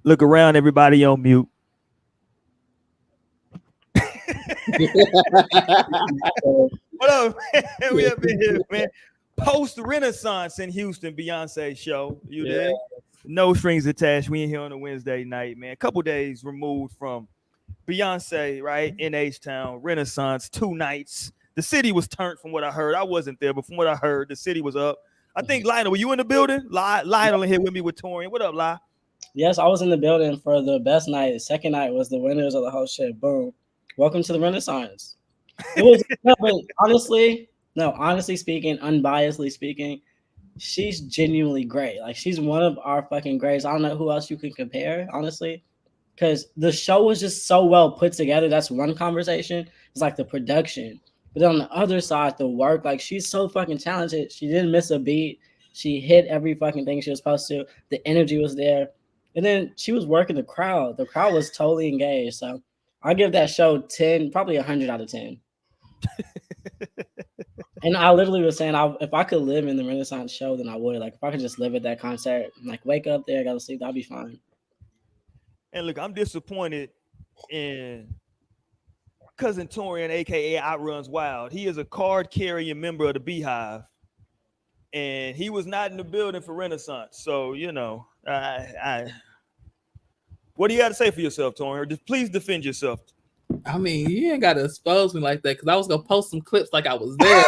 Look around, everybody on mute. What up, man? We up in here, man. Post Renaissance in Houston, Beyonce show. You did. No strings attached. We in here on a Wednesday night, man. A couple days removed from Beyonce, right? In H-Town, Renaissance, 2 nights. The city was turned from what I heard. I wasn't there, but from what I heard, the city was up. I think Lionel, were you in the building? Lionel in here with me with Torian. What up, Li? Yes, I was in the building for the best night. The second night was the winners of the whole shit. Boom. Welcome to the Renaissance. It was honestly speaking, unbiasedly speaking, she's genuinely great. Like, she's one of our fucking greats. I don't know who else you can compare, honestly, because the show was just so well put together. That's one conversation. It's like the production. But on the other side, the work, like, she's so fucking talented. She didn't miss a beat. She hit every fucking thing she was supposed to. The energy was there. And then she was working the crowd. The crowd was totally engaged. So I give that show 10, probably 100 out of 10. And I literally was saying, if I could live in the Renaissance show, then I would. Like, if I could just live at that concert, like, wake up there, go to sleep, that'd be fine. And look, I'm disappointed in cousin Torian, aka Outruns Wild. He is a card-carrying member of the Beehive, and he was not in the building for Renaissance. So, you know, what do you got to say for yourself, Torian? Just please defend yourself. I mean, you ain't got to expose me like that, because I was going to post some clips like I was there.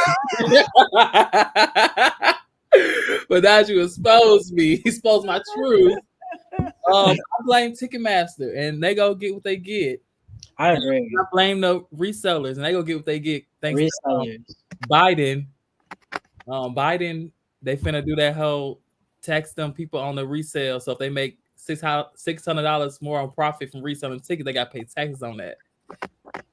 But now you exposed me. Exposed my truth. I blame Ticketmaster, and they go get what they get. I agree. I blame the resellers, and they go get what they get. Thanks to Biden. Biden, they finna do that whole tax them people on the resale. So if they make $600 more on profit from reselling tickets, they got to pay taxes on that.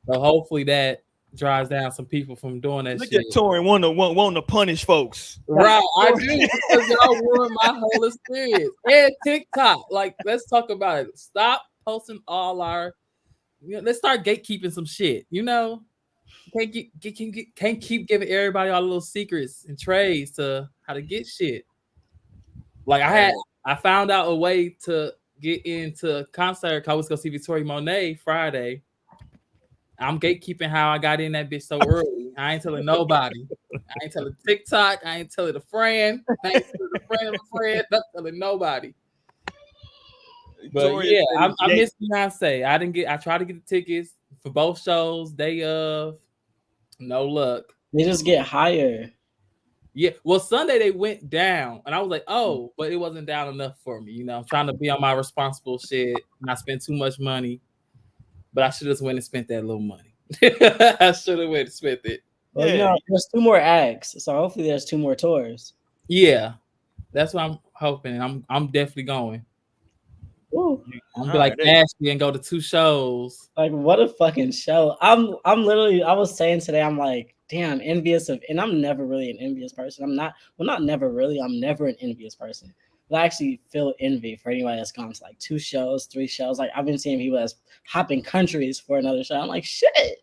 So hopefully that drives down some people from doing that. Look shit. at Torian wanting to punish folks. Right, I do, because y'all ruined my whole experience. And TikTok, like, let's talk about it. Stop posting all our. Let's start gatekeeping some shit. You know, can't keep giving everybody all the little secrets and trades to how to get shit. Like, I found out a way to get into a concert. I was gonna see Victoria Monet Friday. I'm gatekeeping how I got in that bitch so early. I ain't telling nobody. I ain't telling TikTok. I ain't telling a friend. I ain't telling a friend of a friend. Not telling nobody. But yeah, I miss Beyonce. I tried to get the tickets for both shows. Day of, no luck. They just get higher. Yeah, well, Sunday they went down, and I was like, oh, but it wasn't down enough for me. You know, I'm trying to be on my responsible shit, not spend too much money. But I should have went and spent that little money. I should have went and spent it. Well, you know, there's 2 more acts, so hopefully there's 2 more tours. Yeah, that's what I'm hoping. I'm definitely going. Ooh. I'm gonna be like Ashley and go to 2 shows. Like, what a fucking show! I'm literally. I was saying today, I'm like, damn, envious of, and I'm never really an envious person. I'm not never really. I'm never an envious person. But I actually feel envy for anybody that's gone to like 2 shows, 3 shows. Like, I've been seeing people that's hopping countries for another show. I'm like, shit.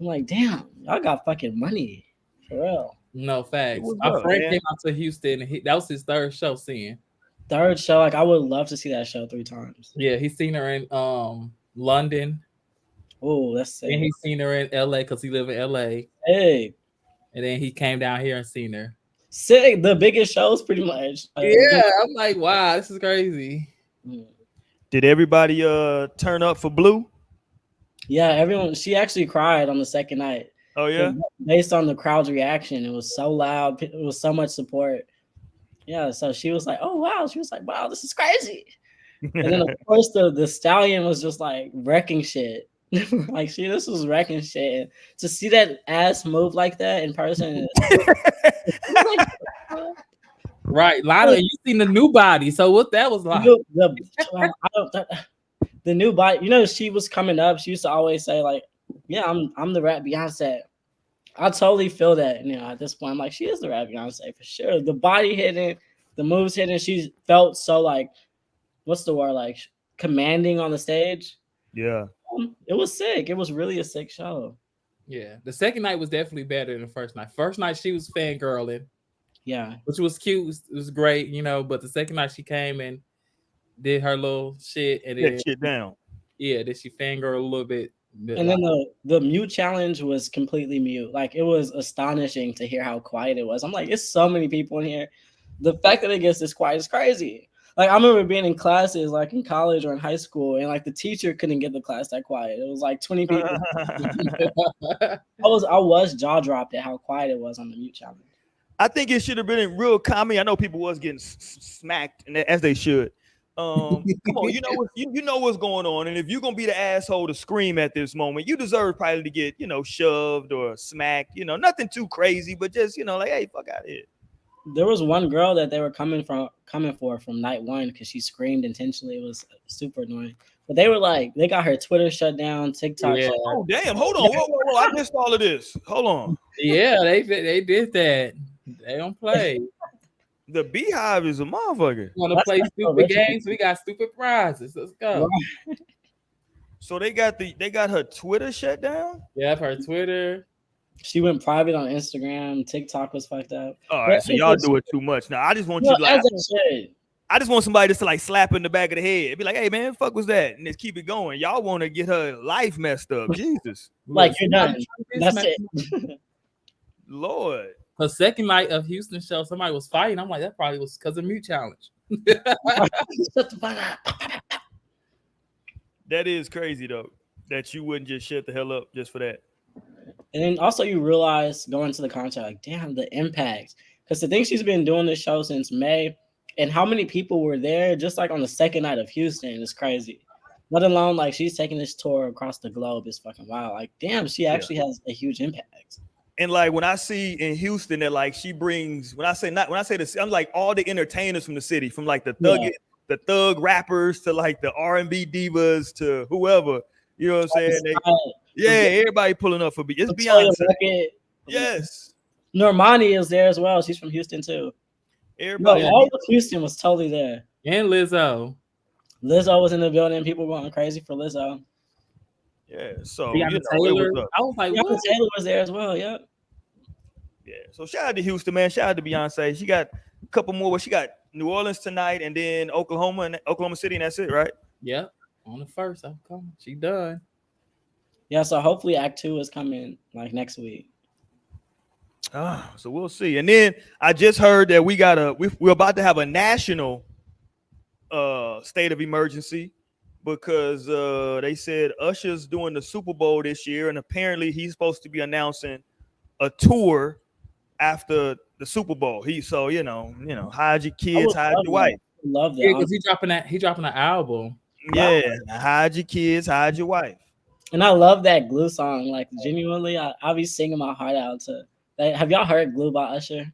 I'm like, damn, y'all got fucking money for real. No facts. My friend came out to Houston, and that was his 3rd show seeing. 3rd show, like, I would love to see that show 3 times. Yeah, he's seen her in London. Oh, that's sick. And he's seen her in LA because he live in LA. Hey. And then he came down here and seen her. Sick, the biggest shows pretty much. Yeah, I'm like, wow, this is crazy. Did everybody turn up for Blue? Yeah, everyone. She actually cried on the second night. Oh yeah, based on the crowd's reaction, it was so loud. It was so much support. Yeah, so she was like, "Oh wow!" She was like, "Wow, this is crazy." And then of course the stallion was just like wrecking shit. Like, this was wrecking shit. And to see that ass move like that in person. Right, Lana, you seen the new body. So what that was like? The new body. You know, she was coming up. She used to always say like, "Yeah, I'm the rap Beyonce." I totally feel that. You know, at this point, I'm like, she is the rap Beyonce for sure. The body hitting, the moves hitting. She felt so like, what's the word, like commanding on the stage. Yeah. It was sick. It was really a sick show. Yeah, the second night was definitely better than the first night. First night she was fangirling, Yeah. which was cute. It was great, you know. But the second night she came and did her little shit, and then That shit down. yeah, then she fangirled a little bit. And then the mute challenge was completely mute. Like, it was astonishing to hear how quiet it was. I'm like, it's so many people in here. The fact that it gets this quiet is crazy. Like, I remember being in classes, like in college or in high school, and like the teacher couldn't get the class that quiet. It was like 20 people. I was jaw dropped at how quiet it was on the mute challenge. I think it should have been in real comedy. I know people was getting smacked, and as they should. Come on, you know what's going on, and if you're gonna be the asshole to scream at this moment, you deserve probably to get shoved or smacked. Nothing too crazy, but just like, hey, fuck out of here. There was one girl that they were coming for from night one because she screamed intentionally. It was super annoying. But they were like, they got her Twitter shut down, TikTok. Yeah. Oh damn! Hold on, whoa! I missed all of this. Hold on. Yeah, they did that. They don't play. The Beehive is a motherfucker. Want to play stupid games? We got stupid prizes. Let's go. So they got her Twitter shut down. Yeah, her Twitter. She went private on Instagram. TikTok was fucked up. All right, so y'all do it too much. Now I just want you to I just want somebody just to like slap in the back of the head. Be like, hey man, fuck was that? And just keep it going. Y'all want to get her life messed up. Jesus. Like, you're done. That's it. Lord. Her second night of Houston show, somebody was fighting. I'm like, that probably was because of mute challenge. That is crazy though, that you wouldn't just shut the hell up just for that. And then also you realize going to the concert, like, damn, the impact. Because the thing, she's been doing this show since May, and how many people were there just like on the second night of Houston is crazy. Let alone like she's taking this tour across the globe is fucking wild. Like, damn, she actually has a huge impact. And like when I see in Houston that like she brings, when I say this, I'm like all the entertainers from the city, from like the thug rappers to like the R&B divas to whoever, you know what I'm saying? Everybody pulling up for me. It's Beyonce. Yes. Normani is there as well. She's from Houston too. Everybody. All of Houston was totally there. And Lizzo. Lizzo was in the building. People going crazy for Lizzo. Yeah, so Taylor. I was like, Taylor was there as well. Yeah. Yeah. So shout out to Houston, man. Shout out to Beyonce. She got a couple more. She got New Orleans tonight, and then Oklahoma City, and that's it, right? Yeah. On the first, I'm coming. She done. Yeah. So hopefully Act 2 is coming like next week. So we'll see. And then I just heard that we're about to have a national state of emergency because they said Usher's doing the Super Bowl this year, and apparently he's supposed to be announcing a tour after the Super Bowl. Hide your kids, hide your wife. Love that. Yeah, because he dropping an album. Yeah, hide your kids, hide your wife. And I love that Glue song. Like, genuinely, I'll be singing my heart out to. Have y'all heard Glue by Usher?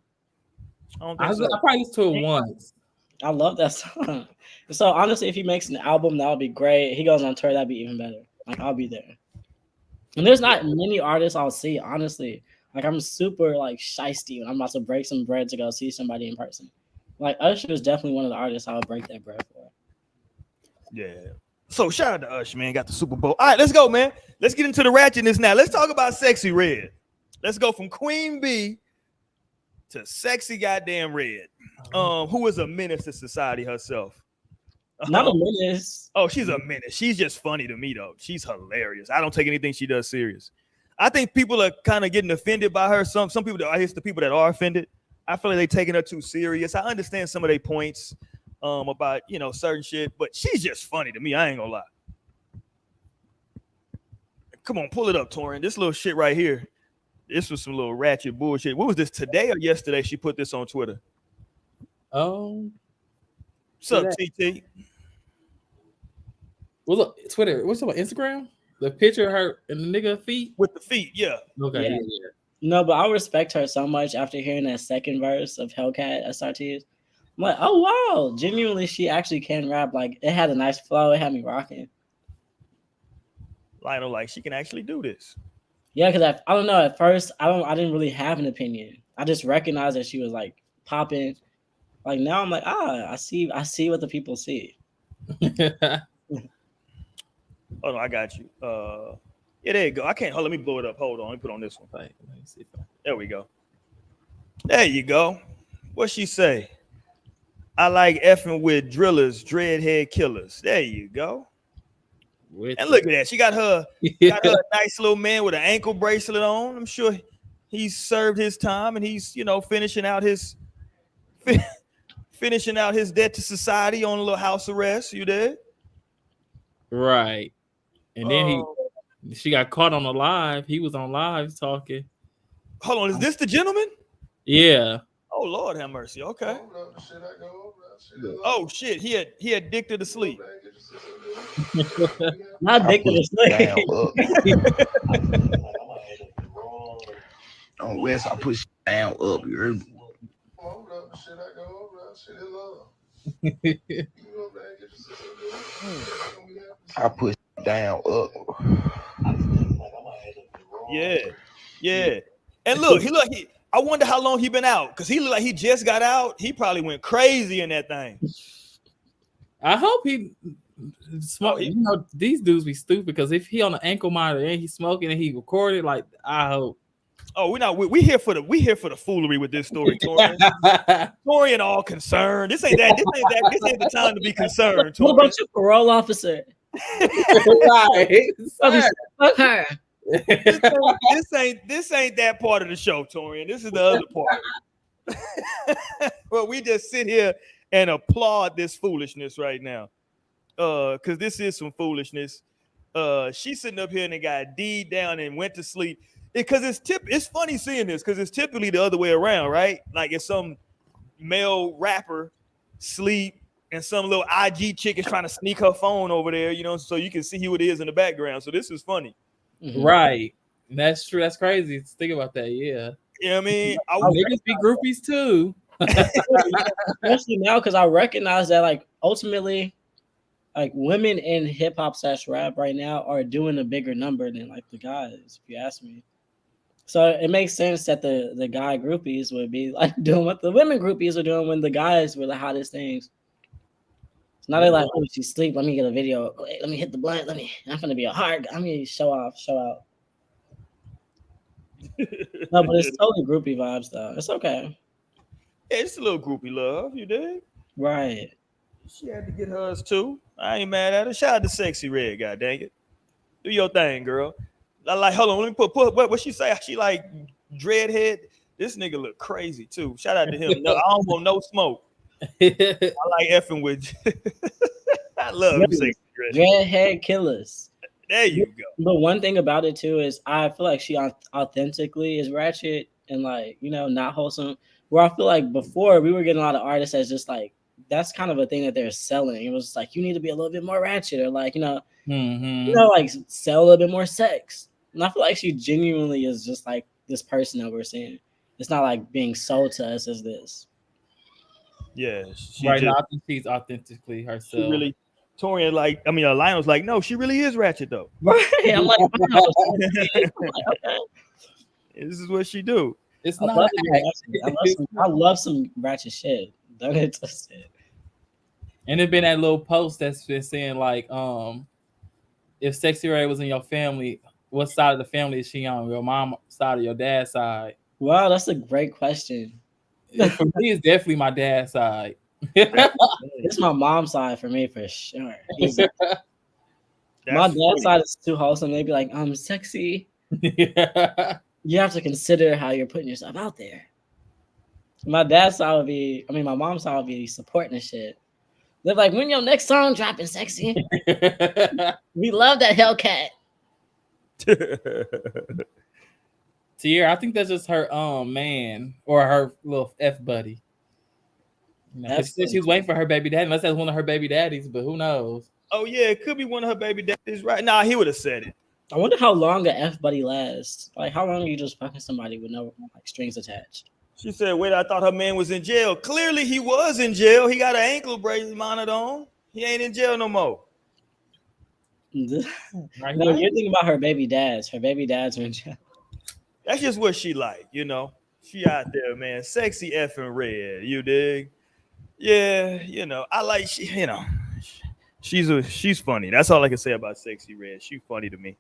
I probably listened to it once. I love that song. So honestly, if he makes an album, that would be great. He goes on tour, that'd be even better. Like, I'll be there. And there's not many artists I'll see, honestly. Like, I'm super like shysty when I'm about to break some bread to go see somebody in person. Like, Usher is definitely one of the artists I would break that bread for. Yeah. So shout out to Usher, man. Got the Super Bowl. All right, let's go, man. Let's get into the ratchetness now. Let's talk about Sexy Red. Let's go from Queen Bee to Sexy Goddamn Red. Who is a menace to society herself. Not a menace. Oh, she's a menace. She's just funny to me, though. She's hilarious. I don't take anything she does serious. I think people are kind of getting offended by her. Some people, I guess the people that are offended, I feel like they're taking her too serious. I understand some of their points about, certain shit, but she's just funny to me. I ain't gonna lie. Come on, pull it up, Torin. This little shit right here. This was some little ratchet bullshit. What was this, today or yesterday? She put this on Twitter. Oh. What's up, TT? Well, look, Twitter. What's up, Instagram? The picture of her and the nigga feet? With the feet, yeah. Okay. Yeah. No, but I respect her so much after hearing that second verse of Hellcat SRTs. I'm like, oh, wow. Genuinely, she actually can rap. Like, it had a nice flow. It had me rocking. Lionel, like, she can actually do this. Yeah, because I don't know. At first, I didn't really have an opinion. I just recognized that she was like popping. Like, now I'm like, I see what the people see. Hold on, I got you. Yeah, there you go. I can't. Hold. Let me blow it up. Hold on. Let me put on this one. Wait, let me see. There we go. There you go. What she say? I like effing with drillers, dreadhead killers. There you go. And look at that. She got her nice little man with an ankle bracelet on. I'm sure he's served his time and he's, finishing out his debt to society on a little house arrest. You did? Right. And then she got caught on the live. He was on live talking. Hold on, is this the gentleman? Yeah. Oh Lord, have mercy. Okay. Oh shit, he had addicted to sleep. Not addicted to sleep. On West, I push down up. You heard me? I push down up. Yeah. And look, I wonder how long he been out because he looked like he just got out. He probably went crazy in that thing. I hope he smoke. These dudes be stupid because if he on the ankle monitor and he's smoking and he recorded, like I hope. Oh, we here for the foolery with this story, Torian. Torian all concerned. This ain't the time to be concerned. What about your parole officer? Right. Fuck her. This ain't that part of the show, Torian. This is the other part. Well, we just sit here and applaud this foolishness right now. Because this is some foolishness. She's sitting up here and they got D down and went to sleep. Because it's funny seeing this because it's typically the other way around, right? Like if some male rapper sleep and some little IG chick is trying to sneak her phone over there, so you can see who it is in the background. So this is funny. Mm-hmm. Right. That's true. That's crazy. Think about that. Yeah. You know what I mean? Niggas be groupies too. Especially now because I recognize that like ultimately like women in hip hop / rap right now are doing a bigger number than like the guys, if you ask me. So it makes sense that the guy groupies would be like doing what the women groupies are doing when the guys were the hottest things. So now they're like, oh, she sleep. Let me get a video. Wait, let me hit the blunt. I'm gonna be a hard. I'm gonna show out. No, but it's totally groupie vibes though. It's okay. Yeah, it's a little groupie love. You did right. She had to get hers too. I ain't mad at her. Shout out to Sexy Red. God dang it, do your thing, girl. I like, hold on, let me put what she say. She like dreadhead. This nigga look crazy too. Shout out to him. No, I don't want no smoke. I like effing with you. I love Sexy Red. Dreadhead killers. There you go. But one thing about it too is I feel like she authentically is ratchet and like, not wholesome. Where I feel like before we were getting a lot of artists that's just like, that's kind of a thing that they're selling. It was like, you need to be a little bit more ratchet or like, like sell a little bit more sex. And I feel like she genuinely is just like this person that we're seeing. It's not like being sold to us as this. Yeah. Right now, I think she's authentically herself. She really, Torian, Lionel's like, no, she really is ratchet though. Right. I'm like, wow. Okay. This is what she do. It's not. I love some ratchet shit. Don't get twisted. And it been that little post that's been saying like, if Sexy Ray was in your family, what side of the family is she on? Your mom side or your dad's side? Wow, that's a great question. For me, it's definitely my dad's side. It's my mom's side for me for sure. My dad's side is too wholesome. They'd be like, sexy. Yeah. You have to consider how you're putting yourself out there. My dad's side would be, my mom's side would be supporting the shit. They're like, when your next song dropping, sexy? We love that Hellcat. Tierra, I think that's just her man or her little F buddy. She said she was waiting for her baby daddy. Unless that's one of her baby daddies, but who knows? Oh yeah, it could be one of her baby daddies, right? Nah, he would have said it. I wonder how long a F buddy lasts. Like, how long are you just fucking somebody with no strings attached? She said, wait, I thought her man was in jail. Clearly he was in jail. He got an ankle bracelet monitor on. He ain't in jail no more. No, you're thinking about her baby dads. Her baby dads are in jail. That's just what she like, She out there, man. Sexy effing red, you dig? Yeah, I like She's funny. That's all I can say about Sexy Red. She's funny to me.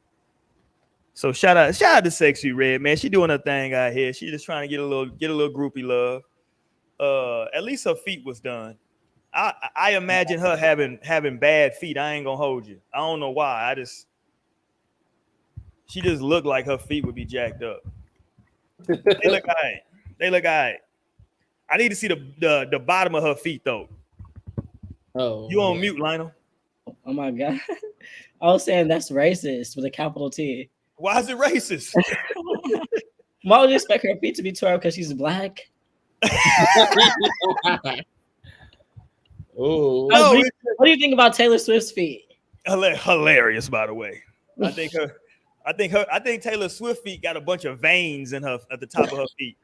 So shout out to Sexy Red, man. She doing her thing out here. She just trying to get a little groupie love. At least her feet was done. I imagine her having bad feet. I ain't gonna hold you. I don't know why. She just looked like her feet would be jacked up. They look all right. They look all right. I need to see the bottom of her feet though. Oh, You on mute, Lionel? Oh my god. I was saying that's racist with a capital T. Why is it racist? Why would you expect her feet to be twirled because she's black? Oh, No, what do you think about Taylor Swift's feet? hilarious, by the way. I think Taylor Swift feet got a bunch of veins in her at the top of her feet.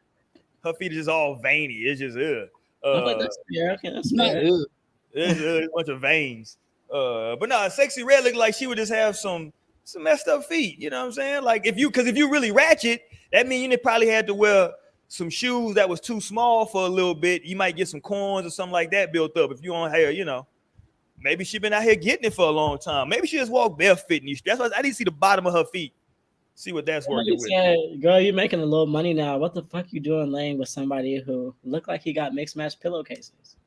Her feet are just all veiny. It's just That's fair. Okay, that's not fair. good. There's a bunch of veins. But no, Sexy Red looked like she would just have some messed up feet. You know what I'm saying? Like if you really ratchet, that means you probably had to wear some shoes that was too small for a little bit. You might get some corns or something like that built up if you on hair, you know. Maybe she been out here getting it for a long time. Maybe she just walked barefoot. That's why I need to see the bottom of her feet. See what that's working with. Said, girl, you're making a little money now. What the fuck you doing laying with somebody who looked like he got mixed match pillowcases?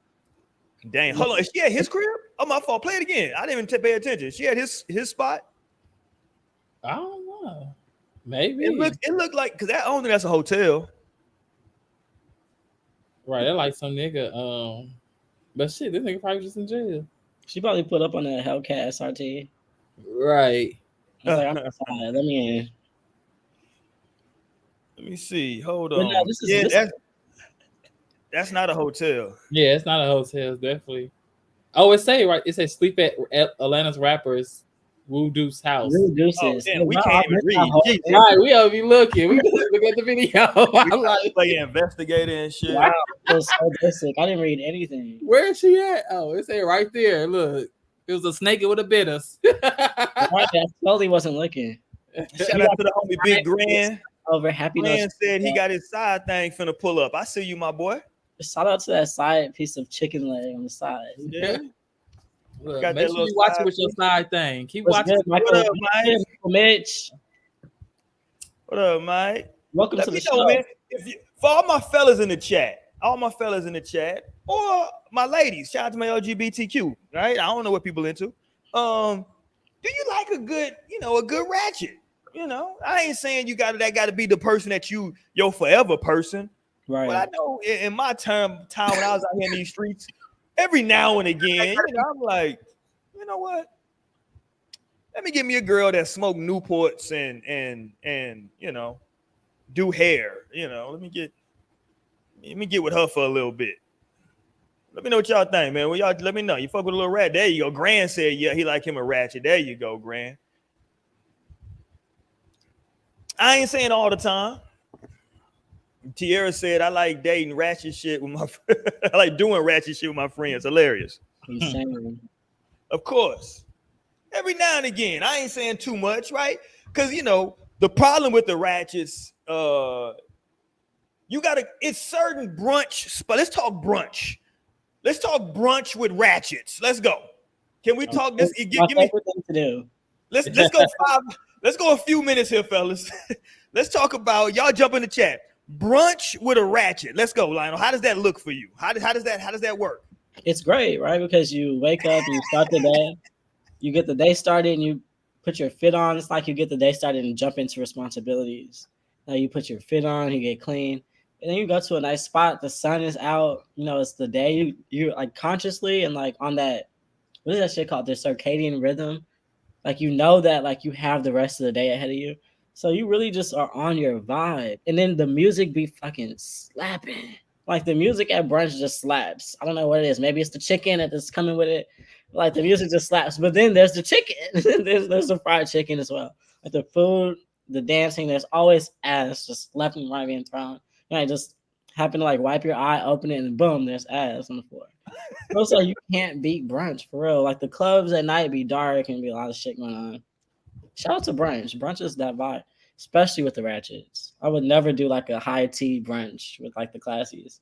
Dang, hold on. Is she at his crib? Oh, my fault. Play it again. I didn't even pay attention. She at his spot? I don't know. Maybe It looked like because I don't think that's a hotel. right. They're like some nigga. But shit, this nigga probably just in jail. She probably put up on that Hellcat SRT. Right. I was like, I'm outside. Let me in. Let me see. Hold But on. no, That's not a hotel. Yeah, it's not a hotel. It's definitely. Oh, it says sleep at Atlanta's rappers Woo Deuce house. Woo Deuces. Oh, damn, we can't even read. Jesus. Right, we ought to be looking. We look at the video. I'm like, Like investigator and shit. Wow, it was so basic. I didn't read anything. where is she at? Oh, it said right there. Look, it was a snake with a bit us. I totally wasn't looking. Shout out to the homie Big Grand. Over happiness. Grand said he got his side thing finna pull up. I see you, my boy. Shout out to that side piece of chicken leg on the side. Yeah. Look, Got make that sure little you watch side it with your side thing. Keep What's watching. good, Michael? What up, Mike? Mitch. What up, Mike? Welcome Let to me the know, show. man. For all my fellas in the chat, or my ladies, shout out to my LGBTQ, right? I don't know what people into. Do you like a good ratchet? You know, I ain't saying that got to be the person that your forever person. Right. But I know in my time when I was out here in these streets, every now and again, I'm like, you know what? Let me get me a girl that smoke Newports and do hair. Let me get with her for a little bit. Let me know what y'all think, man. Well, y'all let me know. You fuck with a little rat. There you go. Gran said, yeah, he like him a ratchet. There you go, Gran. I ain't saying all the time. Tierra said, I like dating ratchet shit with my I like doing ratchet shit with my friends. Hilarious. Of course. Every now and again. I ain't saying too much, right? Because the problem with the ratchets, it's certain brunch, but let's talk brunch. Let's talk brunch with ratchets. Let's go. Can we talk this? Give me thing to do. Let's go let's go a few minutes here, fellas. Let's talk about y'all jump in the chat. Brunch with a ratchet. Let's go, Lionel. How does that look for you? How does that work? It's great, right? Because you wake up and you start the day, you get the day started and you put your fit on. It's like you get the day started and jump into responsibilities. Now you put your fit on, you get clean, and then you go to a nice spot. The sun is out. It's the day. You like consciously and like on that, what is that shit called? The circadian rhythm. Like that like you have the rest of the day ahead of you. So you really just are on your vibe. And then the music be fucking slapping. Like the music at brunch just slaps. I don't know what it is. Maybe it's the chicken that's coming with it. Like the music just slaps. But then there's the chicken. there's the fried chicken as well. Like the food, the dancing, there's always ass just left and right being thrown. I just happen to like wipe your eye, open it, and boom, there's ass on the floor. Also, you can't beat brunch for real. Like the clubs at night be dark and be a lot of shit going on. Shout out to brunch. Brunch is that vibe, especially with the ratchets. I would never do like a high tea brunch with like the classies.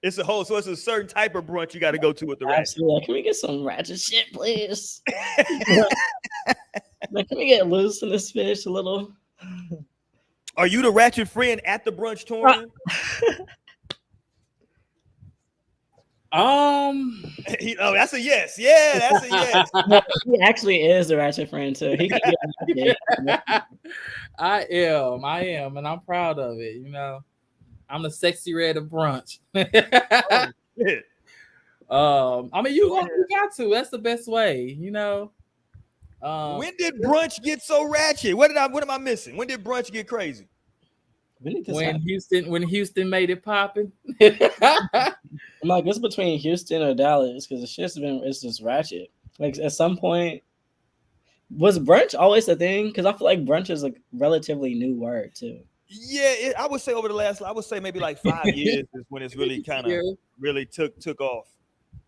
It's a certain type of brunch you got to go to with the ratchet. Absolutely. Can we get some ratchet shit, please? Like, can we get loose in this fish a little? Are you the ratchet friend at the brunch touring? That's a yes. Yeah, that's a yes. No, he actually is the ratchet friend too. He can get I am, and I'm proud of it. You know, I'm the sexy red of brunch. Shit. I mean, you got to. That's the best way. You know. When did brunch get so ratchet? What am I missing? When did brunch get crazy? When Houston made it popping. I'm like, it's between Houston or Dallas because it's just ratchet. Like at some point, was brunch always a thing? Because I feel like brunch is a relatively new word too. Yeah, I would say over the last, I would say maybe like 5 years is when it's really kind of really took off.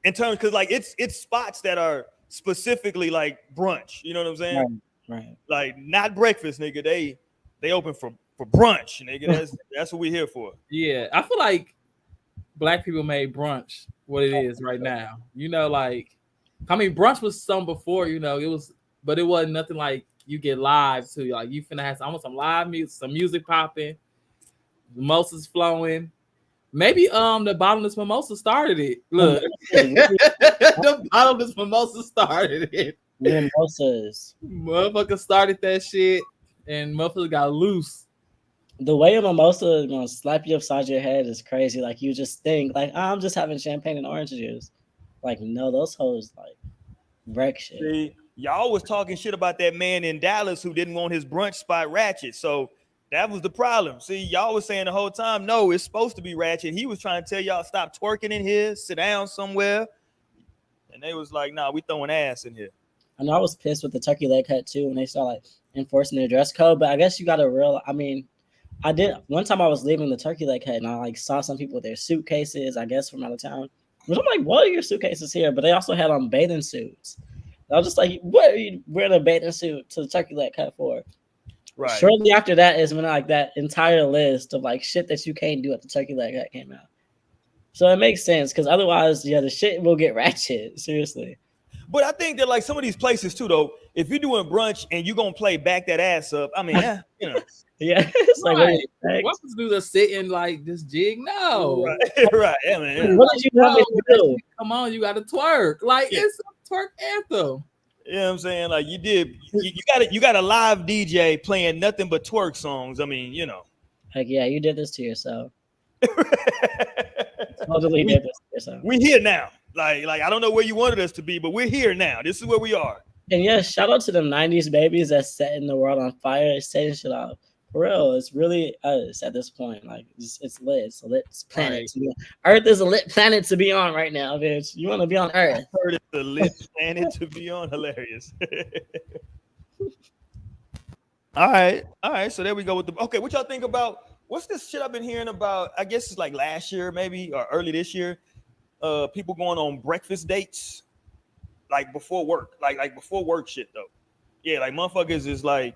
In terms, because like it's spots that are specifically like brunch. You know what I'm saying? Right. Like not breakfast, nigga. They open for brunch, nigga. That's what we're here for. Yeah, I feel like Black people made brunch what it is right now. You know, like I mean, brunch was some before. You know, but it wasn't nothing like you get live to. Like you finna have some live music, some music popping, mimosas flowing. Maybe the bottomless mimosa started it. Look, the bottomless mimosa started it. Mimosas. Motherfucker started that shit, and motherfucker got loose. The way a mimosa is gonna slap you upside your head is crazy. Like you just think, like I'm just having champagne and orange juice. Like no, those hoes like wreck shit. See, y'all was talking shit about that man in Dallas who didn't want his brunch spot ratchet. So that was the problem. See, y'all was saying the whole time, no, it's supposed to be ratchet. He was trying to tell y'all stop twerking in here, sit down somewhere. And they was like, nah, we throwing ass in here. I know I was pissed with the turkey leg cut too when they started like enforcing their dress code, but I guess you gotta I mean, I did one time I was leaving the turkey leg cut and I like saw some people with their suitcases, I guess from out of town. But I'm like, what are your suitcases here? But they also had on bathing suits. I was just like, what are you wearing a bathing suit to the turkey leg cut for? Right. Shortly after that is when like that entire list of like shit that you can't do at the turkey leg cut came out. So it makes sense because otherwise, yeah, the shit will get ratchet. Seriously. But I think that like some of these places too, though, if you're doing brunch and you're gonna play back that ass up, I mean, you know. Yeah, it's like what was do the sitting like this jig? No, right. Yeah, man. What did you want me to do? Come on, you got to twerk. Like it's a twerk anthem. You know what I'm saying? Like you did, you got a live DJ playing nothing but twerk songs. I mean, you know. Like, yeah, you did this to yourself. Totally did this to yourself. We're here now. Like I don't know where you wanted us to be, but we're here now. This is where we are. And yeah, shout out to them 90s babies that's setting the world on fire, setting shit off. For real, it's really us at this point. Like it's lit. It's a lit planet. Right. Earth is a lit planet to be on right now, bitch. You want to be on Earth? Earth is a lit planet to be on. Hilarious. All right. So there we go with the. Okay, what y'all think about? What's this shit I've been hearing about? I guess it's like last year, maybe or early this year. People going on breakfast dates, like before work, like before work shit though. Yeah, like motherfuckers is like.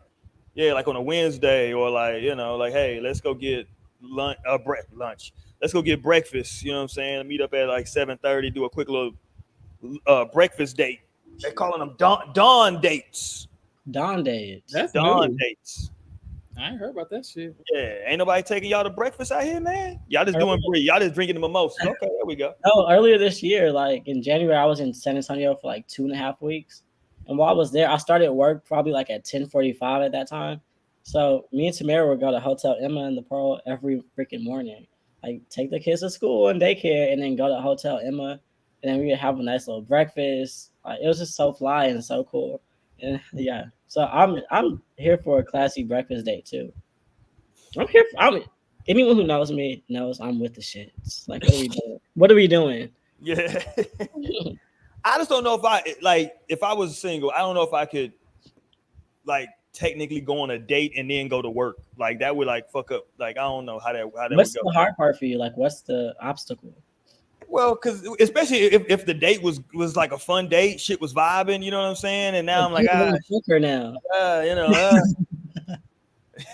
Yeah, like on a Wednesday or like, you know, like, hey, let's go get lunch. Let's go get breakfast. You know what I'm saying? Meet up at like 7:30, do a quick little breakfast date. They're calling them dawn dates. Dawn dates. That's dawn new. Dates. I ain't heard about that shit. Yeah, ain't nobody taking y'all to breakfast out here, man. Y'all just doing free. Y'all just drinking the mimosas. Okay, there we go. No, earlier this year, like in January, I was in San Antonio for like 2.5 weeks. And while I was there, I started work probably like at 10:45 at that time. So me and Tamara would go to Hotel Emma and the Pearl every freaking morning. Like take the kids to school and daycare and then go to Hotel Emma. And then we would have a nice little breakfast. Like it was just so fly and so cool. And yeah. So I'm here for a classy breakfast date too. Anyone who knows me knows I'm with the shits. Like what are we doing? Yeah. I just don't know if I was single, I don't know if I could like technically go on a date and then go to work. Like that would like fuck up. Like I don't know how that what's would go. What's the hard part for you? Like what's the obstacle? Well, because especially if the date was like a fun date, shit was vibing, you know what I'm saying? And now I'm like, now. you know,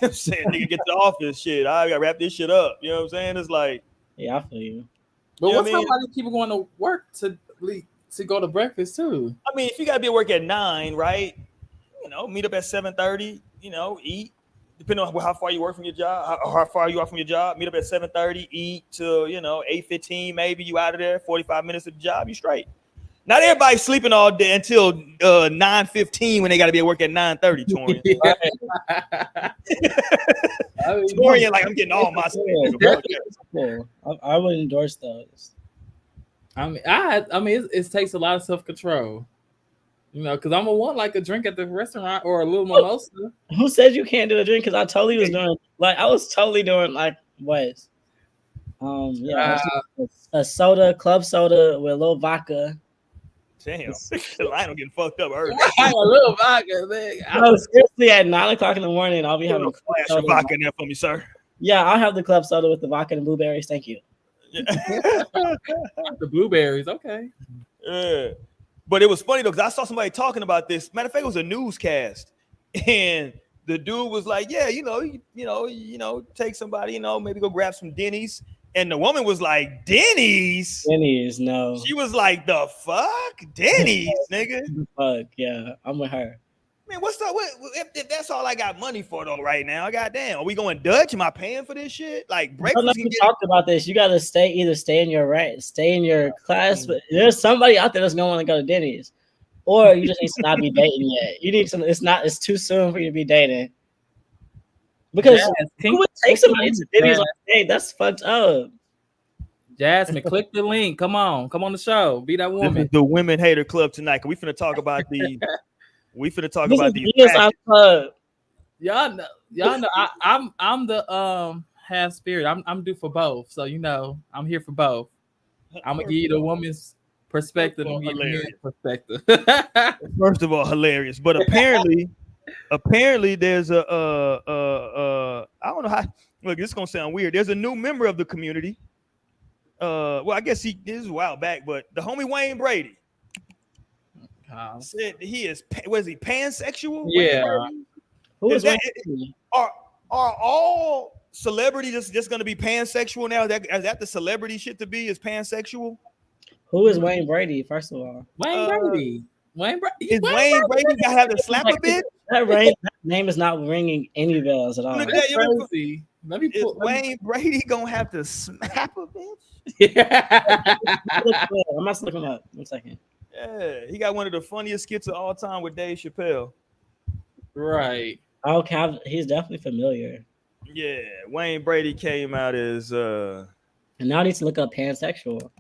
I'm saying, nigga, get to the office, shit. I gotta wrap this shit up. You know what I'm saying? It's like, Yeah, I feel you. But you know what what I time mean? are these people going to work to go to breakfast too? I mean, if you gotta be at work at 9, right? You know, meet up at 7:30. You know, eat. Depending on how far you work from your job, how far you are from your job. Meet up at 7:30. Eat till 8:15. Maybe you out of there. 45 minutes of the job. You straight. Not everybody's sleeping all day until 9:15 when they got to be at work at 9:30. Torian, I mean, Torian, like I'm getting all my sleep. Cool. I would endorse those. I mean, it takes a lot of self control, because I'm gonna want like a drink at the restaurant or a little mimosa. Who said you can't do a drink? Because I totally was doing I was totally doing like what? A soda, club soda with a little vodka. Damn, Lionel getting fucked up early. A little vodka, man. No, seriously, at 9:00 in the morning, I'll be having a flash of vodka in there for me, sir. Yeah, I'll have the club soda with the vodka and blueberries. Thank you. Yeah. The blueberries, okay. Yeah. But it was funny though, because I saw somebody talking about this. Matter of fact, it was a newscast, and the dude was like, "Yeah, take somebody, maybe go grab some Denny's." And the woman was like, "Denny's? Denny's, no." She was like, "The fuck, Denny's, nigga." Fuck yeah, I'm with her. Man, what's up? If that's all I got money for though right now? Goddamn, are we going Dutch? Am I paying for this shit? Like breakfast? We talked about this. You gotta stay in your class, but there's somebody out there that's gonna want to go to Denny's, or you just need to not be dating yet. You need some. It's too soon for you to be dating. Because who would take somebody to Denny's like, hey, that's fucked up. Jasmine, click the link. Come on the show. Be that woman. This is the Women Hater Club tonight. We finna talk about the. Club. Y'all know. I'm the half spirit. I'm due for both. So I'm here for both. I'm gonna give you the woman's perspective and give you the perspective. First of all, hilarious. But apparently there's I don't know how. Look, this is gonna sound weird. There's a new member of the community. Well, I guess this is a while back, but the homie Wayne Brady said he is. Was he pansexual? Yeah. Who is that? Are all celebrities just going to be pansexual now? Is that the celebrity shit to be? Is pansexual? Who is Wayne Brady? First of all, Wayne Brady. Wayne Brady got to have to slap a bitch? That name is not ringing any bells at all. That's crazy. Wayne Brady gonna have to slap a bitch? Yeah. I must look him up. 1 second. Yeah, he got one of the funniest skits of all time with Dave Chappelle. Right. Okay, he's definitely familiar. Yeah, Wayne Brady came out as and now I need to look up pansexual.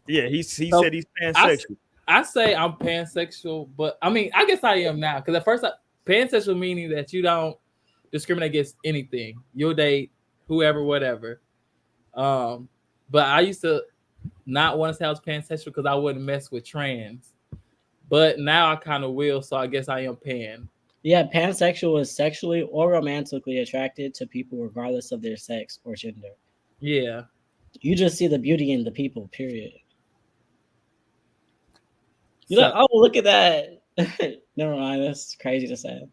Yeah, he said he's pansexual. I say I'm pansexual, but I mean, I guess I am now. Because at first, pansexual meaning that you don't discriminate against anything. You'll date whoever, whatever. But I used to not want to say I was pansexual because I wouldn't mess with trans. But now I kind of will, so I guess I am pan. Yeah, pansexual is sexually or romantically attracted to people regardless of their sex or gender. Yeah. You just see the beauty in the people, period. You're like, oh, look at that. Never mind. That's crazy to say.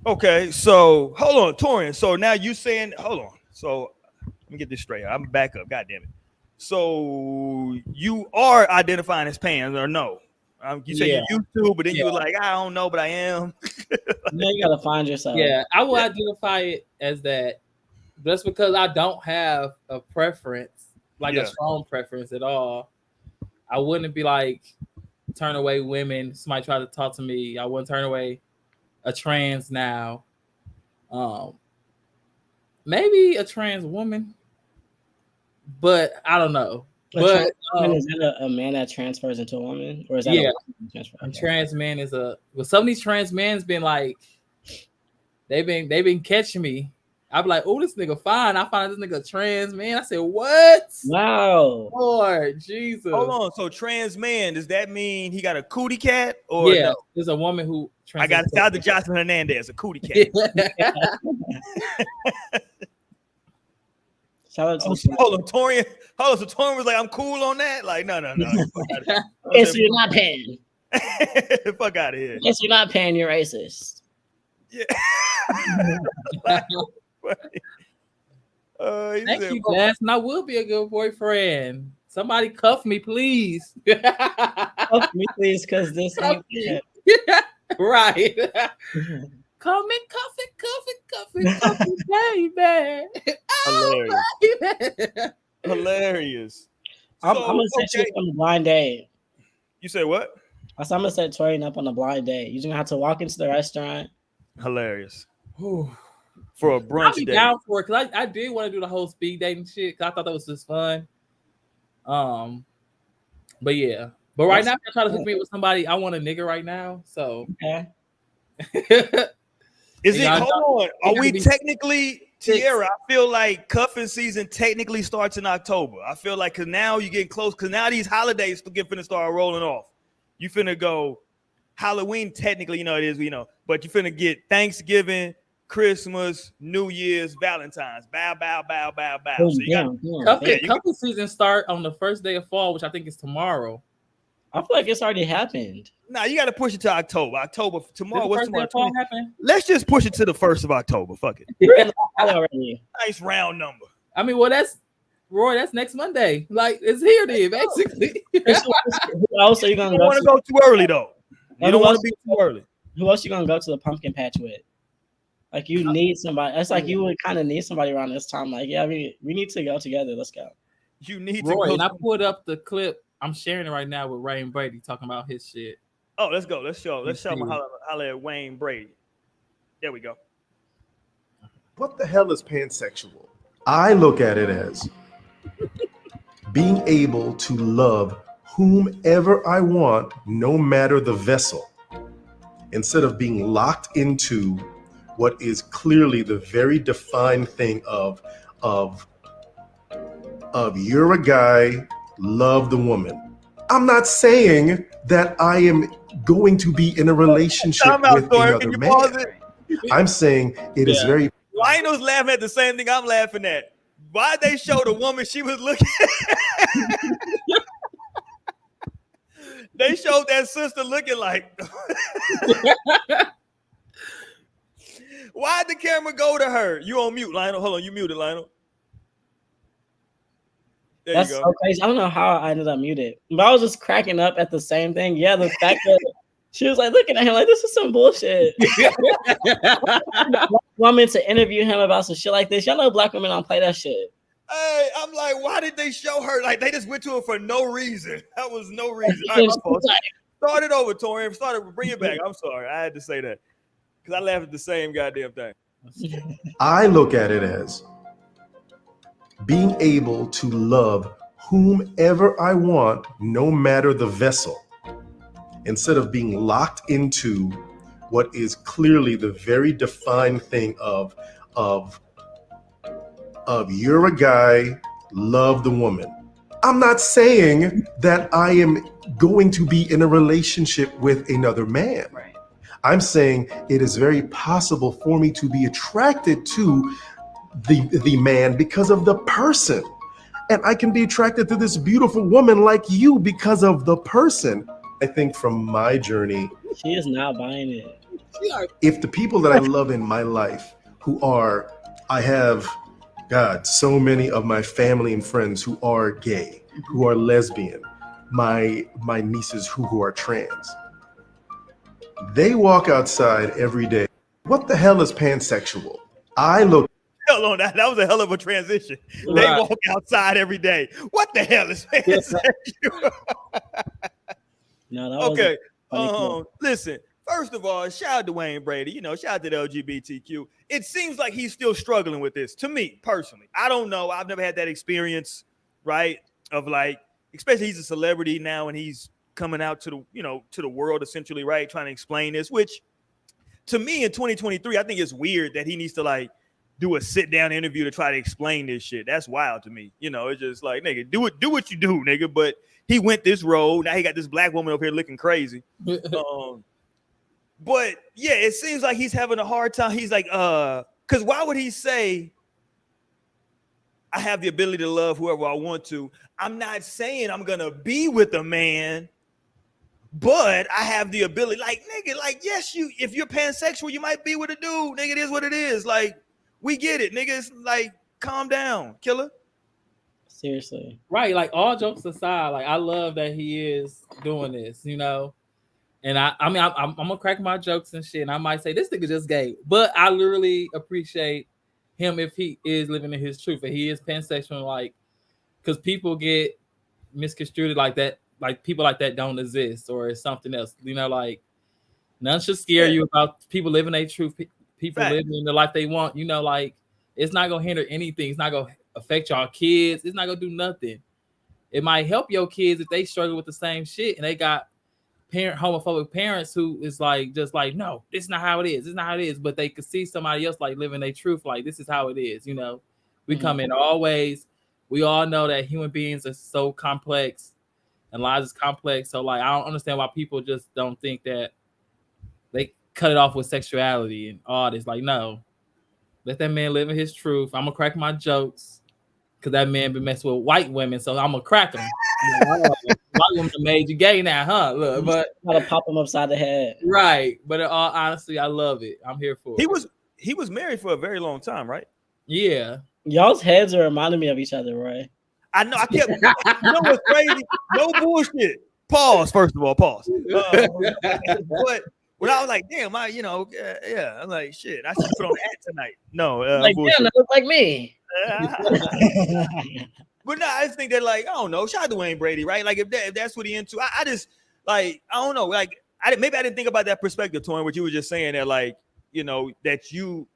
Okay, so hold on, Torian. So now you saying, hold on. So let me get this straight. I'm back up. God damn it. So you are identifying as pan or no? You say you used to, but then you were like, I don't know, but I am. Now you gotta find yourself. Yeah, I will identify it as that. That's because I don't have a preference, like a strong preference at all. I wouldn't be like turn away women. Somebody try to talk to me. I wouldn't turn away a trans now. Maybe a trans woman, but I don't know. But is that a man that transfers into a woman, or is that a trans man is well, some of these trans men's been like they've been catching me. I'd be like, oh, this nigga fine. I find this nigga trans man. I said, what? Wow. Lord Jesus. Hold on. So trans man, does that mean he got a cootie cat? Or no? There's a woman who I got shout out to Jocelyn Hernandez, a cootie cat. Hold on, Torian. Hold on, so Torian was like, I'm cool on that. Like, no. Okay, so you're not paying. Fuck out of here. Yes, you're not paying. You're racist. Yeah. Thank you, Jess, and I will be a good boyfriend. Somebody cuff me, please. Cuff me, please, because this ain't it. Right. Come and cuff it, baby. Hilarious. Oh, baby. Hilarious. I'm gonna set you up on a blind date. You say what? I'm gonna set Torian up on a blind date. You're gonna have to walk into the restaurant. Hilarious. For a brunch I'll be date. down for it because I did want to do the whole speed dating shit because I thought that was just fun. But yeah. But right now, if I try to hook me with somebody, I want a nigga right now. So okay. Is it? Hold on. Are we technically, Tierra? I feel like cuffing season technically starts in October. I feel like because now you're getting close. Because now these holidays finna start rolling off. You finna go Halloween. Technically, it is. But you finna get Thanksgiving, Christmas, New Year's, Valentine's. Bow. So you got cuffing season start on the first day of fall, which I think is tomorrow. I feel like it's already happened. Nah, you got to push it to October. Tomorrow. What's tomorrow? Happen? Let's just push it to the 1st of October. Fuck it. Already. Nice round number. I mean, well, that's Roy. That's next Monday. Like, it's here then, basically. Who else are you gonna go? You want to go too early though. You don't want to be too early. Who else you gonna go to the pumpkin patch with? Like, you need somebody. It's like you would kind of need somebody around this time. Like, yeah, we need to go together. Let's go. You need Roy, to go. And I pulled up the clip. I'm sharing it right now with Wayne Brady talking about his shit. Oh, let's go. Let's show him holla at Wayne Brady. There we go. What the hell is pansexual? I look at it as being able to love whomever I want, no matter the vessel, instead of being locked into what is clearly the very defined thing of you're a guy, love the woman. I'm not saying that I am going to be in a relationship with another man. I'm saying it is very. Lionel's laughing at the same thing I'm laughing at. Why'd they show the woman she was looking at? They showed that sister looking like. Why'd the camera go to her? You on mute, Lionel. Hold on, you muted, Lionel. That's so crazy. I don't know how I ended up muted, but I was just cracking up at the same thing. Yeah, the fact that she was like looking at him like this is some bullshit. Woman to interview him about some shit like this. Y'all know black women don't play that shit. Hey, I'm like, why did they show her? Like they just went to her for no reason. That was no reason. All right, my fault. Start it over, Torian. Bring it back. I'm sorry. I had to say that because I laughed at the same goddamn thing. I look at it as being able to love whomever I want, no matter the vessel, instead of being locked into what is clearly the very defined thing of you're a guy, love the woman. I'm not saying that I am going to be in a relationship with another man. Right. I'm saying it is very possible for me to be attracted to the man because of the person. And I can be attracted to this beautiful woman like you because of the person. I think from my journey, she is not buying it. If the people that I love in my life I have, God, so many of my family and friends who are gay, who are lesbian, my nieces who are trans. They walk outside every day. What the hell is pansexual? Hold on, that was a hell of a transition. Right. They walk outside every day. What the hell is pansexual? No, that okay. Listen, first of all, shout out to Wayne Brady. Shout out to the LGBTQ. It seems like he's still struggling with this. To me, personally, I don't know. I've never had that experience, right? Of like, especially he's a celebrity now and he's coming out to the world essentially, right? Trying to explain this, which to me in 2023, I think it's weird that he needs to like do a sit down interview to try to explain this shit. That's wild to me. It's just like, nigga, do what you do, nigga. But he went this road. Now he got this black woman up here looking crazy. But yeah, it seems like he's having a hard time. He's like, because why would he say, I have the ability to love whoever I want to? I'm not saying I'm gonna be with a man, but I have the ability, like, nigga, like, yes, if you're pansexual, you might be with a dude, nigga. It is what it is. Like, we get it, nigga. It's like, calm down, killer. Seriously. Right, like all jokes aside, like I love that he is doing this, you know. And I mean, I'm gonna crack my jokes and shit, and I might say this nigga just gay, but I literally appreciate him if he is living in his truth and he is pansexual, like, because people get misconstrued like that, like people like that don't exist or it's something else, you know, like none should scare you about people living their truth, people living the life they want, you know, like it's not gonna hinder anything, it's not gonna affect y'all kids, it's not gonna do nothing. It might help your kids if they struggle with the same shit and they got homophobic parents who is like just like, no, this is not how it is, this is not how it is, but they could see somebody else like living their truth, like this is how it is, you know. We come in all ways. We all know that human beings are so complex and lives is complex, so like I don't understand why people just don't think that they cut it off with sexuality and all this. Like, no, let that man live in his truth. I'm gonna crack my jokes because that man been messing with white women, so I'm gonna crack them. White women made you gay now, huh? Look, but gotta pop him upside the head. Right, but in all honesty, I love it. I'm here for it. He was married for a very long time, right? Yeah. Y'all's heads are reminding me of each other, right? I know. I kept. You know what's crazy? No bullshit. Pause. First of all, pause. But when I was like, damn, yeah, I'm like, shit, I should put on the hat tonight. No, like, damn, that looks like me. But no, I just think that, like, I don't know. Shout out to Wayne Brady, right? Like, if that's what he into, I just, like, I don't know. Like, maybe I didn't think about that perspective, Torin, what you were just saying that, like, you know, that you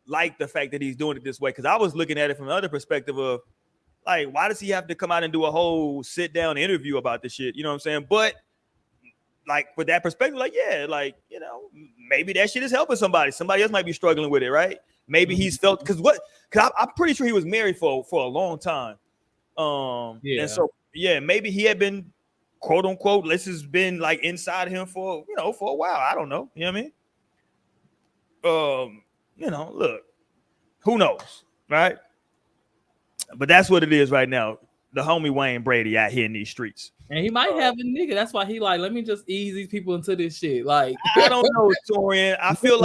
like the fact that he's doing it this way. Because I was looking at it from the other perspective of, like, why does he have to come out and do a whole sit-down interview about this shit? You know what I'm saying? But, like, with that perspective, like, yeah, like, you know, maybe that shit is helping somebody. Somebody else might be struggling with it, right? Maybe he's felt, because I'm pretty sure he was married for a long time. And so, yeah, maybe he had been, quote unquote, this has been like inside him for a while. I don't know. You know what I mean? You know, look, who knows, right? But that's what it is right now. The homie Wayne Brady out here in these streets. And he might have a nigga. That's why he like, let me just ease these people into this shit. Like, I don't know, Torian. I feel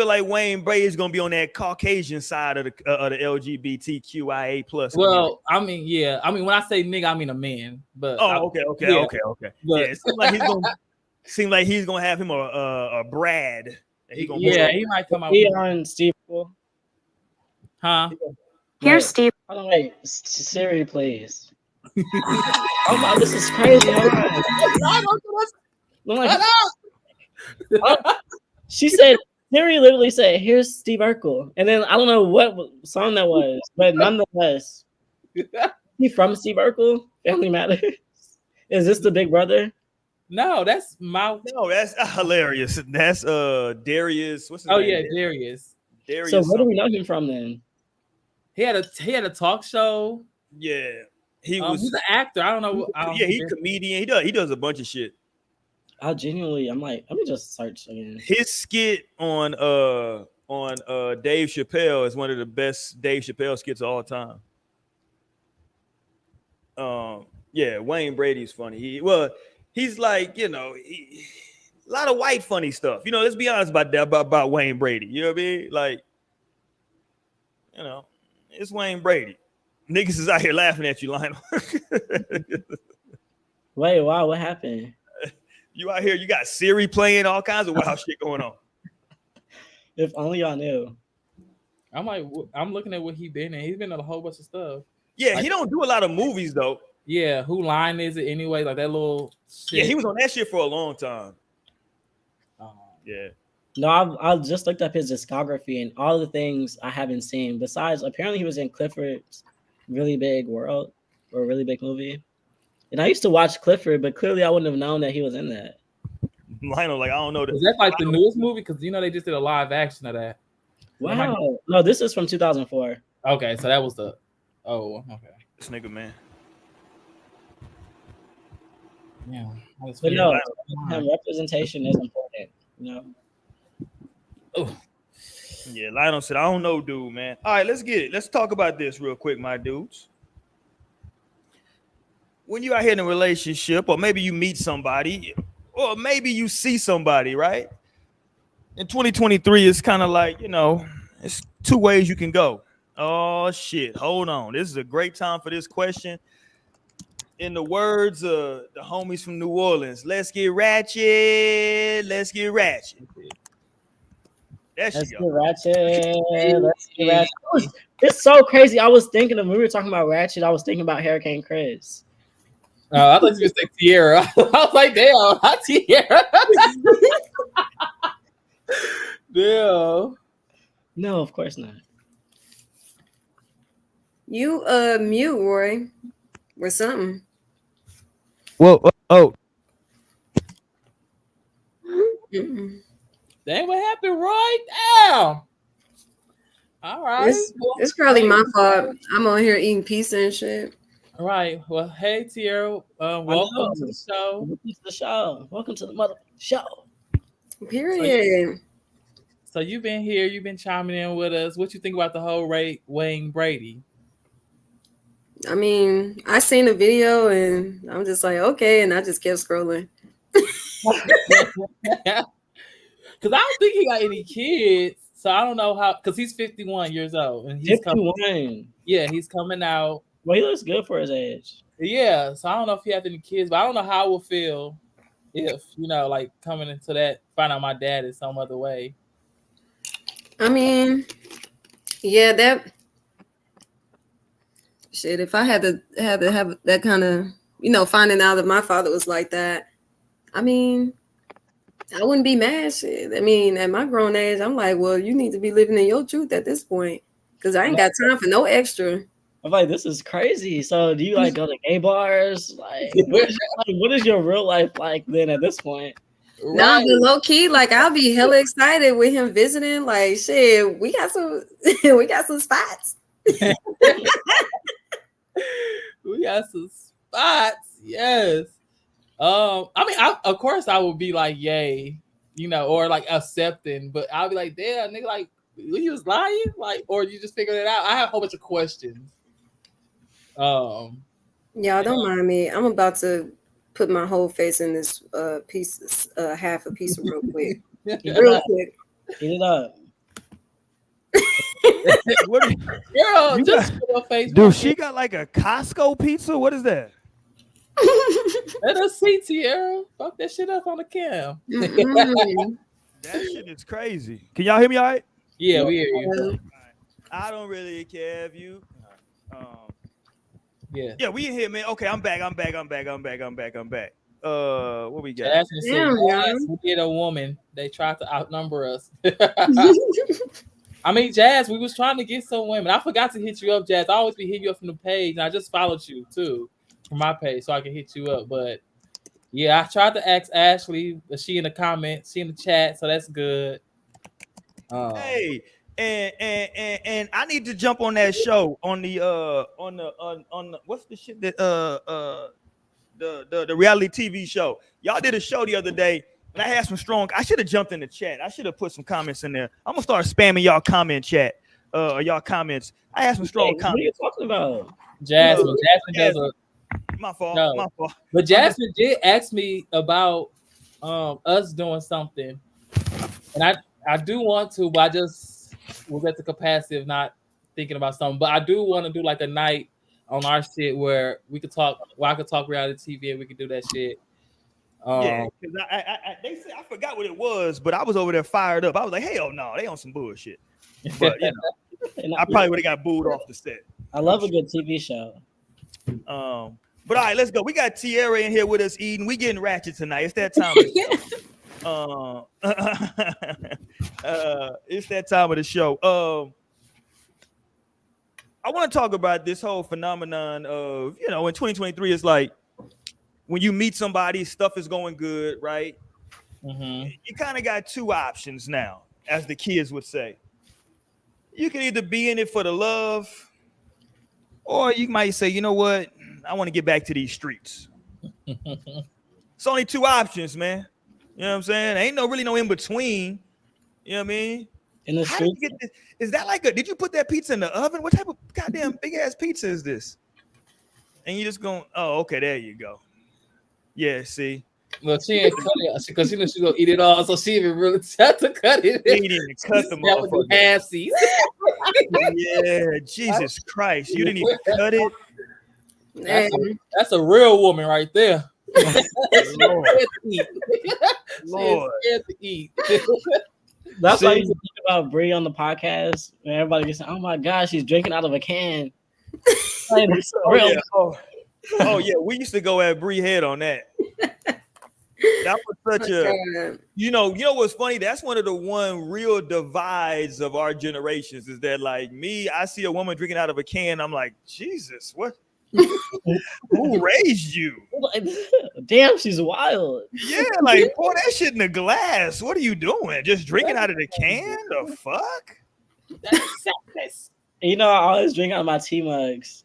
like Wayne Brady is gonna be on that Caucasian side of the LGBTQIA plus. Well, I mean, yeah. I mean, when I say nigga, I mean a man. But okay. Yeah. But, yeah, it seems like he's gonna have him a Brad. He might come out. He on Steve. Huh? Here's Steve. Hold on, wait. Siri, please. Oh my, this is crazy. She said, Siri literally said, here's Steve Urkel. And then I don't know what song that was, but nonetheless, he from Steve Urkel? Family Matters? Is this the big brother? No, that's hilarious. That's Darius. What's his name? Oh yeah, Darius. So where do we know him from then? He had a talk show. Yeah, he's an actor. I don't know. He's a comedian. He does a bunch of shit. I'm like, let me just search again. His skit on Dave Chappelle is one of the best Dave Chappelle skits of all time. Yeah, Wayne Brady's funny. He's like, you know, a lot of white funny stuff. You know, let's be honest about that about Wayne Brady. You know what I mean? Like, you know, it's Wayne Brady. Niggas is out here laughing at you, Lionel. Wait, wow, what happened? You out here, you got Siri playing, all kinds of wild shit going on. If only y'all knew. I'm looking at what he's been in. He's been in a whole bunch of stuff. Yeah, like, he don't do a lot of movies though. Yeah, who line is it anyway? Like that little shit. Yeah, he was on that shit for a long time. Yeah. No, I just looked up his discography and all the things I haven't seen. Besides, apparently he was in Clifford's Really Big World or Really Big Movie. And I used to watch Clifford, but clearly I wouldn't have known that he was in that. Lionel, like, I don't know. Is that like the newest movie? Because you know they just did a live action of that. Wow. No, this is from 2004. Okay, so that was the. Oh, okay. This nigga, man. Yeah. But no, representation is important, you know. Oh. Yeah, Lionel said, I don't know, dude, man. All right, let's get it. Let's talk about this real quick, my dudes. when you out here in a relationship, or maybe you meet somebody, or maybe you see somebody, right? In 2023, it's kind of like, it's two ways you can go. Oh shit, hold on. This is a great time for this question. In the words of the homies from New Orleans, let's get ratchet. Let's get ratchet. There she Let's go. get ratchet. Let's get ratchet. It's so crazy. I was thinking of when we were talking about ratchet. I was thinking about Hurricane Chris. I thought you were saying Tierra. I was like, damn, not Tierra. Damn. No, of course not. You mute, Roy, or something. Well, oh. Mm-mm. Dang, what happened, Roy? Damn. All right. It's probably my fault. I'm on here eating pizza and shit. All right. Well, hey, Tierra. Welcome to the show. Welcome to the show. Welcome to the mother show. Period. So you've been here. You've been chiming in with us. What you think about the whole Wayne Brady? I mean, I seen the video and I'm just like, okay, and I just kept scrolling. Because I don't think he got any kids, so I don't know how. Because he's 51 years old and he's 51. he's coming out. Well, he looks good for his age. Yeah, so I don't know if he has any kids, but I don't know how I would feel if like coming into that, find out my dad is some other way. I mean, yeah, that shit. If I had to have that kind of, finding out that my father was like that, I mean, I wouldn't be mad. Shit. I mean, at my grown age, I'm like, well, you need to be living in your truth at this point, because I ain't got time for no extra. I'm like, this is crazy. So, do you like go to gay bars? Like, what is your real life like then at this point? Right. Nah, but low key, like I'll be hella excited with him visiting. Like, shit, we got some spots. We got some spots, yes. I mean, of course, I would be like, yay, or like accepting, but I'll be like, damn, nigga, like, you was lying, like, or you just figured it out. I have a whole bunch of questions. Y'all don't mind me. I'm about to put my whole face in this half a piece real quick. Real quick. Get it up. Girl, just put your face. Dude, she got like a Costco pizza? What is that? Let us see, Tierra. Fuck that shit up on the cam. That shit is crazy. Can y'all hear me all right? Yeah, we hear you. I don't really care if you. Yeah. Yeah, we in here, man. Okay, I'm back. What we got? Jasmine said, we did a woman. They tried to outnumber us. I mean, Jazz, we was trying to get some women. I forgot to hit you up, Jazz. I always be hitting you up from the page, and I just followed you too from my page so I can hit you up. But yeah, I tried to ask Ashley, but she in the comments, she in the chat, so that's good. Hey, and I need to jump on that show on the what's the shit that the reality TV show. Y'all did a show the other day. And I had some strong. I should have jumped in the chat. I should have put some comments in there. I'm gonna start spamming y'all comment chat, y'all comments. I had some strong comments. What are you talking about? Jasmine does a. My fault. No. My fault. But Jasmine did ask me about us doing something, and I do want to, but I just was at the capacity of not thinking about something. But I do want to do like a night on our shit where we could talk. Where I could talk reality TV and we could do that shit. Yeah, because they said I forgot what it was, but I was over there fired up. I was like, hell no, they on some bullshit. But I probably would have got booed off the set. I love a good TV show. But all right, let's go. We got Tierra in here with us eating. We getting ratchet tonight. It's that time. It's that time of the show. I want to talk about this whole phenomenon of, in 2023, it's like when you meet somebody, stuff is going good, right? Mm-hmm. You kind of got two options now, as the kids would say. You can either be in it for the love, or you might say, you know what? I want to get back to these streets. It's only two options, man. You know what I'm saying? Ain't really no in between. You know what I mean? In the How did you streets, get this? Is that like did you put that pizza in the oven? What type of goddamn big ass pizza is this? and you just going, oh, okay, there you go. Yeah, see. Well, she ain't cut it because she knew she gonna eat it all, so she even really had to cut it. She didn't even cut the That would be motherfucker. half-seas. Yeah, Jesus Christ. You didn't even cut it. That's a real woman right there. Lord. Lord. Scared to eat. That's why I used to think about Brie on the podcast, and everybody gets, oh my gosh, she's drinking out of a can. Like, that's real. Oh yeah, we used to go at Bree head on that. That was such a, you know what's funny? That's one of the real divides of our generations is that like me, I see a woman drinking out of a can. I'm like, Jesus, what? Who raised you? Damn, she's wild. Yeah, like pour that shit in a glass. What are you doing? Just drinking out of the can? The fuck? That's You know, I always drink out of my tea mugs.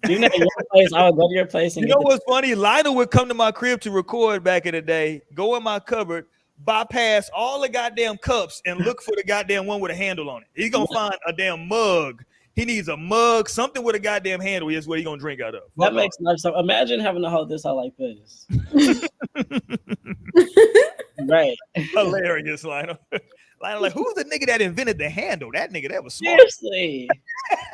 Even at your place, I would go to your place. And you know what's funny? Lionel would come to my crib to record back in the day, go in my cupboard, bypass all the goddamn cups, and look for the goddamn one with a handle on it. He's gonna find a damn mug. He needs a mug, something with a goddamn handle. Is what he's gonna drink out of. That makes life so. Imagine having to hold this out like this. Right. Hilarious, Lionel. Lionel, like, who's the nigga that invented the handle? That nigga, that was smart. Seriously.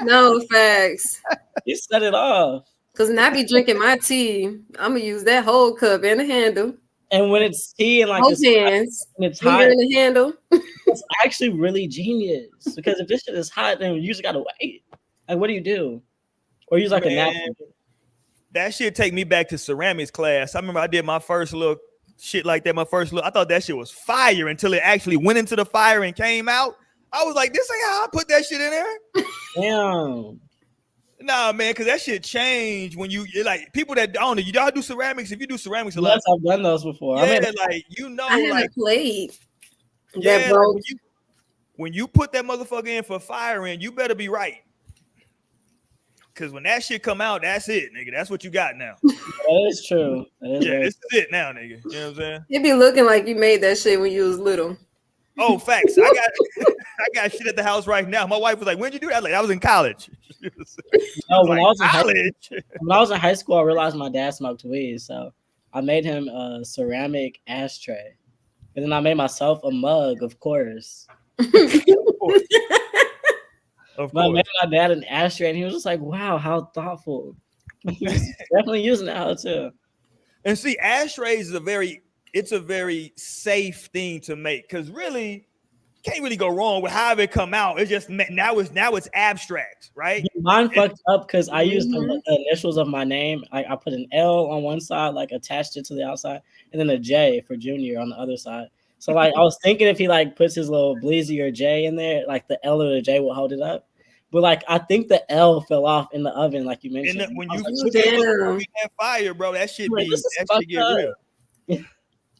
No facts. You set it off. Because when I be drinking my tea, I'm gonna use that whole cup and the handle. And when it's tea and like both hands, and it's hot, in the handle. It's actually really genius. Because if this shit is hot, then you just gotta wait. Like, what do you do? Or use like a napkin. That shit take me back to ceramics class. I remember I did my first little shit like that. I thought that shit was fire until it actually went into the fire and came out. I was like, this ain't how I put that shit in there. Damn. Nah, man, because that shit changed when you like people that don't know. Y'all do ceramics. If you do ceramics a lot, yes, I've done those before. Yeah, like you know, I had like a plate. Yeah, like when you put that motherfucker in for firing, you better be right. Because when that shit come out, that's it, nigga. That's what you got now. That is true. This is it now, nigga. You know what I'm saying? It be looking like you made that shit when you was little. Oh, facts. I got shit at the house right now. My wife was like, "When'd you do that?" Like, I was in college. When I was in high school, I realized my dad smoked weed, so I made him a ceramic ashtray, and then I made myself a mug, of course. Of I course. made my dad an ashtray, and he was just like, "Wow, how thoughtful." Definitely using it how too. And see, ashtrays is a very safe thing to make because really can't really go wrong with how it come out. It's just now it's abstract, right? Mine fucked up because I used the initials of my name. I put an L on one side, like attached it to the outside, and then a J for Junior on the other side. So like I was thinking if he like puts his little Bleezy or J in there, like the L or the J will hold it up. But like I think the L fell off in the oven, like you mentioned. And when you put that fire, bro, that shit get real.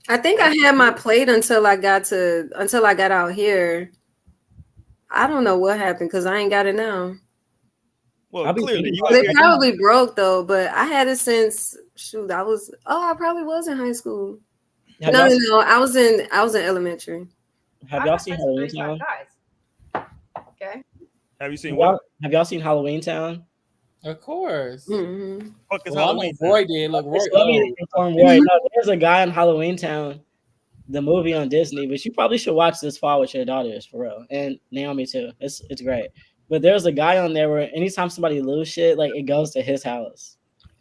I think I had my plate until I got out here. I don't know what happened because I ain't got it now. Well, clearly it probably broke though, but I had it since I probably was in high school. No, I was in elementary. Have y'all seen Halloween Town? Okay. Have you seen what? Have y'all seen Halloween Town? Of course. Mm-hmm. Roy did. Look, Roy. No, there's a guy in Halloween Town, the movie on Disney, but you probably should watch this fall with your daughters for real, and Naomi too. It's great. But there's a guy on there where anytime somebody lose shit, like it goes to his house.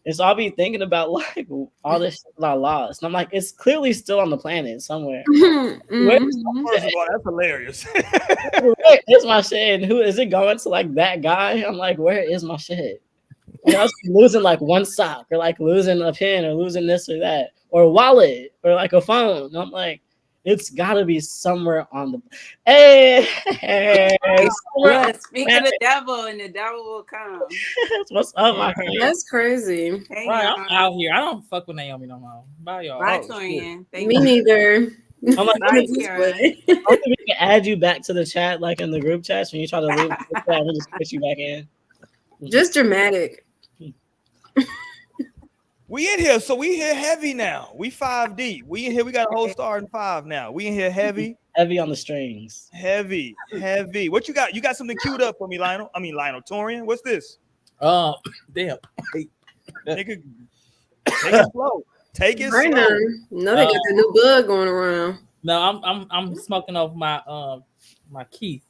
And so I'll be thinking about like all this shit that I lost. And I'm like, it's clearly still on the planet somewhere. Mm-hmm. First of all, that's hilarious. Where is my shit? And who is it going to like that guy? I'm like, where is my shit? And I was losing like one sock or like losing a pen or losing this or that or a wallet or like a phone. And I'm like, it's gotta be somewhere on the hey. Speak to the devil, and the devil will come. What's up, my friend? That's crazy. Hey, right, I'm out here. I don't fuck with Naomi no more. Bye, y'all. Bye, Torian. Me neither. I'm like, Bye, we can add you back to the chat, like in the group chats when you try to leave the chat, we just put you back in. Just dramatic. We in here, so we here heavy now. We 5 deep. We in here. We got a whole starting 5 now. We in here heavy. Heavy on the strings. Heavy. What you got? You got something queued up for me, Lionel? I mean, Lionel Torian. What's this? Damn. Nigga, take it slow. Take it Right slow. now, no, they got the new bug going around. No, I'm smoking off my Keith.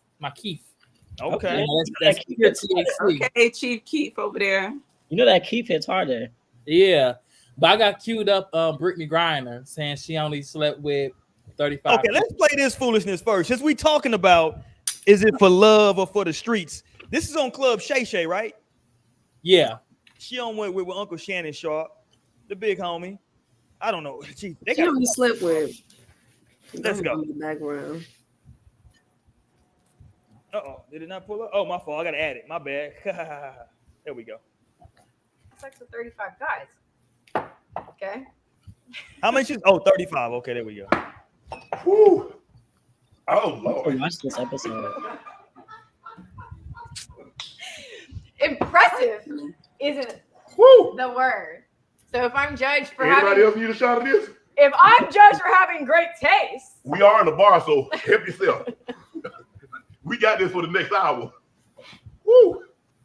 Okay. That's pure THC. Okay, Chief Keith over there. You know that Keith hits harder. Yeah, but I got queued up Brittany Griner saying she only slept with 35. Okay, let's play this foolishness first. Since we talking about is it for love or for the streets? This is on Club Shay Shay, right? Yeah. She on with Uncle Shannon Sharp, the big homie. I don't know. They She only slept with. Let's go. In the background. Uh-oh, did it not pull up? Oh, my fault. I gotta add it. My bad. There we go. Sex with 35 guys. Okay. How many? 35. Okay, there we go. Whew. Oh I Lord. watched this episode. Impressive isn't Woo. the word. So if I'm judged for Anybody else having, need a shot of this? if I'm judged for having great taste, We are in the bar, so help yourself. We got this for the next hour. Woo.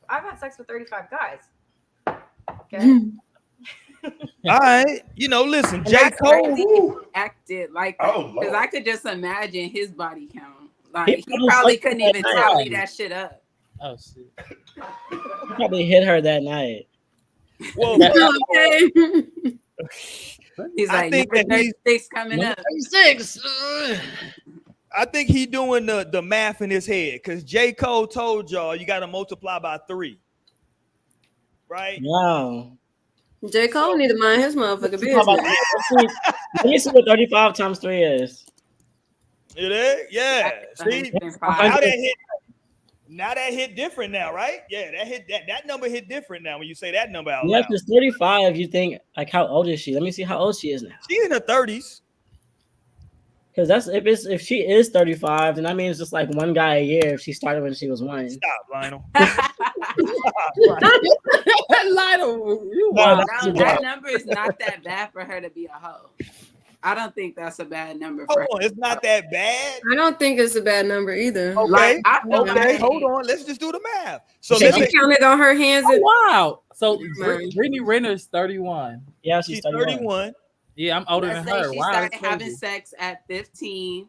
I've had sex with 35 guys. Okay. All right. Listen, And J. that's Cole. crazy Woo. he acted like Oh, that. Because Lord. I could just imagine his body count. Like He he probably probably slept couldn't that even night. tally that shit up. Oh shit. He probably hit her that night. Well, Okay. He's I like, think number that he's- 36 coming up. 36. I think he doing the math in his head because J. Cole told y'all you got to multiply by 3. Right? Wow. J. Cole need to mind his motherfucking business. Let me see what 35 times 3 is. You there? Yeah. See, 105. now that hit different now, right? Yeah, that number hit different now when you say that number out Yeah, loud. because 35, you think, like, how old is she? Let me see how old she is now. She's in her 30s. Because that's if she is 35, then that means just like one guy a year if she started when she was 1. Stop, Lionel. Lionel, you No, wild. that's No, too that bad. number is not that bad for her to be a hoe. I don't think that's a bad number Hold for on, her. it's not that bad. I don't think it's a bad number either. Okay, Like, I feel okay, like- hold on. Let's just do the math. So She let's Okay. say counted on her hands. And, Oh, wow. So Man. Brittany Renner's 31. Yeah, she's she's 31. 31. Yeah, I'm older Let's than say her. she Wow, started that's having crazy. sex at 15.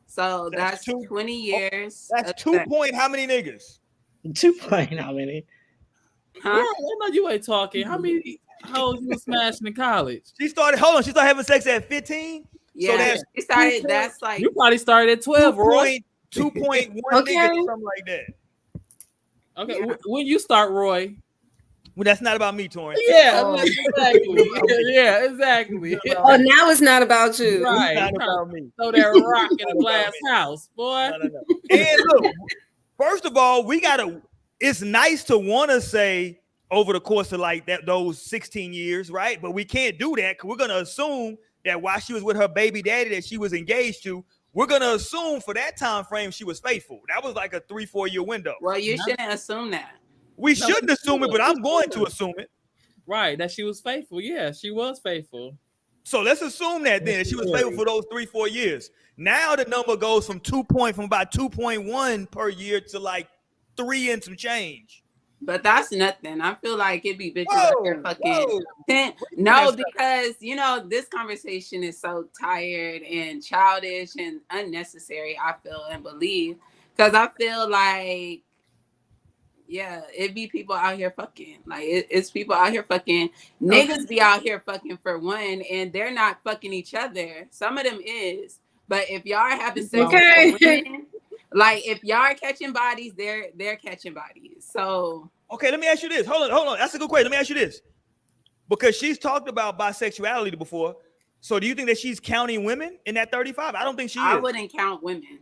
So That's that's 20 years. That's of 2 sex. point how many niggas? 2 point, how many? Girl, Huh? I know you ain't talking. How many hoes you was smashing in college? She started having sex at 15. Yeah, that's she started. 2 That's like You probably started at 12, Roy. 2.1 Okay. niggas or something like that. Okay, Yeah. when you start, Roy? Well, that's not about me, Torrance. Yeah, Oh. exactly. Yeah, exactly. oh, now it's not about you. Right. It's not about me. So they're rock in a glass house, boy. No. And look, first of all, it's nice to want to say over the course of like those 16 years, right? But we can't do that because we're gonna assume that while she was with her baby daddy that she was engaged to, we're gonna assume for that time frame she was faithful. That was like a 3-4 year window. well, you shouldn't assume that. We No, shouldn't we assume it, but I'm going to assume it. Right, that she was faithful. Yeah, she was faithful. So let's assume that then that she was faithful for those 3-4 years. Now the number goes from about 2.1 per year to like 3 and some change. But that's nothing. I feel like it'd be bitches out here fucking 10. No, because this conversation is so tired and childish and unnecessary, I feel and believe. Because I feel like, yeah, it be people out here fucking. Like it's people out here fucking. Niggas be out here fucking for one, and they're not fucking each other. Some of them is. But if y'all are having sex with women, like if y'all are catching bodies, they're catching bodies. So Okay, let me ask you this. Hold on. That's a good question. Let me ask you this. Because she's talked about bisexuality before. So do you think that she's counting women in that 35? I don't think she is. I wouldn't count women.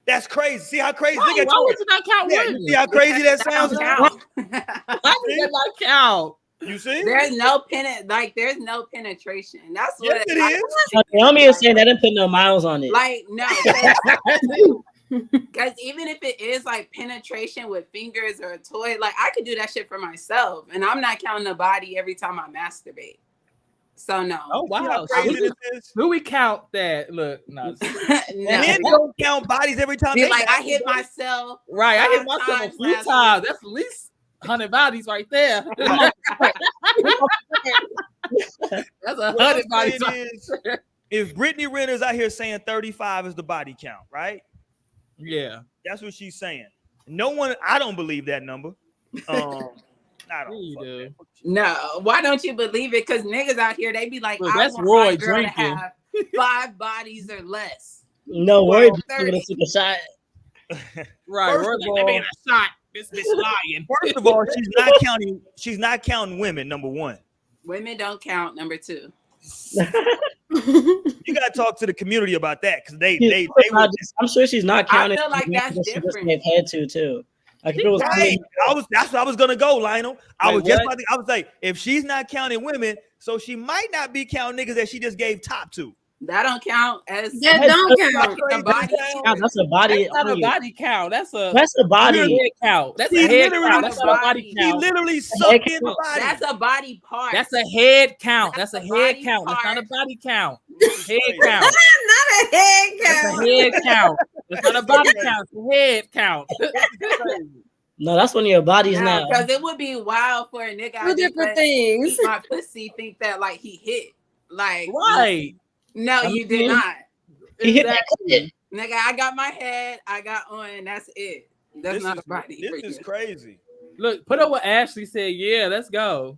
That's crazy. See how crazy? Why, Look at why would you not count Yeah, women? you see how crazy that That sounds? don't count. Why does that not count? You see? There's no penetration. That's Yes, what it is. Naomi is saying they didn't put no miles on it. Like no, because even if it is like penetration with fingers or a toy, like I could do that shit for myself, and I'm not counting the body every time I masturbate. So no. Oh See how wow. crazy this is? Do we count that? Look, no. Men No. don't count bodies every time. Be they like I masturbate. hit myself. Right, I hit 5 myself a times few last times. That's at least 100 bodies right there. That's a 100 bodies. If Brittany Renner's out here saying 35 is the body count, right? Yeah, that's what she's saying. No one, I don't believe that number. I don't. you do. No, why don't you believe it? Because niggas out here, they be like, Look, I that's want Roy my girl drinking. to have 5 bodies or less. No Well, worries. I'm 30. gonna take a shot. Right, First we're of like, all- let me get a shot. This bitch lying. First of all, she's not counting women. Number one, Women don't count. Number 2. you gotta talk to the community about that because they I'm sure she's not I counting. feel like that's She just different. gave head to too. Like if it was right. That's what I was gonna go, Lionel. I Wait, was just what? about to, I was like, if she's not counting women, so she might not be counting niggas that she just gave top to. That don't count as That don't count. the body. That's a body. That's not a body count. That's a body. head count. That's She a head literally- count. That's not a body He count. literally sucked in the count. body. That's a body part. That's a head count. That's a That's a head body count. That's not a part. body count. Head count. Not a head That's count. a head count. That's not a body count. It's a head count. No, that's one of your bodies now. because it would be wild for a nigga out Two there different that things. eat my pussy think that like he hit. Like Right. no, you did not. He hit that Exactly. clit. Nigga, I got my head, I got on, that's it. That's not a body. This for is you. crazy. Look, put up what Ashley said. Yeah, let's go.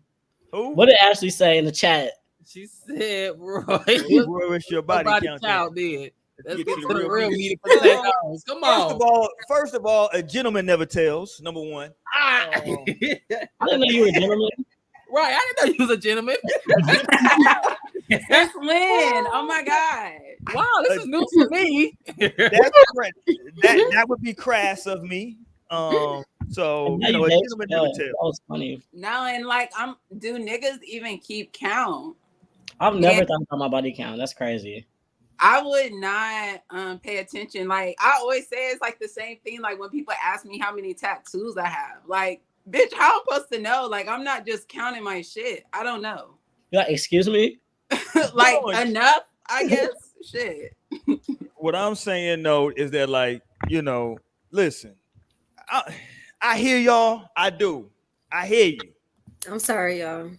Who? What did Ashley say in the chat? She said, Roy, What's your what body body count? count did. Let's Get get to to the the real real meat. meat and potatoes. Come on. First of all, a gentleman never tells. Number one. Ah. I didn't know you were a gentleman. Right, I didn't know you was a gentleman. Since when? Oh my god. Wow, this is news to me. That would be crass of me. So Now you know, a hate gentleman yourself. never tells. That was funny. No, and like do niggas even keep count? I've never Yeah. thought about my body count. That's crazy. I would not pay attention. Like I always say, it's like the same thing. Like when people ask me how many tattoos I have, like, bitch, how I'm supposed to know? Like I'm not just counting my shit. I don't know. You're like, excuse me? Like No. enough, I guess. Shit. What I'm saying though is that, like, you know, listen, I hear y'all. I do. I hear you. I'm sorry, y'all.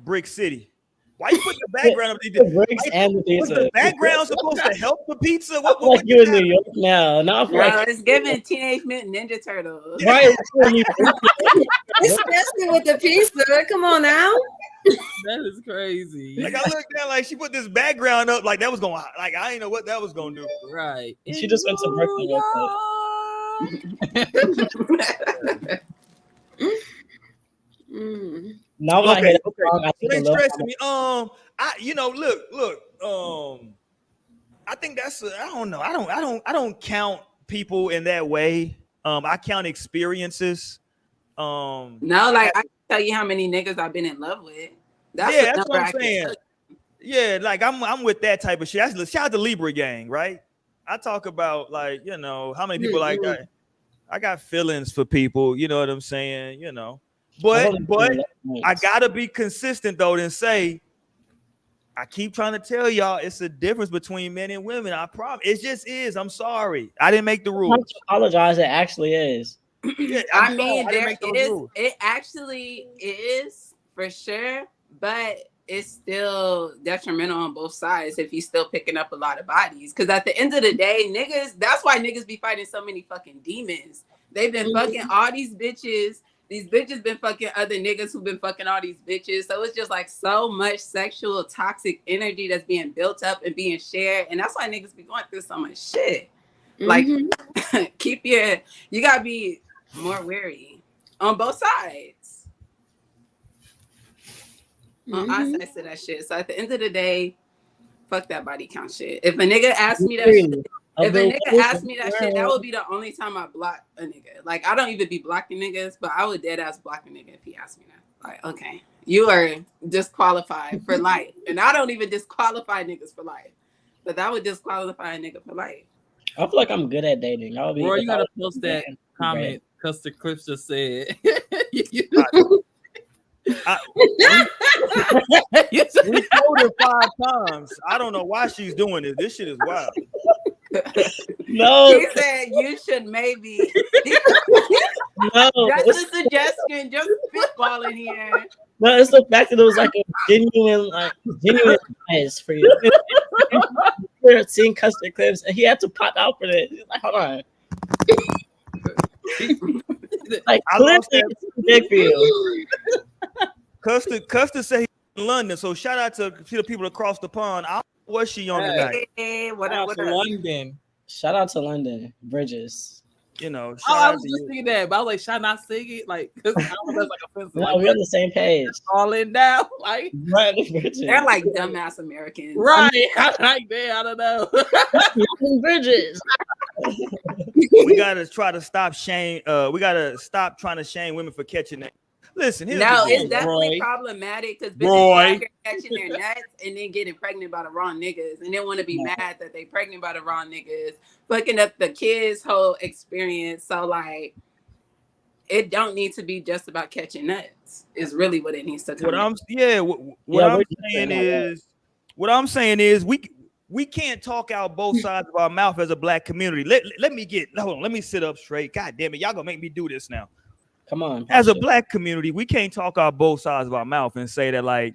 Brick City. Why you put the background of The the bricks and the Was pizza. the background supposed to help the pizza? I feel like you're in New York now. No, I feel Bro, like it's giving Teenage Mutant Ninja Turtles. right. Especially with the pizza. Come on now. That is crazy. Like I looked down, like she put this background up, like that was going, like I didn't know what that was gonna do. Right. She just went to Brooklyn real quick. Now when I hear that song, I It think ain't a little. stressing me. Look. I think that's. I don't know. I don't count people in that way. I count experiences. No, like I can tell you how many niggas I've been in love with. That's Yeah, the that's number what I I'm can saying. tell you. Yeah, like I'm with that type of shit. Shout out to Libra gang, right? I talk about, like, you know, how many people like I got feelings for people, you know what I'm saying, you know. But I gotta be consistent though and say, I keep trying to tell y'all it's a difference between men and women. I promise. It just is. I'm sorry. I didn't make the I rules. apologize. It actually is. Yeah, I mean, didn't there make those is. rules. It actually is for sure, but it's still detrimental on both sides if you still picking up a lot of bodies. Because at the end of the day, niggas. That's why niggas be fighting so many fucking demons. They've been fucking all these bitches. These bitches been fucking other niggas who've been fucking all these bitches. So it's just like so much sexual toxic energy that's being built up and being shared. And that's why niggas be going through so much shit. Like, you gotta be more wary on both sides. On our sides of that shit. So at the end of the day, fuck that body count shit. If a nigga asks me that shit, if a nigga asked me that shit, that would be the only time I block a nigga. Like, I don't even be blocking niggas, but I would dead ass block a nigga if he asked me that. Like, okay, you are disqualified for life. And I don't even disqualify niggas for life. But that would disqualify a nigga for life. I feel like I'm good at dating. I'll be. Roy, you gotta post that comment because the clip just said. We told her 5 times. I don't know why she's doing this. This shit is wild. No. He said you should maybe. No, Just a suggestion, just spitballing here. no, it's the fact that it was like a genuine bias for you. We're seeing custard clips, and he had to pop out for this. He's like, hold on. Like, I clearly, lost that. it's too big for you. Custer said he's in London, so shout out to the people across the pond. Was she on tonight? Hey, what Shout up? out What to up? London. Shout out to London Bridges. You know, shout Oh, I out was to just you. thinking that, but I was like, should I not sing it? Like, because I was like offensive. No, Like, we're on the same page. falling down, like, London Bridges. They're like dumbass Americans. right? I'm like, man, I don't know. London Bridges. We gotta try to stop shame. We gotta stop trying to shame women for catching that. Listen, here's No, the it's deal. definitely Roy. problematic because Roy. bitches out here catching their nuts and then getting pregnant by the wrong niggas and then want to be mad that they pregnant by the wrong niggas, fucking up the kids' whole experience. So like, it don't need to be just about catching nuts. Is really what it needs to come. What I'm saying is we can't talk out both sides of our mouth as a black community. Let me sit up straight. God damn it, y'all gonna make me do this now. Come on. As a black community, we can't talk out both sides of our mouth and say that like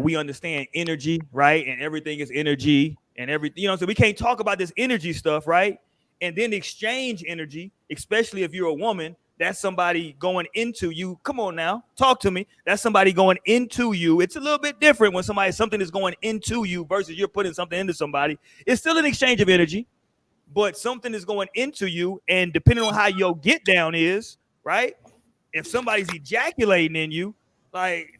we understand energy, right? And everything is energy and everything, so we can't talk about this energy stuff, right? And then exchange energy, especially if you're a woman. That's somebody going into you. Come on now, talk to me. That's somebody going into you. It's a little bit different when something is going into you versus you're putting something into somebody. It's still an exchange of energy, but something is going into you, and depending on how your get down is, right? If somebody's ejaculating in you, like,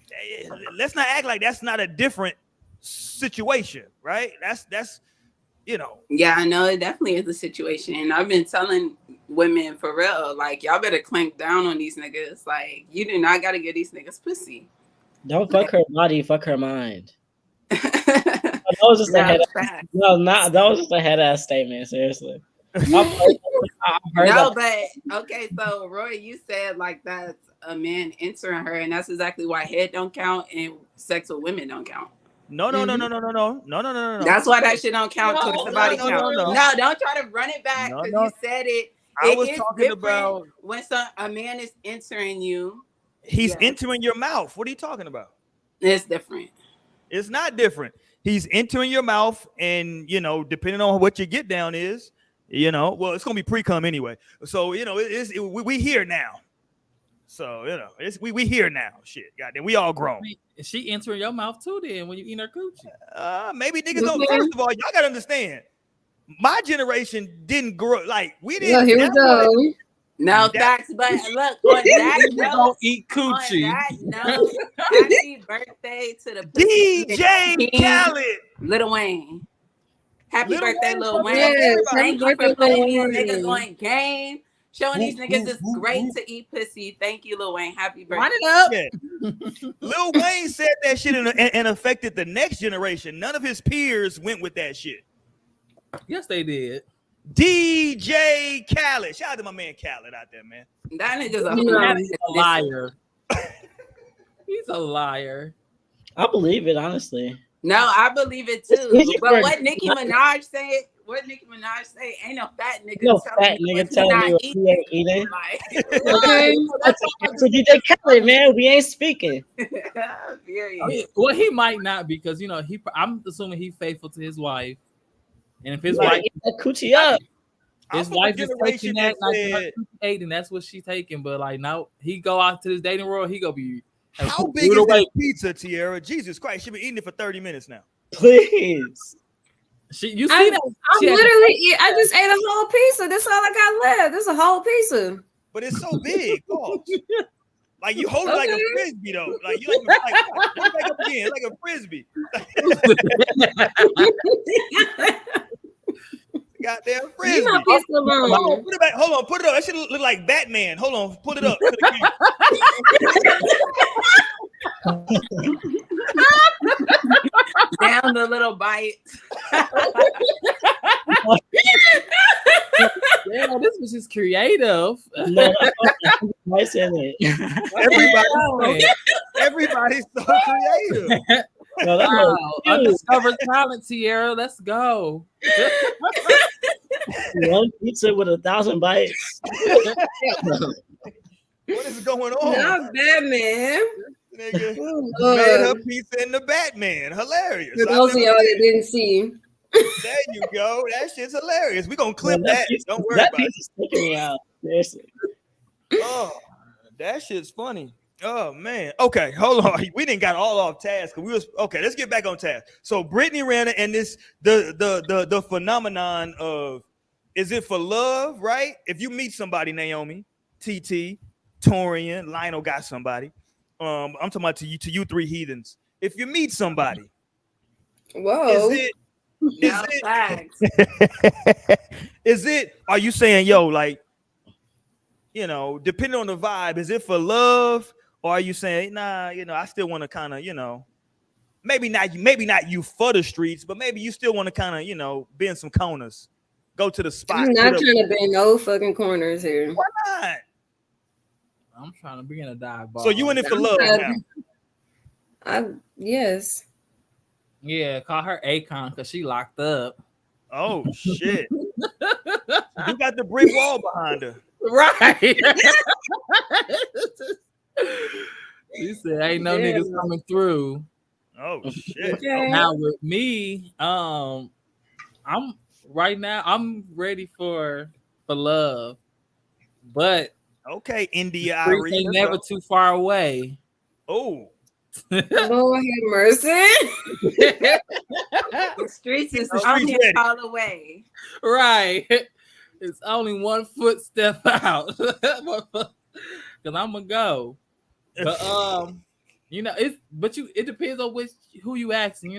let's not act like that's not a different situation, right? That's Yeah, I know it definitely is a situation. And I've been telling women for real, like, y'all better clamp down on these niggas. Like, you do not got to get these niggas pussy. Don't fuck her body, fuck her mind. That was just a head. That was just a head ass statement. Seriously. I've heard No, that. but okay. So Roy, you said like that's a man entering her, and that's exactly why head don't count and sex with women don't count. No. That's why that shit don't count towards the body count. no. No, don't try to run it back because you said it. I was is talking different about when a man is entering you. he's entering your mouth. What are you talking about? It's different. It's not different. He's entering your mouth, and depending on what your get down is, well, it's gonna be pre-cum anyway. So we here now. So we here now. Shit, goddamn, we all grown. Is she entering your mouth too? Then when you eat her coochie, Maybe niggas don't. First of all, y'all gotta understand. My generation didn't grow like we didn't. Well, here we go. No facts, but look, on that note, don't eat coochie. On that note, happy birthday to the DJ Khaled, Lil Wayne. Happy Lil birthday, Wayne. Lil Wayne. Yes, Thank you happy for birthday, putting Lil these niggas Wayne. on game, showing these niggas it's great to eat pussy. Thank you, Lil Wayne. Happy birthday. Run it up. Yeah. Lil Wayne said that shit and affected the next generation. None of his peers went with that shit. Yes, they did. DJ Khaled. Shout out to my man Khaled out there, man. That nigga's He's a liar. He's a liar. I believe it, honestly. No, I believe it too. But what Nicki Minaj said, ain't no fat nigga No telling fat you nigga what telling not you what he ain't eating. Like, Okay. So DJ Khaled, man, we ain't speaking. period. Well, he might not because I'm assuming he's faithful to his wife, and if his Like, wife, eat that coochie up. his I'm from a wife is generation taking that, that like said- her coochie ate, and that's what she's taking. But like now, he go out to this dating world, he gonna be. How big is this pizza, Tierra? Jesus Christ, she been eating it for 30 minutes now. Please. You see I'm that? literally, I just ate a whole pizza. That's all I got left. This is a whole pizza. But it's so big. Pause. Like you hold it like a Okay. frisbee though. Like you like put it back up again, like a frisbee. Goddamn frisbee. You my pizza Hold alone. on, put it back. Hold on, put it up. That shit look like Batman. Hold on, put it up. To the Down the little bite. Yeah, this was just creative. No, nice in it. Everybody's so creative. No, that Wow, was cute. undiscovered talent, Tierra. Let's go. One pizza with 1,000 bites. What is going on? Not Batman. Nigga Oh, made her Lord. pizza in the Batman. Hilarious. For I've those of never y'all seen that didn't see, There you go. That shit's hilarious. We're gonna clip Man, that. pizza, Don't worry that about it. pizza's taking me out. Seriously. Oh, that shit's funny. Oh man. Okay, hold on. We didn't got all off task. We was okay. Let's get back on task. So Brittany Renner and this the phenomenon of is it for love, right? If you meet somebody, Naomi, TT, Torian, Lionel got somebody. I'm talking about to you three heathens. If you meet somebody, whoa. is No it facts. is it are you saying yo like depending on the vibe, is it for love or are you saying nah, I still want to kind of, maybe not you for the streets, but maybe you still want to kind of, be in some corners, go to the spot. I'm not trying to bend no fucking corners here. Why not? I'm trying to be in a dive bar. So you in it for love now? Yes. Yeah, call her Akon because she locked up. Oh shit. You got the brick wall behind her. Right. She said, ain't no Yeah. niggas coming through. Oh shit. Okay. Now with me, I'm ready for love, but Okay, India streets Irie. ain't never too far away. Oh. Lord have mercy. The streets is The streets only ready. a call away. Right. It's only one footstep out. Cause I'm gonna go. But it depends on who you asking,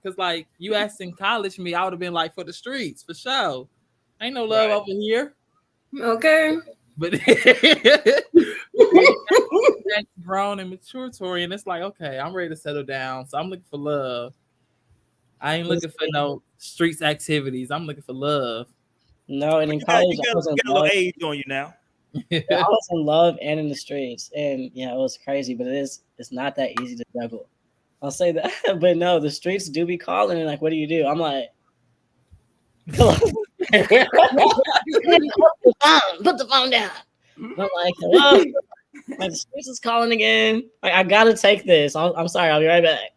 because like you asking college me, I would have been like for the streets for sure. Ain't no love over here. Okay. But grown and mature Tori, and it's like, okay, I'm ready to settle down. So I'm looking for love. I ain't looking for no streets activities. I'm looking for love. No, and in You college, got I was in a little love. age on you now. I was in love and in the streets, and yeah, it was crazy. But it's not that easy to juggle. I'll say that. But no, the streets do be calling, and like, what do you do? I'm like, put the phone down. And I'm like, hello. Like, the streets is calling again. Like, I gotta take this. I'm sorry. I'll be right back.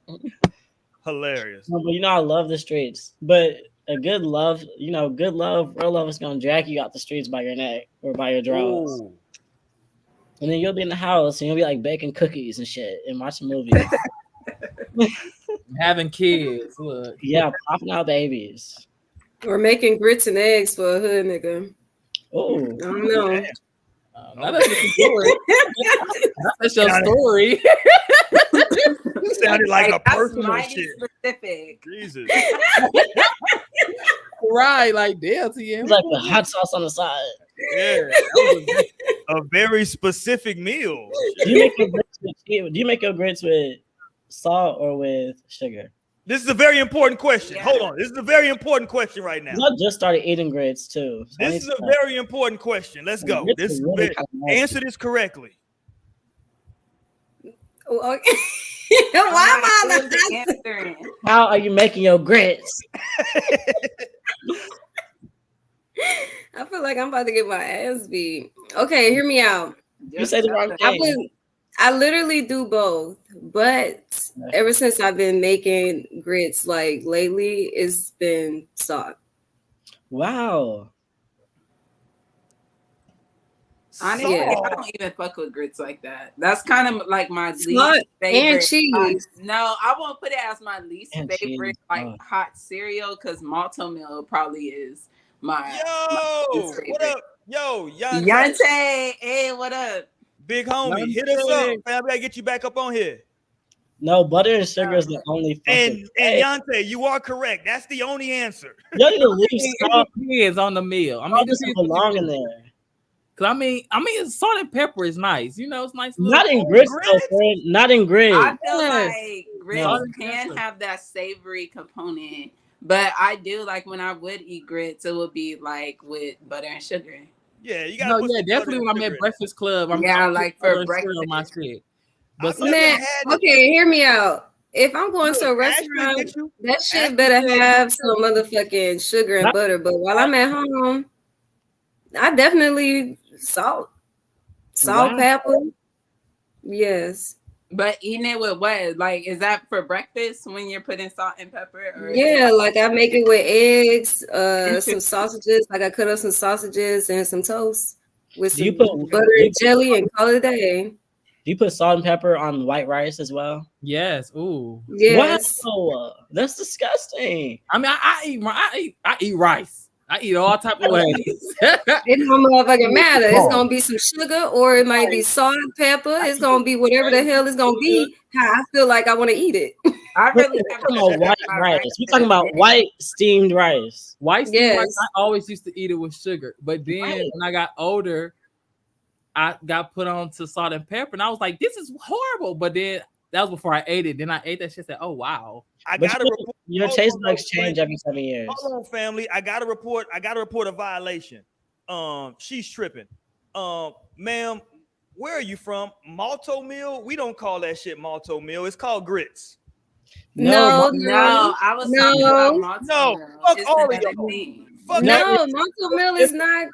Hilarious. No, but I love the streets. But a good love, real love is gonna drag you out the streets by your neck or by your drawers. Ooh. And then you'll be in the house and you'll be like baking cookies and shit and watching movies. Having kids. Look. Yeah, popping out babies. Or making grits and eggs for a hood nigga. Oh, I don't know. That's your story. Sounded like a that's personal mighty shit. specific. Jesus. Right, like damn to you. it's like the hot sauce on the side. Yeah. That was a very specific meal. Do you make your grits with salt or with sugar? This is a very important question. Yeah. Hold on. This is a very important question right now. I just started eating grits too. So This is a very important question. Let's go. Grits is really kinda nasty. Answer this correctly. Oh, okay. Why am I Who's not answering? How are you making your grits? I feel like I'm about to get my ass beat. Okay, hear me out. You say the wrong thing. I literally do both, but ever since I've been making grits like lately, it's been salt. Wow. Honestly, Yeah. I don't even fuck with grits like that. That's kind of like my Salt least favorite. and cheese. No, I won't put it as my least And favorite, cheese. like hot cereal, because malto meal probably is my. Yo, least what favorite. up? Yo, Yante. Yante, hey, what up? Big homie, Yante. hit us up. Fam, I gotta get you back up on here. No, butter and sugar is the only And fucking. Yante, you are correct. That's the only answer. You need to leave salt. It depends on the meal. I mean, Salt doesn't belong in there. Cause I mean, salt and pepper is nice. It's nice. Not in grits, though, friend. Not in grits. I feel Yes. like grits No. can have that savory component, but I do like when I would eat grits, it would be like with butter and sugar. Yeah, you gotta No, put yeah, some definitely butter when I'm and at sugar in. Breakfast Club. I'm Yeah, putting like butter for and sugar on my breakfast. shit. But I've never Man, had it. okay, hear me out. If I'm going to a Look, restaurant, get you. that shit Ashley better said- have some motherfucking sugar and butter. But while I'm at home, I definitely salt, Wow. pepper. Yes. But eating it with what? Like, is that for breakfast when you're putting salt and pepper? Or Yeah, like I make it with eggs, some Interesting. sausages. Like I cut up some sausages and some toast with Do you some put- butter and jelly and call it a day. Do you put salt and pepper on white rice as well? Yes. Ooh. Yes. Wow, that's disgusting. I mean, I eat rice. I eat all type of ways. It don't motherfucking matter. It's gonna be some sugar, or it might be salt and pepper. It's gonna be whatever the hell it's gonna be. How I feel like I want to eat it. I We're really have talking to about white my rice. rice We're talking about today. white steamed rice. White steamed Yes. rice, I always used to eat it with sugar, but then Right. when I got older, I got put on to salt and pepper, and I was like, "This is horrible." But then that was before I ate it. Then I ate that shit. And said, "Oh wow!" I But gotta you- report. Your Hold taste on, buds wait. change every 7 years. Hold on, family. I gotta report a violation. She's tripping. Ma'am, where are you from? Malto meal? We don't call that shit malto meal. It's called grits. No, No, I was No. talking about malto No, meal. fuck It's all of another y'all. thing. Fuck no, malto meal is not.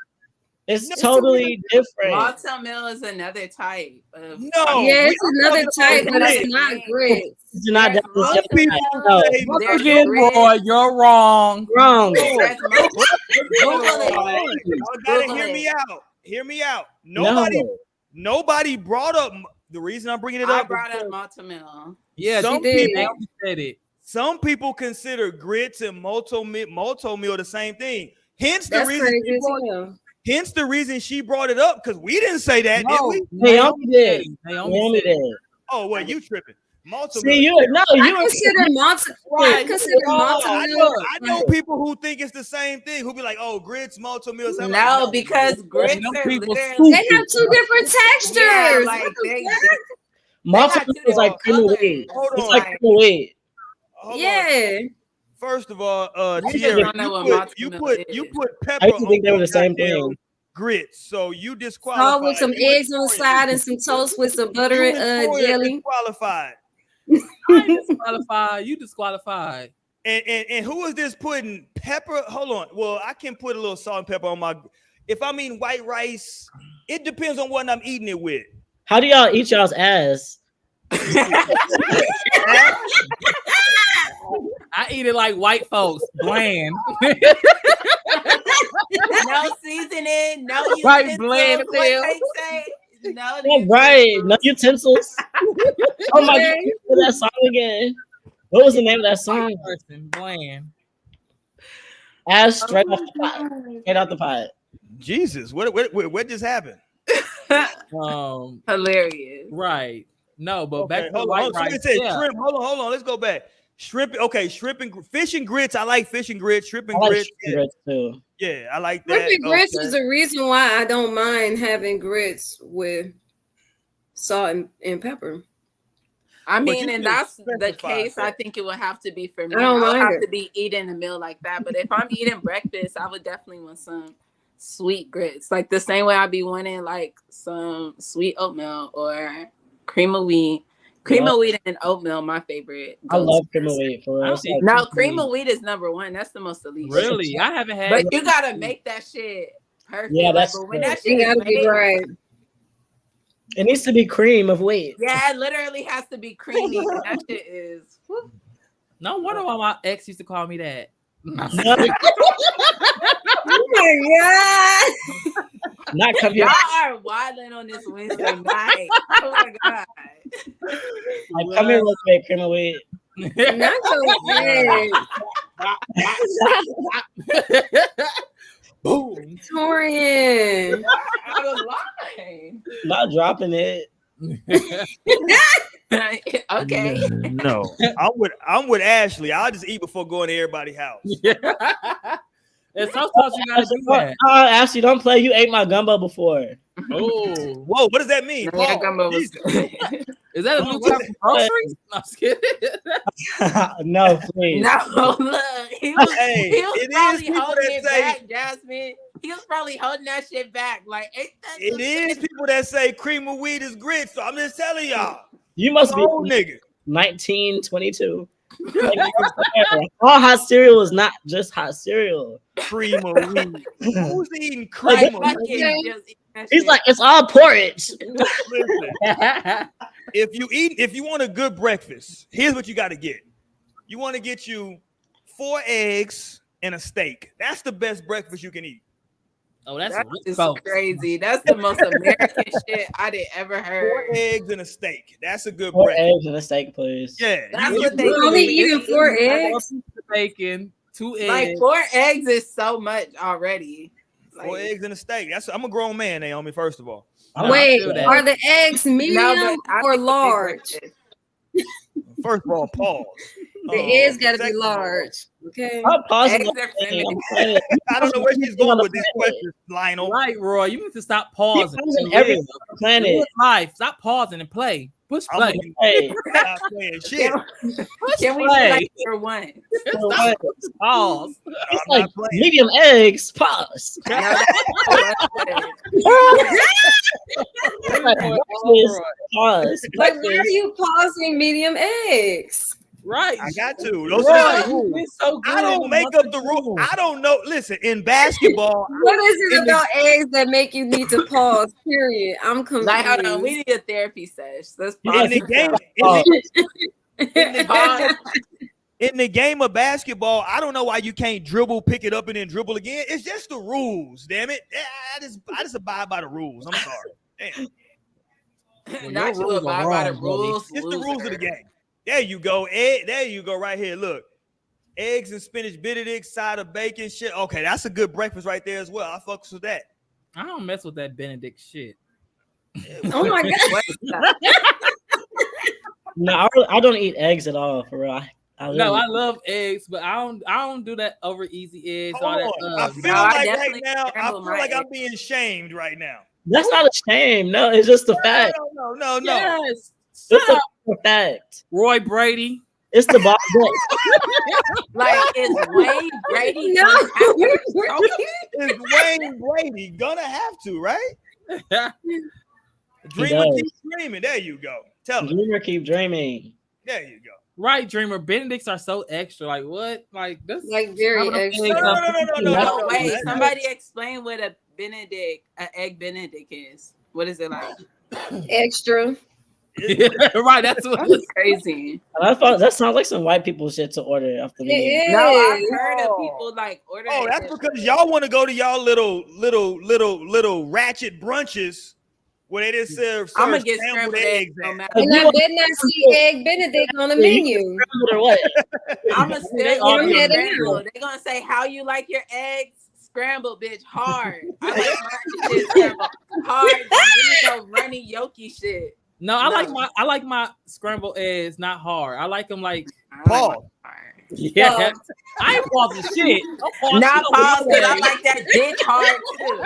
It's No. totally different. Malto meal is another type of. No. Yeah, we- it's another I'm type, talking but about it's grits. not grits. It's not There's definitely malto different. meal. No, There's Again, grits. Roy, you're wrong. wrong. There's malto. Google it. Y'all gotta Google hear it. me out. Hear me out. No. Nobody brought up the reason I'm bringing it I up. brought is up malto meal. Yeah, Some they people- said it. some people consider grits and malto meal the same thing. Hence the That's reason. crazy she as brought- hell. Hence the reason she brought it up, because we didn't say that, No, did we? Naomi did. Naomi Naomi said it. did. Oh, well, you tripping. Malto See, meal. you I consider malto. I consider malto I meal. know people who think it's the same thing, who be like, "Oh, grits, malto meal." So I'm like, No, because grits Them are people literally. They have two different textures. Yeah, like What the they. fuck? Malto got two meal is like different cream of colors. wheat. Hold It's on. like cream of wheat. hold on. Yeah. First of all, I just Tierra, don't know what malto you meal put is. pepper. I used to think they were on the same goddamn thing. Grits, so you disqualified. Salt with some You eggs on the Victoria. side and some toast with some butter You and Victoria jelly. disqualified. I ain't disqualified. You disqualified. And who is this putting pepper? Hold on. Well, I can put a little salt and pepper on my. If I'm eating white rice, it depends on what I'm eating it with. How do y'all eat y'all's ass? I eat it like white folks, bland. No seasoning, no Right, utensils. bland as hell. What they say? No. Yeah, right. No utensils. utensils. Oh my god, that song again. What was the name of that song? White person, bland. Ass straight off the pot. Straight out the pot. Jesus, what just happened? Hilarious. Right. No, but Okay, back to hold white on. Somebody rice. said Yeah. shrimp. Hold on. Let's go back. Shrimp. Okay, shrimp and fish and grits. I like fish and grits. Shrimp I and like grits. chicken grits too. Yeah, I like that. Shrimp and grits Okay. is the reason why I don't mind having grits with salt and pepper. I But mean, you and can that's the specify case. that. I think it would have to be for me. I don't I would mind have it. to be eating a meal like that. But if I'm eating breakfast, I would definitely want some sweet grits. Like the same way I'd be wanting like some sweet oatmeal or cream of wheat. Cream of wheat and oatmeal, my favorite. I love go-to. cream of wheat for I real. don't eat No, cream of wheat is number one. That's the most elite. shit. Really? I haven't had But you gotta make that shit perfect. Yeah, Like, that's but when true. that It shit is gotta be made, right. It needs to be cream of wheat. yeah, it literally has to be creamy. And that shit is. whew. No wonder why my ex used to call me that. Oh my god. Not come Y'all here. are wilding on this Wednesday night. Oh my god. Like, come here, let's make cream of wheat. Not so bad. Boom. Torian. Out of line. Not dropping it. Okay. No, I'm with Ashley. I'll just eat before going to everybody's house. And sometimes you gotta do that. Ashley, don't play. You ate my gumbo before. Oh, Whoa, what does that mean? No, that Paul? gumbo was Jesus. good. is that a new type of groceries? No, I'm just kidding. No, please. No, look. He was, Hey, he was it is probably people holding that it say- back, Jasmine. He was probably holding that shit back. Like, ain't that It is people that say cream of wheat is grits. So I'm just telling y'all. You must be. Old nigga. 1922. All hot cereal is not just hot cereal. Cream of wheat. Who's eating Like, cream of Fuck wheat? it, just eat that He's shit. like, it's all porridge. Listen, if you want a good breakfast, here's what you got to get. You want to get you 4 eggs and a steak. That's the best breakfast you can eat. Oh, that's That rich is folks. crazy. That's the most American shit I did ever 4 heard. eggs and a steak. That's a good 4 breakfast. eggs and a steak, please. Yeah, That's you- what they You're only do. eating 4 One eggs. piece of bacon, 2 eggs. Like 4 eggs is so much already. 4 Like, eggs and a steak. I'm a grown man, Naomi. First of all, No, I Wait, feel that. are the eggs medium I or think the large? big first of all, pause. The eggs got to be Second of all, large. Okay. Stop pausing. Eggs the are thing. feminine. I'm saying, I don't know where she's going with this question, Lionel. Right, Roy. You need to stop pausing. pausing and every live. planet. Live life. Stop pausing and play. Push I'm play. gonna Hey, stop playing shit. Can we do play. like for one? for what? Pause. It's I'm like not playing. medium eggs. Pause. No, that's It's like breakfast, pause. Like, why are Breakfast. you pausing medium eggs? Right. I got to. Those Roy, are the you've rules. been so good I don't in make month up of the rule. June. I don't know. Listen, in basketball, What is it In the- about eggs that make you need to pause? Period. I'm confused. like, hold on, we need a therapy sesh. Let's in pause the this game, out. Pause. in the game of basketball, I don't know why you can't dribble, pick it up, and then dribble again. It's just the rules, damn it. I just abide by the rules. I'm sorry. Damn. Well, Not your you rules are abide by the wrong, Brody. rules. It's the rules of the loser. game. There you go. There you go. Right here. Look. Eggs and spinach Benedict, side of bacon, shit. Okay, that's a good breakfast right there as well. I fucks with that. I don't mess with that Benedict shit. Oh my god. What is that? No, I don't eat eggs at all. For real. I No, I literally- love eggs, but I don't do that over easy eggs. All Hold that. on. I feel No, I like right definitely now, I scramble feel my like I'm eggs. being shamed right now. That's not a shame. No, it's just a fact. No. Yes. It's Shut up, a fact. Roy Brady. It's the ball. Like, is Wayne Brady No. gonna have to- Is Wayne Brady gonna have to, right? Dreamer does. keeps dreaming. There you go. Tell him. Dreamer keep dreaming. There you go. Right, Dreamer. Benedicts are so extra. Like what? Like this. Like very extra. No, wait, somebody explain what a egg Benedict is. What is it like? Extra. Right, that's what. That's crazy. That sounds like some white people shit to order off the It menu. is. No, I've heard of people like ordering. Oh, that's because y'all want to go to y'all little ratchet brunches where they just serve I'm gonna get scrambled scrambled eggs eggs. no at. matter. And I did not see egg Benedict on the menu. Or what? I'm gonna They still all get be on scrambled. They're gonna say how you like your eggs scrambled, bitch, hard. I like my shit scrambled hard. Then give me no runny yolky shit. No, I like my scrambled eggs not hard. I like them like I Paul. like mine hard. yeah. I ain't pausing shit. Not pause, because I like that dick hard too.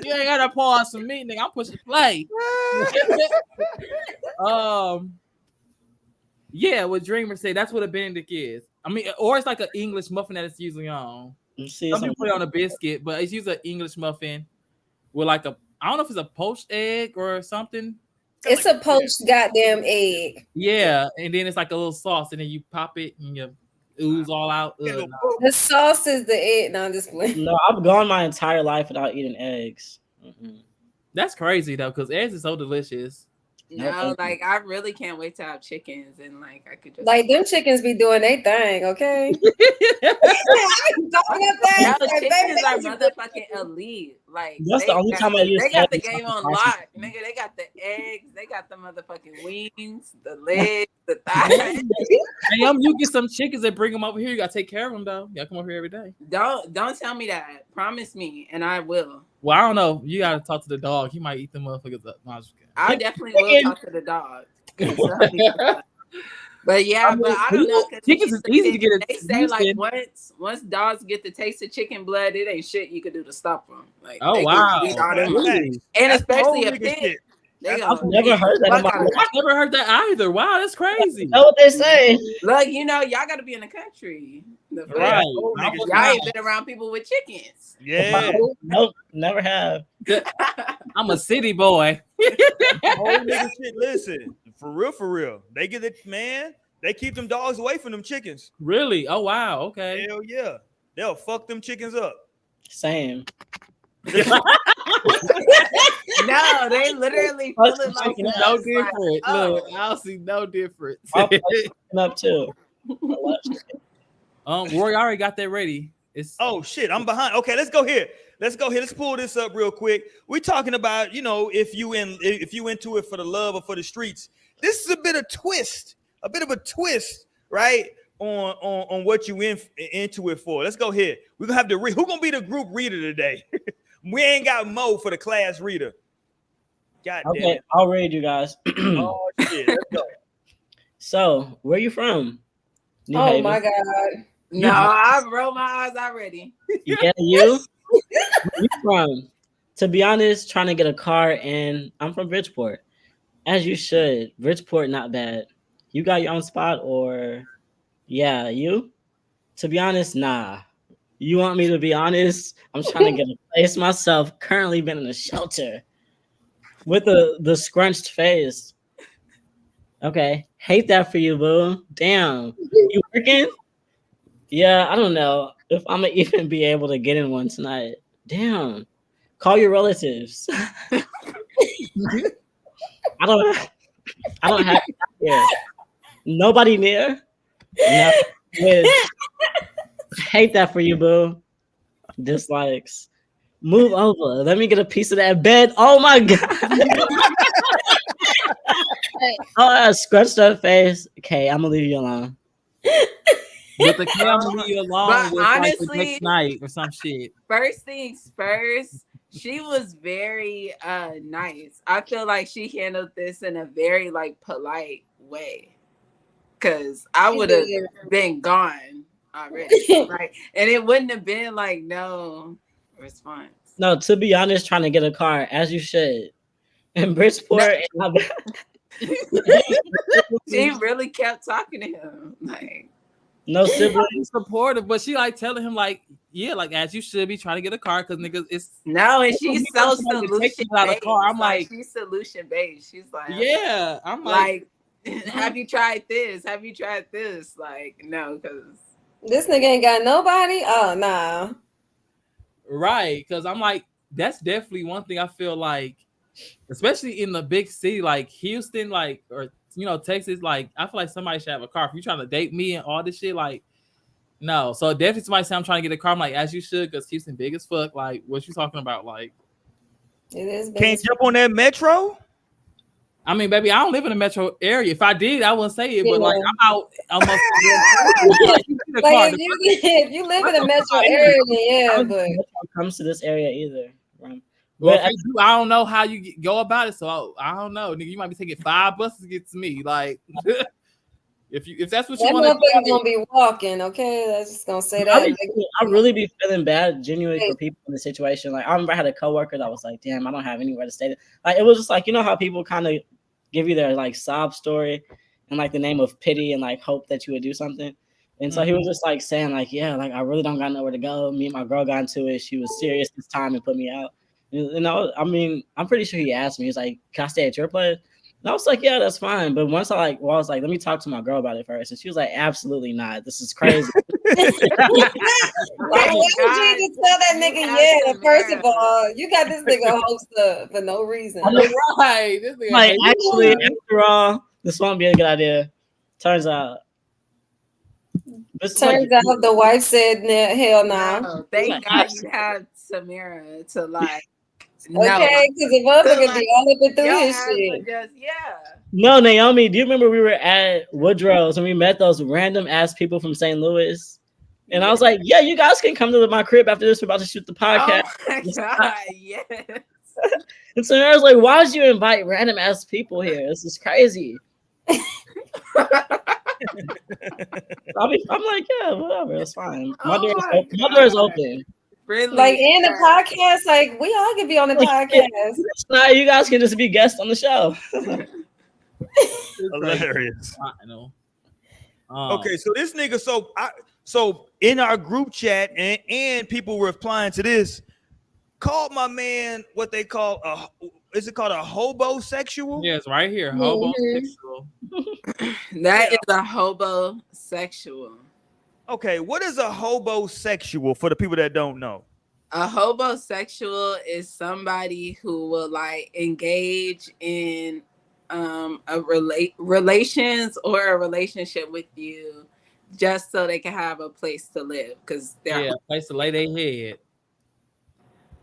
You ain't gotta pause for me, nigga. I'm pushing play. Yeah, what Dreamer say, that's what a Benedict is. I mean, or it's like an English muffin that it's usually on. See, Some people put it on a biscuit, but it's usually an English muffin with like I don't know if it's a poached egg or something. It's a poached goddamn egg. Yeah, and then it's like a little sauce, and then you pop it and you ooze all out. Ugh, no. The sauce is the egg. No, I'm just playing. No, I've gone my entire life without eating eggs. Mm-mm. That's crazy though, because eggs is so delicious. No, like I really can't wait to have chickens and like I could just Like them chickens be doing their thing, okay? no, chickens are motherfucking elite. Like That's the only time I use they got the eggs. game on lock, nigga. They got the eggs, they got the motherfucking wings, the legs, the thighs. Hey, you get some chickens and bring them over here. You gotta take care of them though. Y'all come over here every day. Don't tell me that. Promise me, and I will. Well, I don't know. You gotta talk to the dog. He might eat them motherfuckers up. No, I'm just kidding. I definitely will talk to the dog. But yeah, but I don't know. Chickens is easy to get. They say like once dogs get the taste of chicken blood, it ain't shit you could do to stop them. Like, Oh they wow, can eat all them really? money. And especially a Old nigga pig. shit. They I've gonna never heard that in my fuck out of life. I've never heard that either. Wow, that's crazy. Know what they say? Look, you know, y'all got to be in the country. The fuck? Right. Old nigga shit. Y'all ain't been around people with chickens. Yeah. Nope, never have. I'm a city boy. Old nigga shit. Listen, For real. They get it, man. They keep them dogs away from them chickens. Really? Oh wow. Okay. Hell yeah. They'll fuck them chickens up. Same. No, they literally feel it like No us, different. like, Look, I'll see no difference. I'm up too. Roy already got that ready. It's Oh shit, I'm behind. Okay, let's go here. Let's pull this up real quick. We're talking about, if you into it for the love or for the streets. This is a bit of a twist, right? On what you into it for. Let's go here. We're gonna have who gonna be the group reader today? We ain't got Mo for the class reader. God damn Okay, it. I'll read you guys. Oh shit, let's go. So, where you from? New Oh Haven. my God. no, I roll my eyes already. Yeah, you? Where you from? To be honest, trying to get a car, and I'm from Bridgeport. As you should. Bridgeport, not bad. You got your own spot, or yeah, you? To be honest, nah. You want me to be honest? I'm trying to get a place myself. Currently been in a shelter with the scrunched face. Okay, hate that for you, boo. Damn, you working? Yeah, I don't know if I'm gonna even be able to get in one tonight. Damn, call your relatives. I don't have here. Nobody near. No, Liz. Hate that for you, boo. Dislikes. Move over. Let me get a piece of that bed. Oh my god. Oh, scratched up face. Okay, I'm gonna leave you alone. But the camera leave you alone. But with, like, the honestly, next night or some shit. First things first, she was very nice. I feel like she handled this in a very like polite way. Cause I would have been gone already. Right. And it wouldn't have been like no response. No, to be honest, trying to get a car, as you should. In Bridgeport, She really kept talking to him. Like no siblings. She's supportive, but she like telling him like, yeah, like as you should be trying to get a car because niggas it's no, and she's so somebody to take solution you out of based. car. I'm like, she's solution based. She's like, yeah, I'm like have you tried this? Have you tried this? Like, no, because This nigga ain't got nobody. Oh nah. right, because I'm like, that's definitely one thing I feel like, especially in the big city like Houston, like or Texas, like I feel like somebody should have a car. If you're trying to date me and all this shit, like no. So definitely somebody say I'm trying to get a car. I'm like, as you should, because Houston big as fuck. Like, what you talking about? Like, It is. Can't jump on that metro? I mean, baby, I don't live in the metro area. If I did, I wouldn't say it. But like, I'm out almost. Like if you live in a metro area, then yeah, but comes to this area either. Well, if you do, I don't know how you go about it. So I don't know, nigga. You might be taking 5 buses to get to me. Like, if that's what you that want to motherfucker do, gonna be walking. Okay, that's just gonna say that. I really be feeling bad, genuinely, for people in the situation. Like, I remember I had a coworker that was like, "Damn, I don't have anywhere to stay." Like, it was just like, you know how people kind of give you their like sob story and like the name of pity and like hope that you would do something. And so he was just like saying like, "Yeah, like I really don't got nowhere to go. Me and my girl got into it. She was serious this time and put me out." I mean, I'm pretty sure he asked me. He's like, "Can I stay at your place?" And I was like, "Yeah, that's fine." But once I was like, "Let me talk to my girl about it first," and she was like, "Absolutely not. This is crazy." Why would you just tell that nigga? Yeah, first of all, you got this nigga host for no reason. right? This nigga Like, actually, after all, this won't be a good idea. Turns out. Turns out the wife said, "Hell nah." no, thank God you have Samira to like. Okay, because the motherfucker be all up and through Your his ass shit. would just, No, Naomi, do you remember we were at Woodrow's and we met those random ass people from St. Louis? And I was like, "Yeah, you guys can come to my crib after this. We're about to shoot the podcast." Oh my God, yes. And so I was like, "Why would you invite random ass people here? This is crazy." I'm like, "Yeah, whatever, it's fine. My door is open." Really? Like in the podcast, like we all can be on the podcast. Nah, you guys can just be guests on the show. Hilarious. I know. Okay, so this nigga, so in our group chat and people were replying to this, called my man what they call is it called a hobosexual? Yes, right here. Mhm. Homosexual. That is a hobosexual. Okay, what is a hobosexual for the people that don't know? A hobosexual is somebody who will like engage in relations or a relationship with you just so they can have a place to live because they're Yeah, place to lay their head.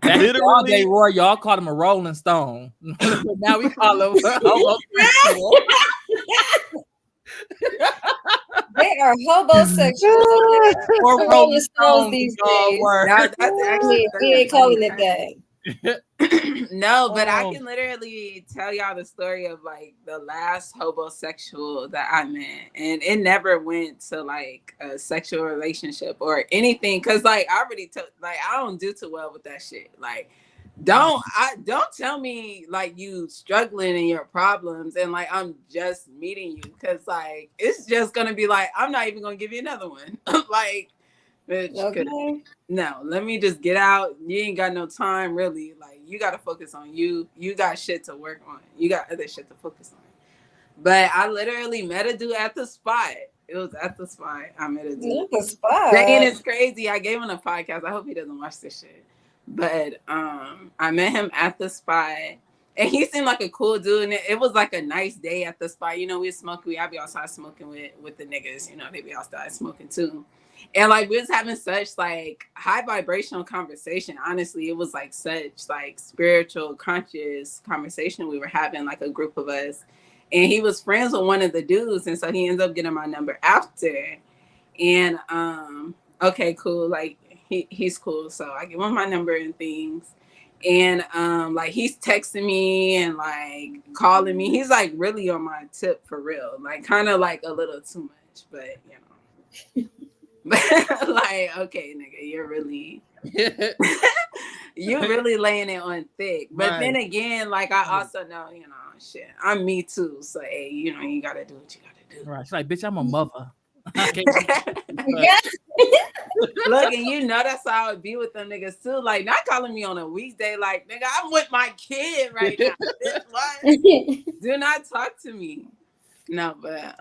Back in y'all Literally, day, Roy, y'all called him a Rolling Stone. Now we call him a homosexual. They are hobosexuals. Or Rolling Rolling Stones Stones these y'all days. were. that's actually We ain't calling it that. no, but I Oh. can literally tell y'all the story of like the last hobosexual that I met, and it never went to like a sexual relationship or anything. Cause like I already took, like I don't do too well with that shit. Like, don't tell me like you struggling in your problems and like I'm just meeting you, cause like it's just gonna be like I'm not even gonna give you another one. Like, bitch, Okay. no, let me just get out. You ain't got no time, really. Like, you got to focus on you. You got shit to work on. You got other shit to focus on. But I literally met a dude at the spot. It was at the spot. I met a dude. Not the spot. Dang, it's crazy. I gave him a podcast. I hope he doesn't watch this shit. But I met him at the spot. And he seemed like a cool dude. And it was like a nice day at the spot. You know, we smoking. I be outside smoking with the niggas. You know, they be outside smoking too. And like we was having such like high vibrational conversation. Honestly, it was like such like spiritual, conscious conversation we were having, like a group of us. And he was friends with one of the dudes, and so he ends up getting my number after. And okay, cool. Like he's cool. So I give him my number and things. And like he's texting me and like calling me. He's like really on my tip for real. Like kind of like a little too much, but you know. Like, okay, nigga, you're really laying it on thick. But Right. then again, like I also know, you know, shit, I'm me too. So hey, you know, you gotta do what you gotta do. Right. She's like, bitch, I'm a mother. Look, and you know that's how I would be with them niggas too. Like not calling me on a weekday, like nigga, I'm with my kid right now. Bitch, what? Do not talk to me. No, but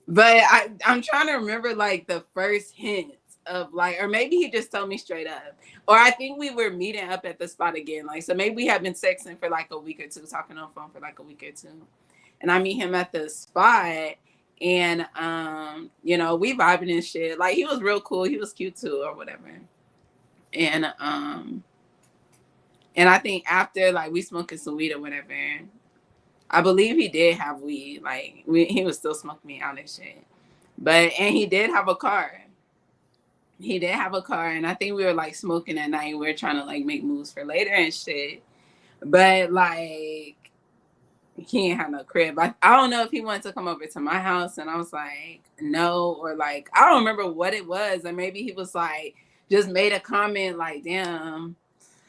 but I'm trying to remember like the first hint of like, or maybe he just told me straight up, or I think we were meeting up at the spot again. Like, so maybe we have been texting for like a week or two, talking on the phone for like a week or two, and I meet him at the spot, and you know, we vibing and shit. Like he was real cool, he was cute too, or whatever, and I think after like we smoking some weed or whatever. I believe he did have weed. Like he was still smoking me out and shit. And he did have a car. He did have a car, and I think we were like smoking at night. We were trying to like make moves for later and shit. But like he ain't have no crib. I don't know if he wanted to come over to my house, and I was like, no, or like I don't remember what it was. Or maybe he was like just made a comment like, damn,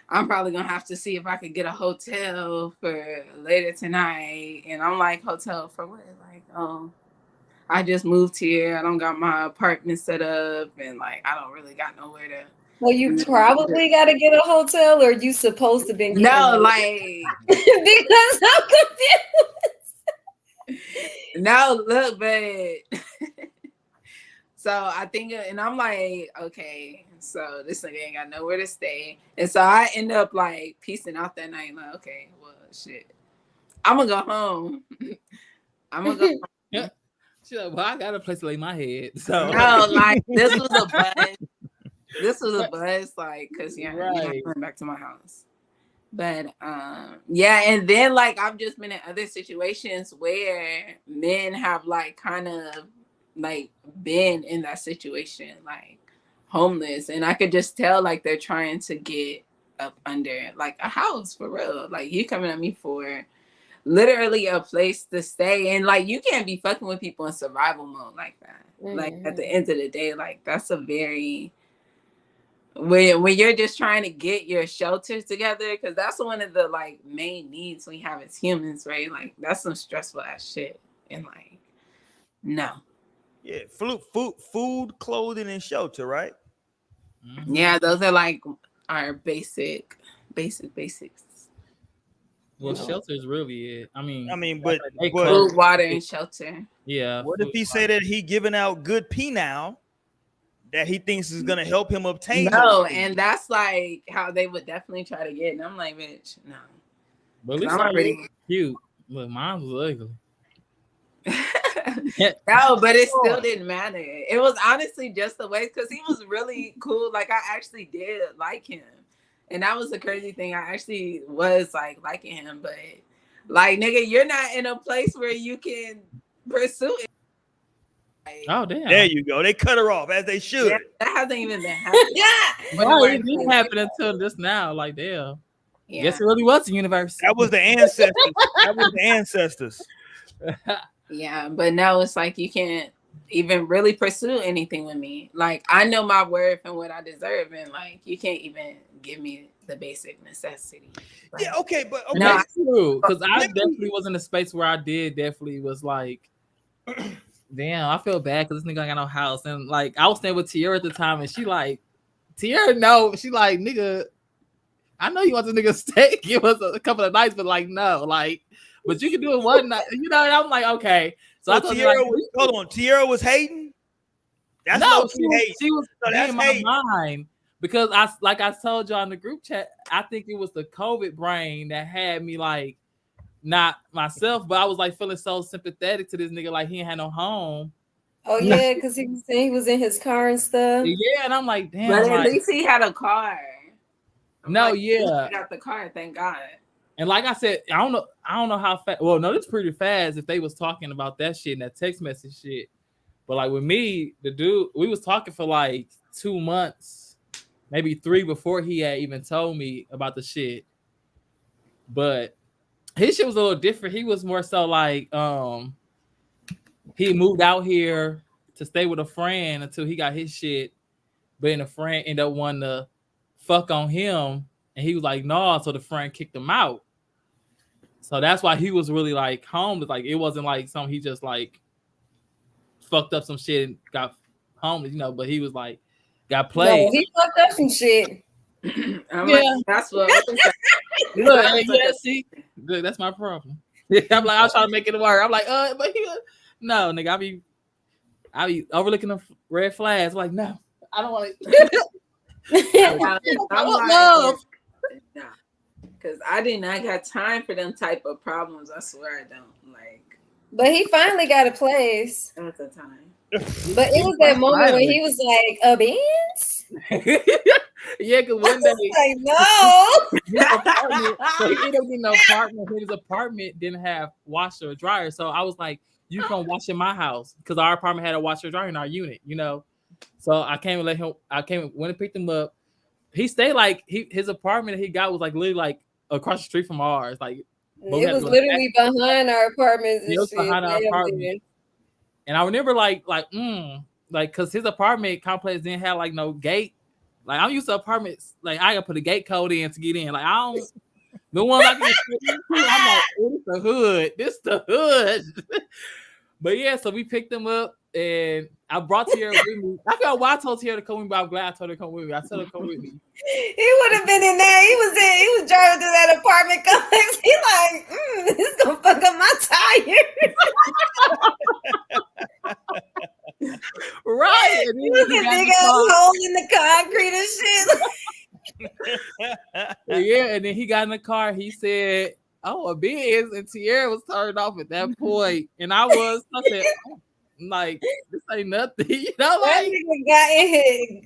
I'm probably gonna have to see if I could get a hotel for later tonight. And I'm like, hotel for what? Like, oh, I just moved here. I don't got my apartment set up, and like I don't really got nowhere to. Well, you probably got to get a hotel, or you supposed to be getting No, one? like Because I'm confused. no, look, but so I think, and I'm like, okay, so this nigga ain't got nowhere to stay, and so I end up like piecing out that night. Like, okay, well, shit, I'm gonna go home. I'm gonna go home. Yeah. She's like, well, I got a place to lay my head. So No, like this was a buzz. This was a buzz, like, cause yeah, Right. I'm going back to my house. But yeah, and then like I've just been in other situations where men have like kind of like been in that situation, like homeless, and I could just tell like they're trying to get up under like a house for real. Like you coming at me for literally a place to stay, and like you can't be fucking with people in survival mode like that. Like at the end of the day, like that's a very when you're just trying to get your shelter together, because that's one of the like main needs we have as humans, right? Like that's some stressful ass shit, and like no, Yeah, food, clothing, and shelter, right? yeah, those are like our basics. Well, shelter is really it. I mean, but food, water, and shelter. Yeah. What if he said that he giving out good pee now that he thinks is gonna help him obtain? No, and that's like how they would definitely try to get. And I'm like, bitch, no. But at least I'm already cute. Look, mine was ugly. No, but it still didn't matter. It was honestly just the way, because he was really cool. Like, I actually did like him, and that was the crazy thing. I actually was like liking him, but like, nigga, you're not in a place where you can pursue it. Like, oh damn! There you go. They cut her off as they should. that hasn't even been happening. But no, it didn't happen until just now. Like, damn. Yeah. Guess it really was the universe. That was the ancestors. That was the ancestors. Yeah, but no, it's like you can't even really pursue anything with me. Like, I know my worth and what I deserve, and like, you can't even give me the basic necessities. Like, Yeah, okay, but okay. No, That's true, because I definitely was in a space where I definitely was like, damn, I feel bad because this nigga ain't got no house. And like, I was staying with Tierra at the time, and she like, Tierra, no, she like, nigga, I know you want the nigga to stay, give us a couple of nights, but like, no, like, but you can do it one night, you know. And I'm like, okay. So I told Tierra her, was, hold on, Tierra was hating. That's no, she was in my mind. Because I told y'all in the group chat, I think it was the COVID brain that had me like not myself, but I was like feeling so sympathetic to this nigga, like he ain't had no home. Oh yeah, because he was saying he was in his car and stuff. Yeah, and I'm like, damn. But like, at least he had a car. No, like, yeah, he got the car, thank God. And like I said, I don't know how fast. Well, no, it's pretty fast if they was talking about that shit and that text message shit. But like with me, the dude, we was talking for like 2 months, maybe 3 before he had even told me about the shit. But his shit was a little different. He was more so like, he moved out here to stay with a friend until he got his shit. But then a friend ended up wanting to fuck on him. And he was like, no, so the friend kicked him out. So that's why he was really like homeless. Like, it wasn't like something he just like fucked up some shit and got homeless, you know, but he was like, got played. No, he fucked up some shit. I'm like, that's what Look, yeah, see, look, that's my problem. I'm like, I was trying to make it work. I'm like, but he, no, nigga, I be overlooking the red flags. I'm like, no, I don't want to. I'm like, nah, because I did not got time for them type of problems. I swear I don't. Like, but he finally got a place at the time. But it was that moment when he was like, "A Benz?" Yeah, because one day, like, no. So he ended up getting an apartment. His apartment didn't have washer or dryer, so I was like, "You can wash in my house," because our apartment had a washer or dryer in our unit, you know. So I came and let him. Went and picked him up. He stayed like his apartment that he got was like literally like across the street from ours. Like it was literally behind our apartments. It was behind our apartment. And I remember like because his apartment complex didn't have like no gate. Like I'm used to apartments, like I gotta put a gate code in to get in. Like I don't the one I can get into, I'm like, oh, this the hood. This the hood. But yeah, so we picked him up and I brought Tierra with me. I forgot why I told Tierra to come with me, but I'm glad I told her to come with me. I told her to come with me. He would have been in there. He was driving through that apartment complex. He like, this gonna fuck up my tires. Right. He was a big ass hole in the concrete and shit. Yeah, and then he got in the car. He said, "Oh, a Benz," and Tierra was turned off at that point. And I said, oh, like, this ain't nothing, you know. Like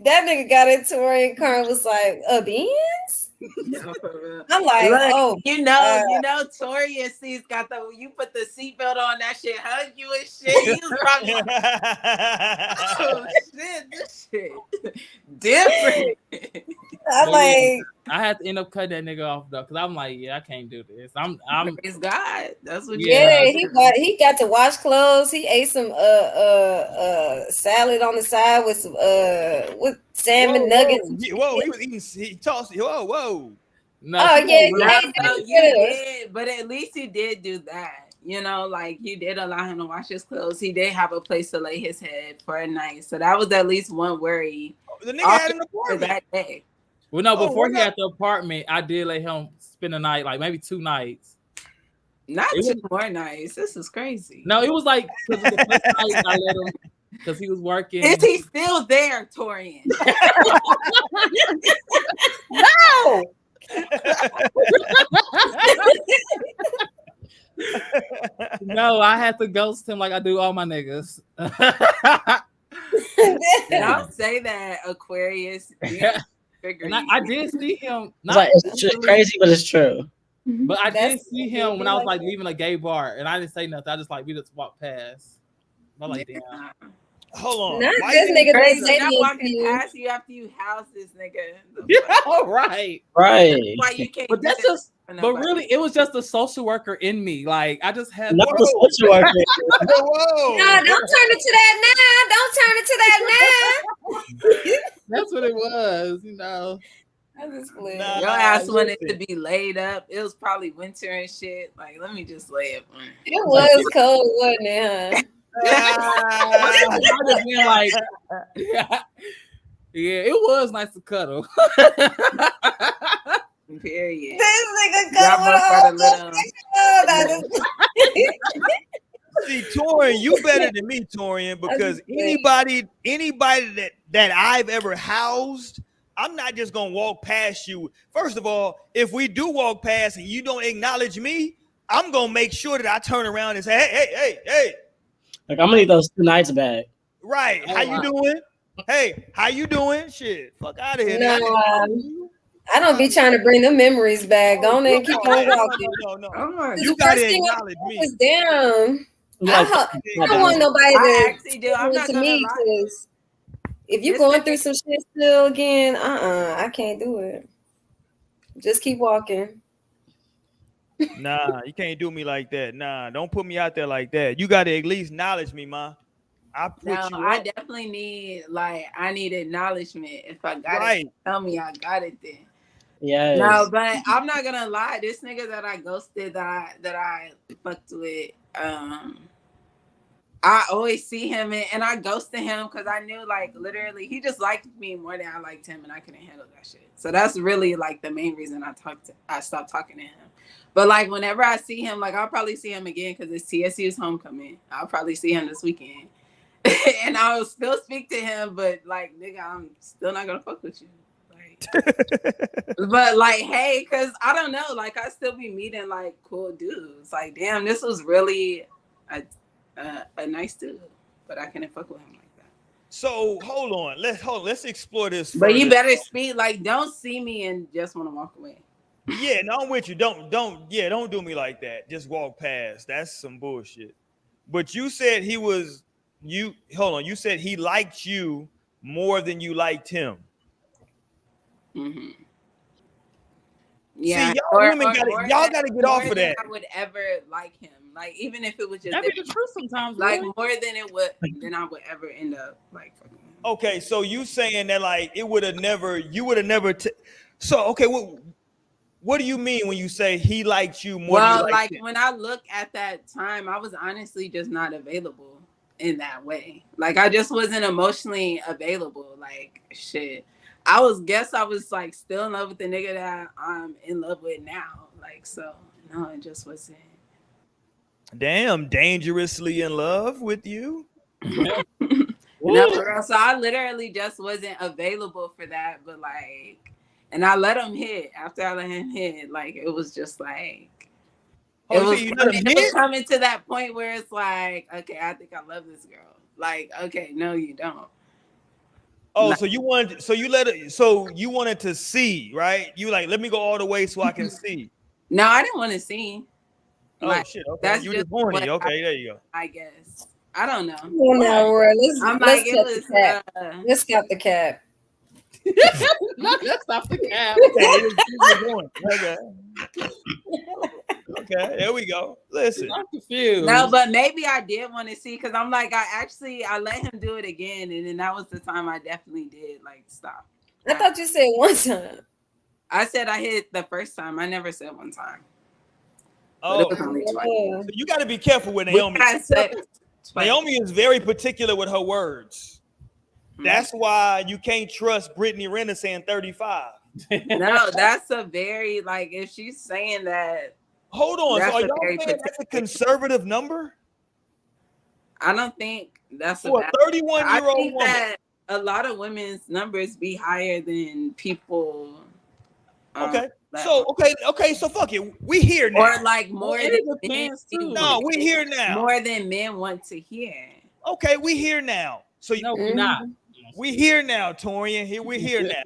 that nigga got into her car and was like, "A Benz?" I'm like, look, oh, you know, Tori and C's got you put the seatbelt on, that shit hug you and shit. He was probably like, oh shit, this shit different. I'm like, I had to end up cutting that nigga off though, because I'm like, yeah, I can't do this. I'm Praise God. That's what he got to wash clothes. He ate some salad on the side with some with salmon nuggets. Whoa, he was eating. He tossed. Whoa. No, you did, but at least he did do that. You know, like you did allow him to wash his clothes. He did have a place to lay his head for a night, so that was at least one worry. The nigga had an apartment that day. Well, no, before he had the apartment, I did let him spend the night, like maybe 2 nights. Not It 2 more nights. This is crazy. No, it was like because the first night I let him because he was working. Is he still there, Torian? No. No, I had to ghost him like I do all my niggas. Don't say that, Aquarius. And I did see him. It's like it's crazy, but it's true. But I did That's- see him when I was like leaving a gay bar, and I didn't say nothing. I just like we just walked past. I'm like, damn. Hold on. Not Why this you- nigga Crazy. been Not saying walking to you. past you after you house this nigga. All right. Right. Why you can't? But do that's that just. for But nobody? really, it was just a social worker in me. Like I just had. Not the social worker. Whoa. No, don't turn it to that now. Don't turn it to that now. That's what it was, you know. I just played. Nah. Your ass wanted listen. to be laid up. It was probably winter and shit. Like, let me just lay up. It was cold, wasn't it, huh? I just been like, yeah, it was nice to cuddle. Period. This nigga Y'all coming both got a on. little. See, Torian, you better than me, Torian, because anybody that I've ever housed, I'm not just gonna walk past you. First of all, if we do walk past and you don't acknowledge me, I'm gonna make sure that I turn around and say, hey. Like I'm gonna need those 2 nights back. Right. Oh, How you wow. doing? Hey, how you doing? Shit. Fuck out of here. No, I don't be trying to bring them memories back. Go on and keep on walking. No. Oh my You The gotta first thing acknowledge me. was down. Like, I don't want nobody I to actually do. I'm do it not to gonna me lie. because if you're This going nigga- through some shit still again, I can't do it. Just keep walking. Nah, you can't do me like that. Nah, don't put me out there like that. You gotta at least acknowledge me, ma. I put No, you I up. definitely need I need acknowledgement. If I got Right. it, tell me I got it then. yes. No, but I'm not gonna lie. This nigga that I ghosted, that I fucked with, I always see him and I ghosted him because I knew like literally he just liked me more than I liked him, and I couldn't handle that shit. So that's really like the main reason I stopped talking to him. But like whenever I see him, like I'll probably see him again because it's TSU's homecoming. I'll probably see him this weekend, and I'll still speak to him. But like nigga, I'm still not gonna fuck with you. But like, hey, because I don't know, like I still be meeting like cool dudes. Like, damn, this was really a nice dude, but I couldn't fuck with him like that. So hold on. Let's explore this. But you further. better speak. Like, don't see me and just want to walk away. Yeah, no, I'm with you. Don't do me like that. Just walk past. That's some bullshit. But you said you said he liked you more than you liked him. Mm-hmm. Yeah, see, y'all gotta get off of that. I would ever like him. Like, even if it was just That be the truth sometimes. like Really. more than I would ever end up like fucking him. Okay, so you saying that like you would have never so okay, what do you mean when you say he liked you more than you liked like him? when I look at that time, I was honestly just not available in that way. Like I just wasn't emotionally available. Like shit. I was like still in love with the nigga that I'm in love with now. Like, so no, it just wasn't. Damn, dangerously in love with you. No, for real. So I literally just wasn't available for that. But like, and I let him hit. After I let him hit, like it was just like it was coming to that point where it's like, okay, I think I love this girl. Like, okay, no, you don't. Oh, so you wanted to see, right? You like, let me go all the way so I can see. No, I didn't want to see. Oh Like, shit! Okay, that's you just just horny. what Okay, there you go. I guess. I don't know. Well, now, I'm let's like, it cut was. the cap. Let's cut the cap. Let's stop the cap. Okay, there we go. Listen, I'm confused. No, but maybe I did want to see because I'm like, I let him do it again, and then that was the time I definitely did like stop. I thought you said one time. I said I hit the first time. I never said one time. oh, But it was only twice. Yeah. so you got to be careful with Naomi. I said twice. Naomi is very particular with her words. Mhm. That's why you can't trust Brittany Renner saying 35. No, that's a very like if she's saying that, Hold on. That's So are a y'all very saying that's a conservative number I don't think that's a for a bad. 31-year-old think woman? that a lot of women's numbers be higher than people. Okay. that So are- okay. So fuck it. We here now. or like more Well, it than men. depends, too. No, we here now. More than men want to hear. Okay, we here now. So No, we're not. we here now, Torian. Here we're here now.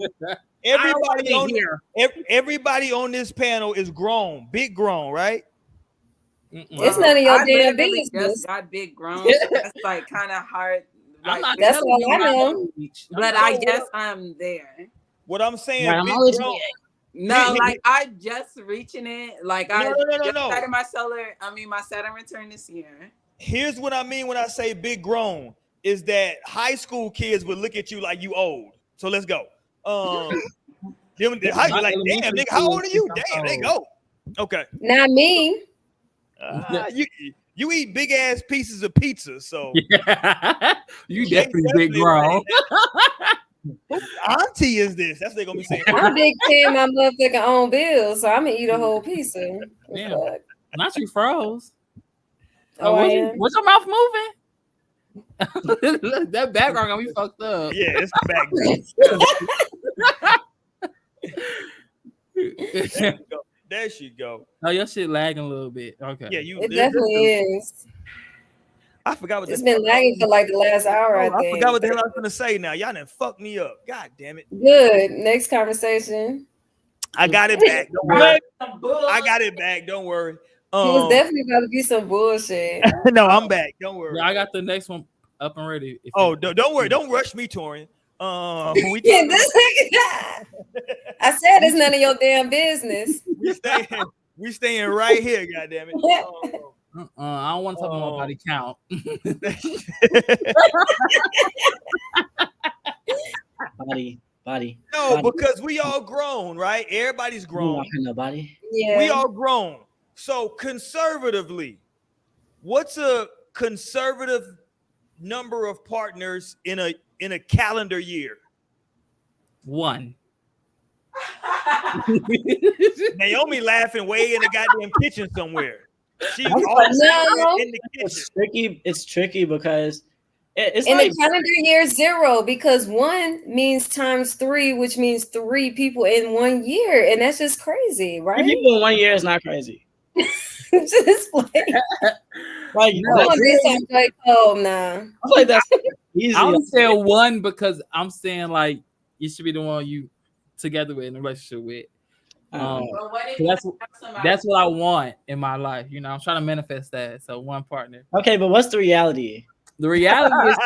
I don't wanna Everybody be on here. everybody on this panel is grown, big grown, right? It's none of your I damn literally business. just got big grown. That's like kind of hard. I'm not That's telling all you I my know. age. But I guess I'm there. What I'm saying, Right, I'm big always grown. No, like I just reaching it. Like I No. just started my my Saturn return this year. Here's what I mean when I say big grown is that high school kids would look at you like you old. So let's go. Them, how you like, damn, nigga, how old are you? Damn, they go. Okay. Not me. You eat big ass pieces of pizza, so You definitely big grown. Whose auntie is this? That's what they're gonna be saying. I'm big paying my motherfucking own bills, so I'm gonna eat a whole pizza. Damn. Not you froze. Oh, I am. What's your mouth moving? That background gonna be fucked up. Yeah, it's the background. There she go. Oh, your shit lagging a little bit. Okay. Yeah, you. It definitely is. I forgot what It's been lagging for like the last hour. I think. forgot what the hell I was gonna say. Now y'all done fucked me up. God damn it. Good. Next conversation. I got it back. Don't worry. I got it back. Don't worry. It was definitely about to be some bullshit. No, I'm back. Don't worry. Yeah, I got the next one up and ready. Don't worry. Don't rush me, Torian. We Yeah, I said it's none of your damn business. we staying right here. God damn it. I don't want to talk about my body count. Body. No, body. because we all grown, right? Everybody's grown. Nobody. Yeah. We all grown. So conservatively, what's a conservative number of partners in a calendar year? 1. Naomi laughing way in the goddamn kitchen somewhere. She's No. in the kitchen. It's tricky because it's in like the calendar year 0, because 1 means times 3, which means 3 people in 1 year, and that's just crazy, right? 3 people in 1 year is not crazy. Just like no, like, oh nah. I feel like that's easy. I would say 1 because I'm saying like you should be the one you together with in a relationship with. That's what I want in my life. You know, I'm trying to manifest that. So 1 partner. Okay, but what's the reality? The reality is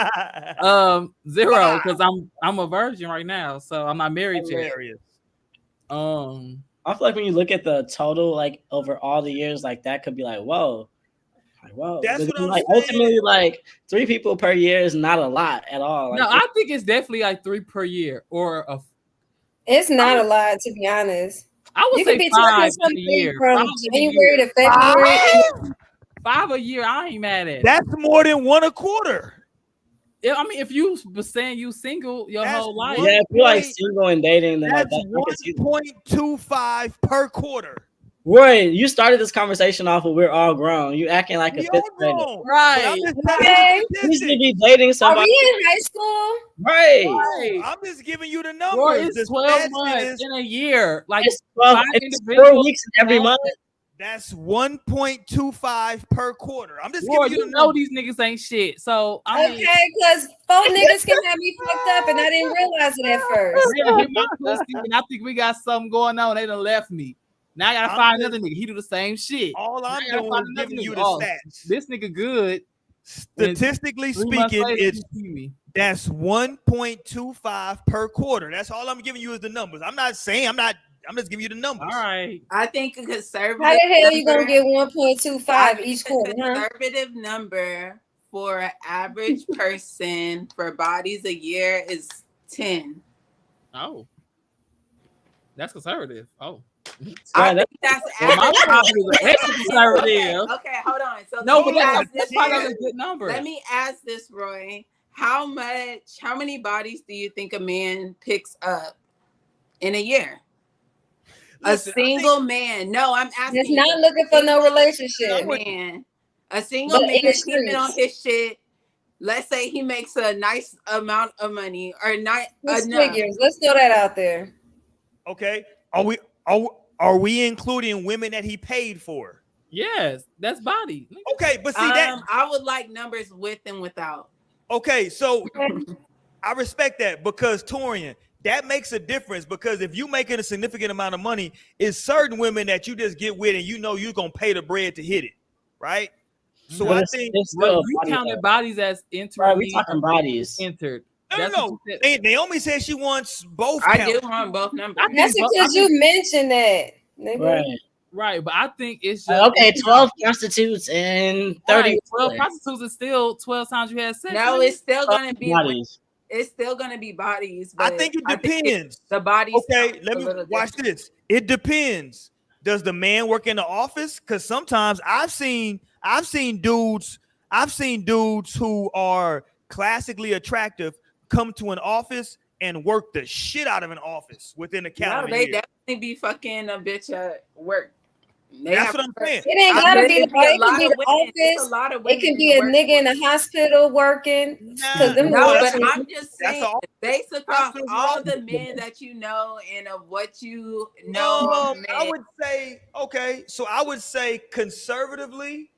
0 because I'm a virgin right now, so I'm not married yet. I feel like when you look at the total, like over all the years, like that could be like, whoa. That's what I'm like saying. ultimately, like 3 people per year is not a lot at all. Like, No, I think it's definitely like 3 per year, or It's not a lot, to be honest. I would You say could be 5 talking a something year. from January to February. 5 a year, I ain't mad at it. That's more than 1 a quarter. I mean, if you were saying you single your whole life, yeah, if you're like single and dating, then that's like, 1.25 per quarter. Roy, you started this conversation off of we're all grown. You acting like We a 5th all grader. grown. right? Okay. You should be dating Are somebody. we in high school? Right. I'm just giving you the Boy, numbers. it's The 12 stats months is- in a year. Like It's 12, 5 it's 4 individuals. weeks every month. That's 1.25 per quarter. I'm just Boy, giving you you the know numbers. these niggas ain't shit. So I mean, Okay, because 4 niggas can have me fucked up, and I didn't realize it at first. they done hit my pussy, and I think we got something going on. They done left me. Now I gotta I'm find just- another nigga. He do the same shit. All I'm Now I gotta doing find is another giving you nigga. the Oh, stats. This nigga good. Statistically 3 months speaking, later, it's he see me. that's 1.25 per quarter. That's all I'm giving you is the numbers. I'm not saying I'm just giving you the numbers. All right. I think a conservative. How the hell you gonna number- get 1.25 each quarter, A huh? conservative number for an average person for bodies a year is 10. Oh, that's conservative. Oh, I Right, think that's well, my average. property is extra conservative. Okay, hold on. So No, let but me ask that's this, probably Roy. a good number. Let me ask this, Roy. How many bodies do you think a man picks up in a year? Listen, single man. No, I'm asking. He's not looking for no relationship. Man, a single But in man the keeping on streets. his shit. Let's say he makes a nice amount of money, or not Six enough. figures. Let's throw that out there. okay. Are we including women that he paid for? Yes, that's body. Okay, but see that. I would like numbers with and without. Okay, so I respect that because Torian, that makes a difference because if you making a significant amount of money, it's certain women that you just get with and you know you're gonna pay the bread to hit it, right? So But I it's- think it's But still a you body counted though. bodies as Bro, entering. we talking bodies. Entered. no. That's what you said. Naomi said she wants both. I counts. do want both numbers. I think That's bo- because I you think- mentioned that. Nigga. Right. Right, but I think it's just Okay, 12 prostitutes and 30 Right, 12 prostitutes is still 12 times you had sex. No, it's still gonna be bodies. it's still gonna be bodies. I But think it depends. the bodies. Okay, count let a me little watch different. this. It depends. Does the man work in the office? Because sometimes I've seen dudes who are classically attractive come to an office and work the shit out of an office within a No, calendar they year. definitely be fucking a bitch at work. That's what I'm saying. It ain't gotta be the It it can lot be of the women. It's a office. lot of It women can be a in the nigga in a hospital working. Cause them No, boys- but I'm just That's saying, all. based across That's all all. the men that you know and of what you know of men. I would say okay. So I would say conservatively,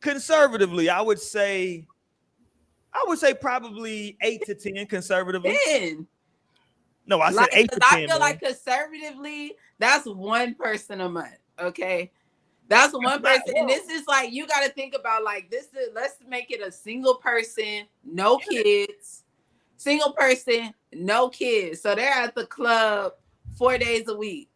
I would say probably 8 to 10 conservatively. 10. No, I said Like, 8 to 'cause 10. I feel man. like conservatively, that's one person a month. Okay. That's one person. And this is like, you got to think about like this is, let's make it a single person, no kids, single person, no kids. So they're at the club 4 days a week.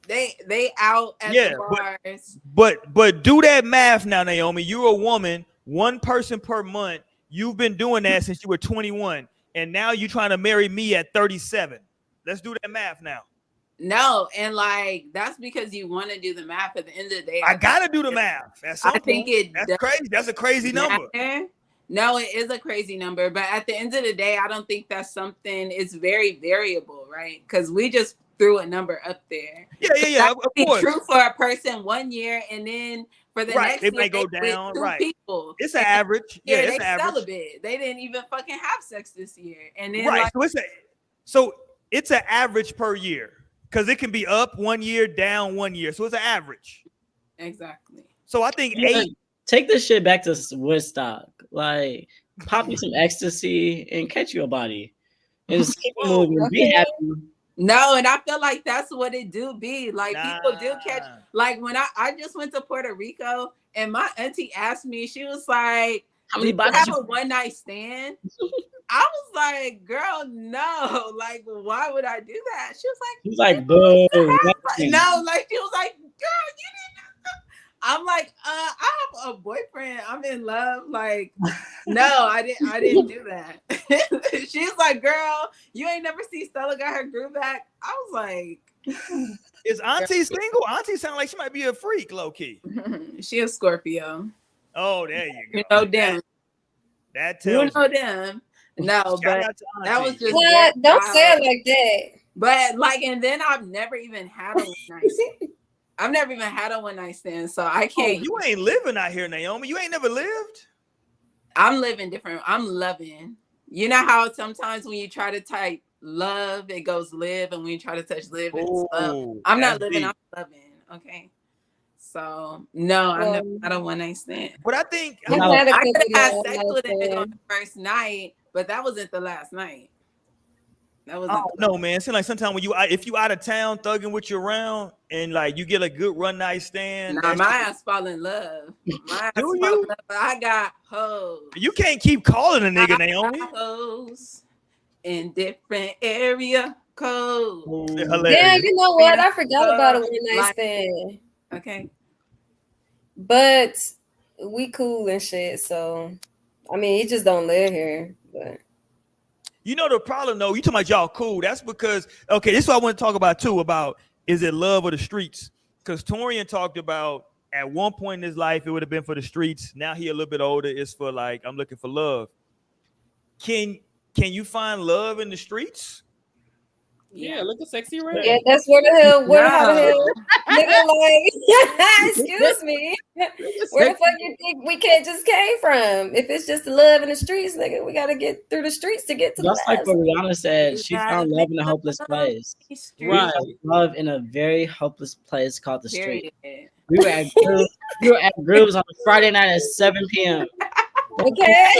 They out at the bars. But do that math now, Naomi. You're a woman, one person per month. You've been doing that since you were 21, and now you're trying to marry me at 37. Let's do that math now. No, and like that's because you want to do the math. At the end of the day, I gotta do the math. I think that's crazy. That's a crazy number. No, it is a crazy number, but at the end of the day, I don't think that's something. It's very variable, right? Because we just threw a number up there. Yeah. Of course. True for a person 1 year, and then for the next it year, may go they down. with two Right. people. It's an average. Yeah, it's they an average. celibate. They didn't even fucking have sex this year, and then Right. like, So it's an average per year because it can be up 1 year, down 1 year. So it's an average. Exactly. So I think Yeah, 8. Take this shit back to Woodstock. Like, pop you some ecstasy and catch you a body. And just keep it moving. Be happy. No, and I feel like that's what it do be. Like people do catch. Like when I just went to Puerto Rico and my auntie asked me, she was like, "How many "Do you bodies have you-" a one night stand?" I was like, "Girl, no. Like, why would I do that?" She was like, He's like, boo. "No." Like she was like, "Girl, you didn't." I'm like, I have a boyfriend. I'm in love. Like, no, I didn't do that. She's like, "Girl, you ain't never see Stella got her groove back." I was like, is Auntie single? Auntie sound like she might be a freak, low key. She a Scorpio. Oh, there you go. You know them. That tells you know them. No, Shout but out to that was Auntie. just What? Don't say it like that. But like, and then I've never even had a one night stand. I've never even had a one night stand, so I Oh, can't. you ain't living out here, Naomi. You ain't never lived. I'm living different. I'm loving. You know how sometimes when you try to type love, it goes live, and when you try to touch live, it's love. I'm not living. deep. I'm loving. Okay. So no, I've never had a one night stand. But I think I could have had sex with a nigga on the first night, but that wasn't the last night. That was no, man. It seems like sometimes when if you out of town thugging with you around and like you get a good one night stand. Nah, my ass fall in love. My ass fall in love. I got hoes. You can't keep calling a nigga Naomi. Hoes in different area codes. Yeah, you know what? I forgot about a one night stand. Okay. But we cool and shit. So I mean, he just don't live here. But you know the problem though, you talking about y'all cool. That's because okay, this is what I want to talk about too, about is it love or the streets? Because Torian talked about at one point in his life it would have been for the streets. Now he a little bit older, it's for like I'm looking for love. Can you find love in the streets? Yeah, look at sexy red. Yeah, that's where the hell, how the No. hell, nigga, like, excuse me, where the fuck you think we just came from? If it's just the love in the streets, nigga, we gotta get through the streets to get to the Just like love. what Rihanna said, You she gotta found love in a make hopeless love place. in these Right. streets, Love in a very hopeless place called the street. period. We were at Grooves on a Friday night at 7 p.m. Okay.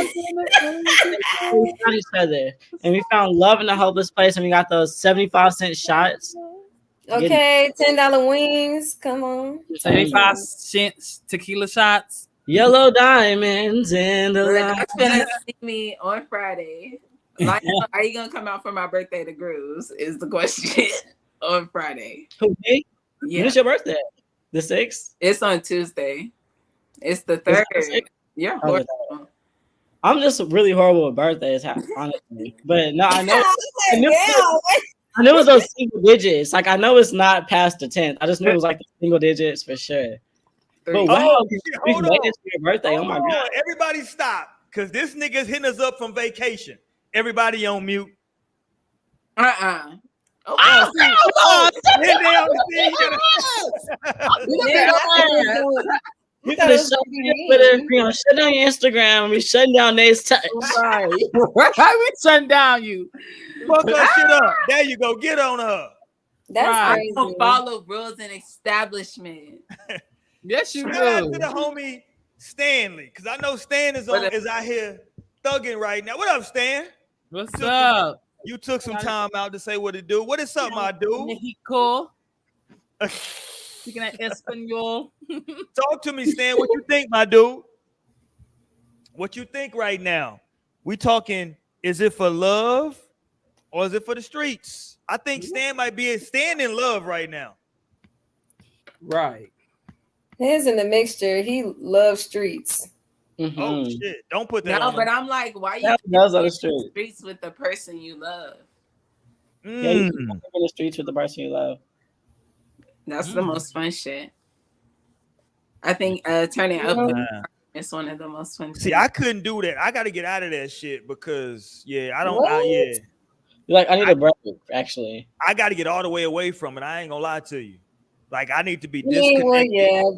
We found each other, and we found love in a hopeless place, and we got those 75-cent shots. Okay, $10 wings. Come on. 75-cent tequila shots. Yellow diamonds in the But light. that's gonna see me on Friday. Like, are you gonna come out for my birthday to Grooves? Is the question on Friday. Who, me? Yeah, When is your birthday? The 6th? it's on Tuesday. It's the 3rd. You're Oh, horrible. I'm just really horrible with birthdays, honestly. But no, I know. I knew it was those single digits. Like, I know it's not past the 10th. I just knew it was like the single digits for sure. But Three. wow, shit, we hold made on. it to your birthday. Oh my Hold god. on, everybody stop, because this nigga's hitting us up from vacation. Everybody on mute. Okay. Oh, then they on the thing, We gotta shut down your Twitter. We gonna shut down your Instagram. We shutting down Nate's touch. Right. We shutting down you. fuck her shit up. There you go. Get on her. That's Right. I crazy. don't follow rules and establishment. Yes, you Shout out do. to the homie Stanley, because I know Stan is out here thugging right now. What up, Stan? What's up? You took some time out to say what to do. What is up, my dude? Mexico. Speaking of Espanol. Talk to me, Stan. What you think, my dude? What you think right now? We talking, is it for love or is it for the streets? I think Stan might be in love right now. Right. His in the mixture. He loves streets. Mm-hmm. Oh shit! Don't put that No, on. but I'm like, why you That was on the in street. streets with the person you love? Yeah, you can walk in the streets with the person you love. That's the most fun shit. I think turning up with is one of the most fun. See, things. I couldn't do that. I got to get out of that shit because I don't. What? Yeah, You're like, I need a break, actually. I got to get all the way away from it. I ain't gonna lie to you. Like I need to be Yeah, disconnected. well,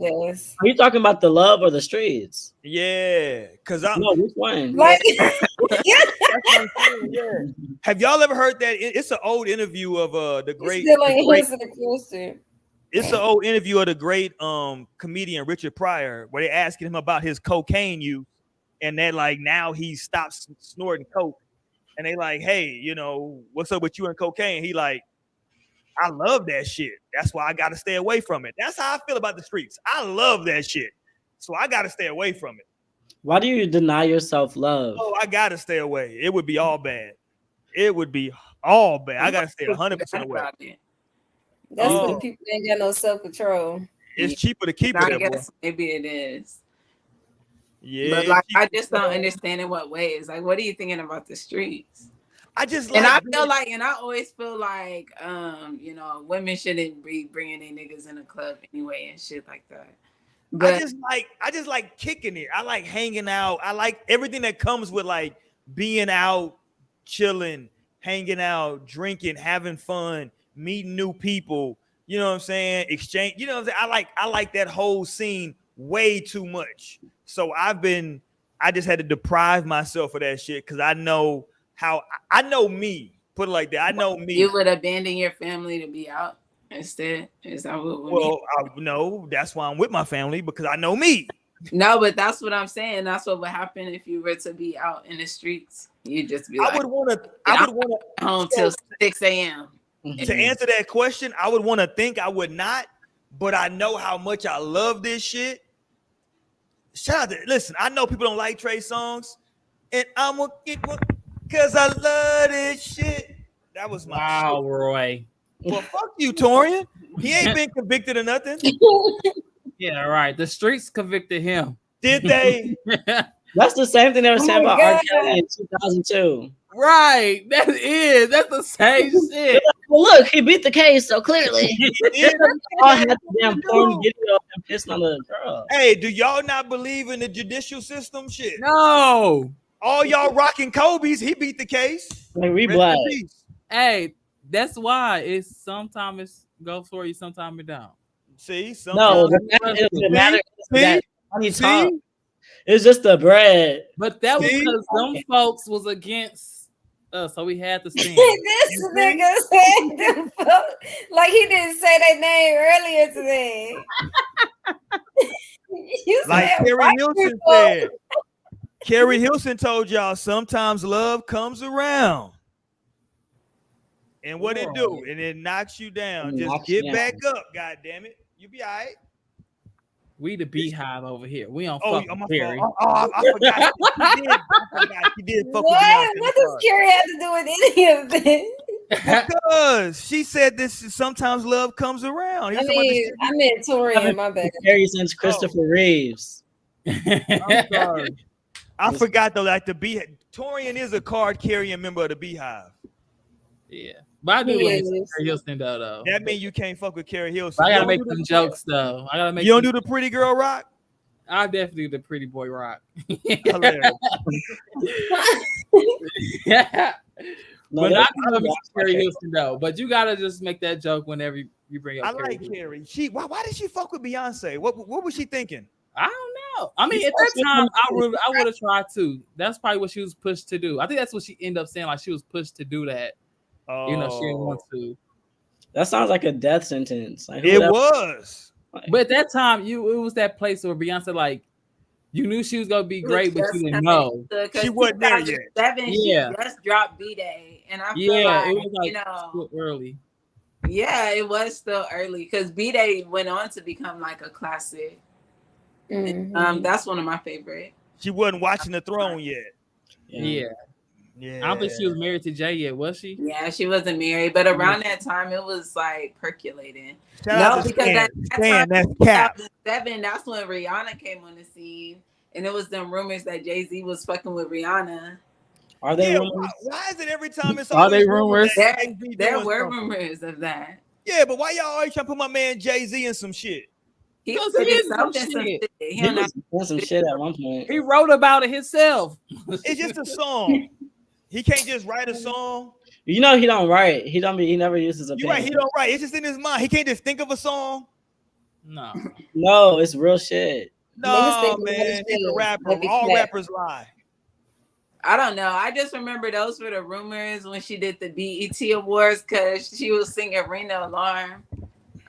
yeah, I guess. Are you talking about the love or the streets? Yeah, because I'm. No, which one? Like, Have y'all ever heard that? It's an old interview of the great. still ain't answer the question. It's an old interview of the great comedian Richard Pryor, where they asking him about his cocaine use, and that like now he stopped snorting coke, and they like, hey, you know, what's up with you and cocaine? He like, I love that shit. That's why I got to stay away from it. That's how I feel about the streets. I love that shit, so I got to stay away from it. Why do you deny yourself love? Oh, I got to stay away. It would be all bad. It would be all bad. I got to stay 100% away. That's Oh. when people ain't got no self-control. It's cheaper to keep I it. That guess maybe it is. Yeah, But like, I just don't understand in what ways. Like, what are you thinking about the streets? I just And I like, feel like, and I always feel like, you know, women shouldn't be bringing their niggas in the club anyway and shit like that. But I just like kicking it. I like hanging out. I like everything that comes with like being out, chilling, hanging out, drinking, having fun, meeting new people. You know what I'm saying? Exchange. You know what I'm saying? I like that whole scene way too much. So I just had to deprive myself of that shit because I know me. Put it like that. I know me. you would abandon your family to be out instead. Is that what? Well, no, that's why I'm with my family because I know me. No, but that's what I'm saying. That's what would happen if you were to be out in the streets. You'd just be like, I would want to home till 6 a.m. To answer that question, I would want to think I would not, but I know how much I love this shit. Shout out to, listen, I know people don't like Trey songs, and I'm gonna get one because I love this shit. That was my shit. Roy. Well, fuck you, Torian. He ain't been convicted of nothing. Yeah, right. The streets convicted him. Did they? That's the same thing they were saying my about R. God. Kelly in 2002. Right. That's the same shit. Well, look, he beat the case, so clearly. Did all had the damn porn video of him pissing on the girl. Hey, do y'all not believe in the judicial system? Shit. No. All y'all rocking Kobe's, he beat the case. Like, we Rest black. in peace. Hey, That's why it's sometimes it goes for you, sometimes it don't. See, No, sometimes it doesn't matter. see, That money talk. see, It's just the bread. But that was See? because them folks was against us, so we had to stand. This nigga said them folks, like he didn't say their name earlier today. You like said Carrie white Hilson people. said. Carrie Hilson told y'all sometimes love comes around. And what it do? And it knocks you down. It Just knocks get you back up, God damn it. You be all right. We the beehive over here. We don't Oh, fuck my with Carrie. fault. Oh, I forgot. She did fuck with What? Beyonce. What does Carrie have to do with any of this? Because she said this is sometimes love comes around. He I was talking about mean, I meant Torian, my bad. Carrie since Christopher Reeves. I'm sorry. I forgot though, like the Beehive. Torian is a card carrying member of the Beehive. Yeah. But I do He like is. Carrie Hilson though. That means you can't fuck with Carrie Hilson. But I You gotta don't make do some the- jokes though. I gotta make You don't some- do the pretty girl rock? I definitely do the pretty boy rock. Hilarious. Yeah. No, But that's I love not Carrie okay. Hilson though. But you gotta just make that joke whenever you bring up I Carrie like Hilson. Carrie. Why did she fuck with Beyonce? What was she thinking? I don't know. I mean, at that time, I would have tried to. That's probably what she was pushed to do. I think that's what she ended up saying. Like she was pushed to do that. Oh, You know, she didn't want to. That sounds like a death sentence. Like, who It the- was. But at that time, it was that place where Beyonce, like, you knew she was gonna be great, but you didn't know. She wasn't there yet. 2007, Yeah. she just dropped B-Day, and I feel Yeah, like, it was like you know, still early. yeah, it was still early because B-Day went on to become like a classic. Mhm. That's one of my favorite. She wasn't watching the throne yet. Yeah. Yeah. I don't think she was married to Jay yet, was she? Yeah, she wasn't married, but around that time it was like percolating. Shout out No, to because Stan. at that Stan, time, that's cap. 2007, that's when Rihanna came on the scene, and it was them rumors that Jay-Z was fucking with Rihanna. Are they Yeah, rumors? why is it every time it's Are always they rumors? that Jay-Z There doing were something? rumors of that. Yeah, but why y'all always trying to put my man Jay-Z in some shit? He Because put he is himself some in some shit. shit. He He don't was doing some shit at one point. He wrote about it himself. It's just a song. He can't just write a song. You know he don't write. He never uses a You're pen. right, he don't write. It's just in his mind. He can't just think of a song. No. No, it's real shit. No, think man. about it He's a too. rapper. Like the All cat. rappers lie. I don't know. I just remember those were the rumors when she did the BET Awards because she was singing Rena Alarm.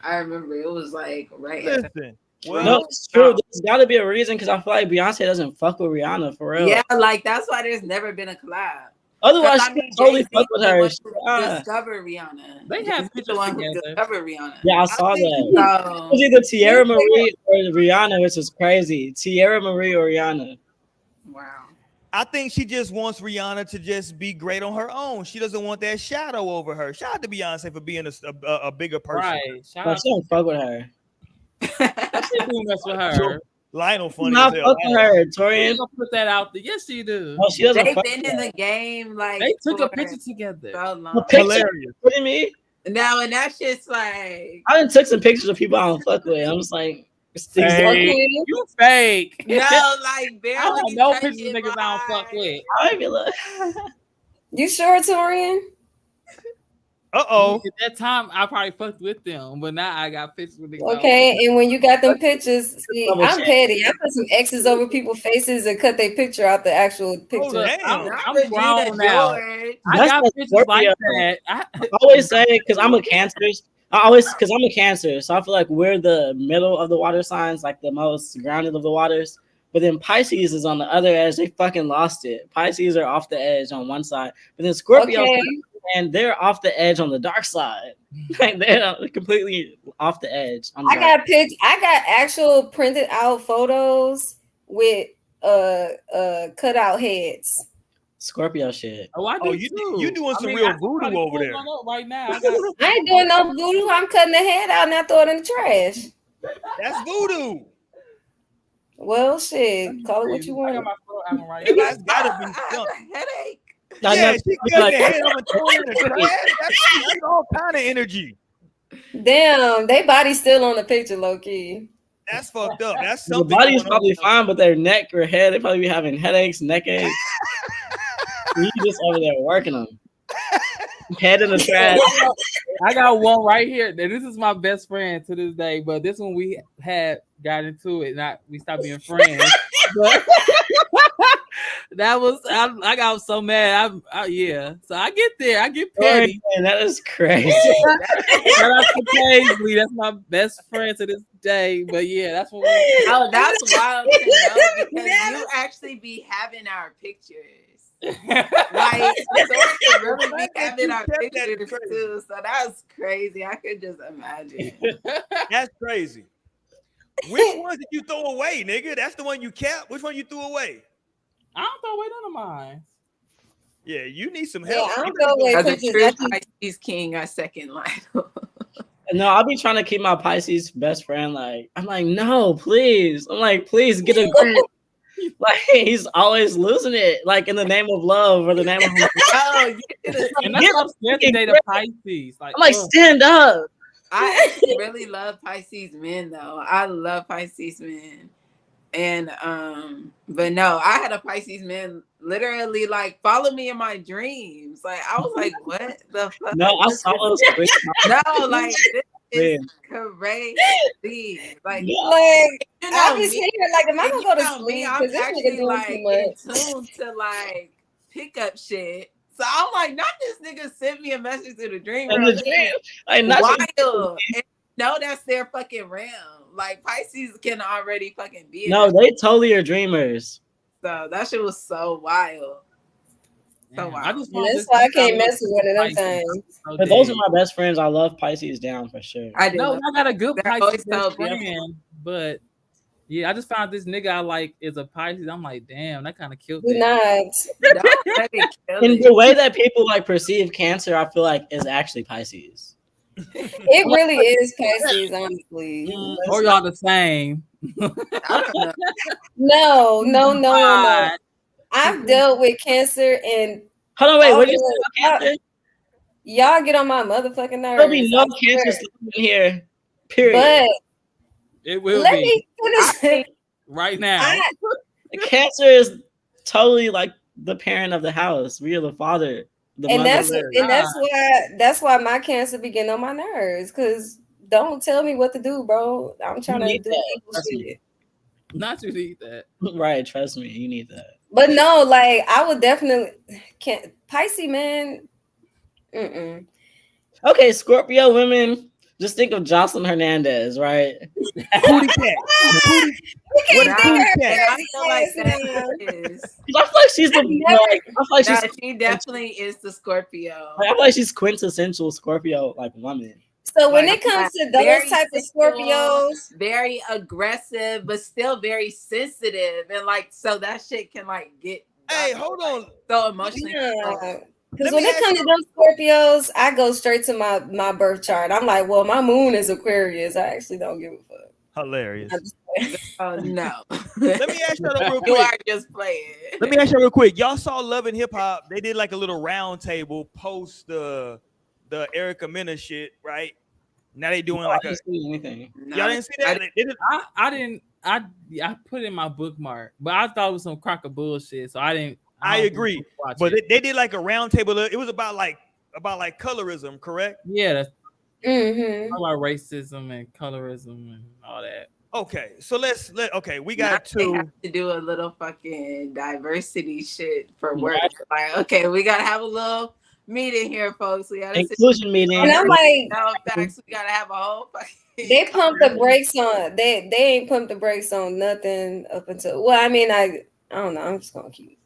I remember it was like right after. Listen. Well, No, it's true. There's got to be a reason because I feel like Beyonce doesn't fuck with Rihanna for real. Yeah, like that's why there's never been a collab. Otherwise, 'Cause, she would totally Jay-Z fuck with the her. one She- who discovered Rihanna. They have Jay-Z's pictures the one who together. discovered Rihanna. Yeah, I saw think that. So It was either Tierra Marie or Rihanna, which is crazy. Tierra Marie or Rihanna. wow. I think she just wants Rihanna to just be great on her own. She doesn't want that shadow over her. Shout out to Beyonce for being a bigger person. Right. Shout But out she don't fuck with her. she do mess with her. Lionel She funny not as hell. fuck with her, She Torian. gonna put that out there. Yes, she do. No, she doesn't They've fuck been with in her. the game like They took a for picture together. so A long. picture? Hilarious. What do you mean? Now and that shit's like I done took some pictures of people I don't fuck with. I'm just like, it's the exact- Hey, you fake. no, like I barely. don't know touching pictures of niggas I don't fuck vibes. with. I be like, You sure, Torian? Uh-oh. At that time, I probably fucked with them, but now I got pictures with niggas. Okay, and when you got them pictures, see, Double I'm check. petty. I put some X's over people's faces and cut their picture out the actual Hold picture. up. Damn. Not I'm Regina grown now. George. I That's got the pictures like Scorpio. that. I always say because I'm a Cancer. Because I'm a Cancer, so I feel like we're the middle of the water signs, like the most grounded of the waters. But then Pisces is on the other edge. They fucking lost it. Pisces are off the edge on one side, but then Scorpio Okay. and they're off the edge on the dark side. Like they're completely off the edge. On the I got actual printed out photos with cut out heads. Scorpio shit. Oh, I do Oh, you too. doing some I mean, real I can voodoo probably over pull there. one up right now. I got I ain't doing no voodoo. I'm cutting the head out and I throw it in the trash. That's voodoo. Well, shit, call it what you I got want. my photo album right It here. has gotta be I have something. a headache. I Yeah, know- she cut like- the head on the toilet in the trash. That's all kind of energy. Damn, they body still on the picture, low key. That's fucked up. That's The something. body's going on. probably fine, but their neck or head, they probably be having headaches, neck aches. You just over there working them. Head in the trash. I got one right here. This is my best friend to this day, but this one we had got into it. Not we stopped being friends. But that was I got so mad. Yeah. So I get there. I get petty. Man, that is crazy. Shout out to Paisley. That's my best friend to this day. But yeah, that's what we. Oh, that's wild to know because you actually be having our pictures. Like, so really be having our pictures too. So that's crazy. I could just imagine. That's crazy. Which ones did you throw away, nigga? That's the one you kept. Which one you threw away? I don't throw away none of mine. Yeah, you need some Yeah, help. I don't throw away As a pictures. true I keep- Pisces king, I second line. No, I'll be trying to keep my Pisces best friend. Like, I'm like, no, please. I'm like, please get a grip. Like, he's always losing it. Like, in the name of love or the name of. Oh, And that's what I'm scared to date a Pisces. Like, I'm like, stand up. I actually really love Pisces men though. I love Pisces men. And but no, I had a Pisces man literally like follow me in my dreams. Like I was like, what the fuck? No, I saw those. No, like this is crazy. Like, Like, you I know be me, sitting here like, am I gonna go to you know sleep? me, I'm Because this nigga actually doing like too in much. tune to like pick up shit. So I'm like, not this nigga sent me a message to the dream In world. the dream. Like, not Wild. And no, that's their fucking realm. Like Pisces can already fucking be in no, that. they totally are dreamers. So that shit was so wild. So damn, wild. I just And want that's this why I to can't stop mess with one of them Pisces. things. So But those dead. are my best friends. I love Pisces down for sure. I do. No, I got a good They're Pisces always best so friend, beautiful. but yeah, I just found this nigga I like is a Pisces. I'm like, damn, that kind of killed Do it. not. Don't let it kill And it. the way that people like perceive Cancer, I feel like is actually Pisces. It really is Pisces, honestly. Or y'all the same. I don't know. No. I've dealt with Cancer and Hold on, wait. all What did you the- say about Cancer? y'all get on my motherfucking nerves. There'll be no I Cancer swear. in here. Period. But It will let be me finish. right now. Cancer is totally like the parent of the house. We are the father. The And mother. that's why my Cancer be getting on my nerves. Cause don't tell me what to do, bro. I'm trying to need do that. people's Trust me. shit. Not you need that. Right, trust me, you need that. But no, like I would definitely can't Pisces man. Mm-mm. Okay, Scorpio women, just think of Jocelyn Hernandez, right? Booty cat. We can't Nah, think her and I crazy feel like ass that name. is. I feel like she's the like, I feel like Nah, she's she definitely is the Scorpio. like, I feel like she's quintessential Scorpio like woman. So when Like, it comes to very those type of sensual, Scorpios, very aggressive, but still very sensitive, and like so that shit can like get. Hey, hold on. So emotionally. yeah. Because Let when me it ask comes to those Scorpios, I go straight to my birth chart. I'm like, well, my moon is Aquarius. I actually don't give a fuck. Hilarious. I just- Oh no. Let me ask y'all real You quick. are just playing. Let me ask you real quick. Y'all saw Love and Hip Hop. They did like a little round table post the Erica Mena shit, right? Now they doing like I a. didn't see anything. No, Y'all didn't see that? They did- I didn't. I put it in my bookmark, but I thought it was some crock of bullshit, so I didn't. I don't agree, think I watched but it. they did like a round table. It was about colorism, correct? Yeah, that's Mhm. all about racism and colorism and all that. Okay, so okay, we Now got they two. have to do a little fucking diversity shit for work. Right. Like, okay, we gotta have a little meeting here, folks. We gotta sit Inclusion meeting. And I'm like, down facts. We gotta have a whole fucking. they pumped the brakes on. They ain't pumped the brakes on nothing up until. Well, I mean, I don't know. I'm just gonna keep.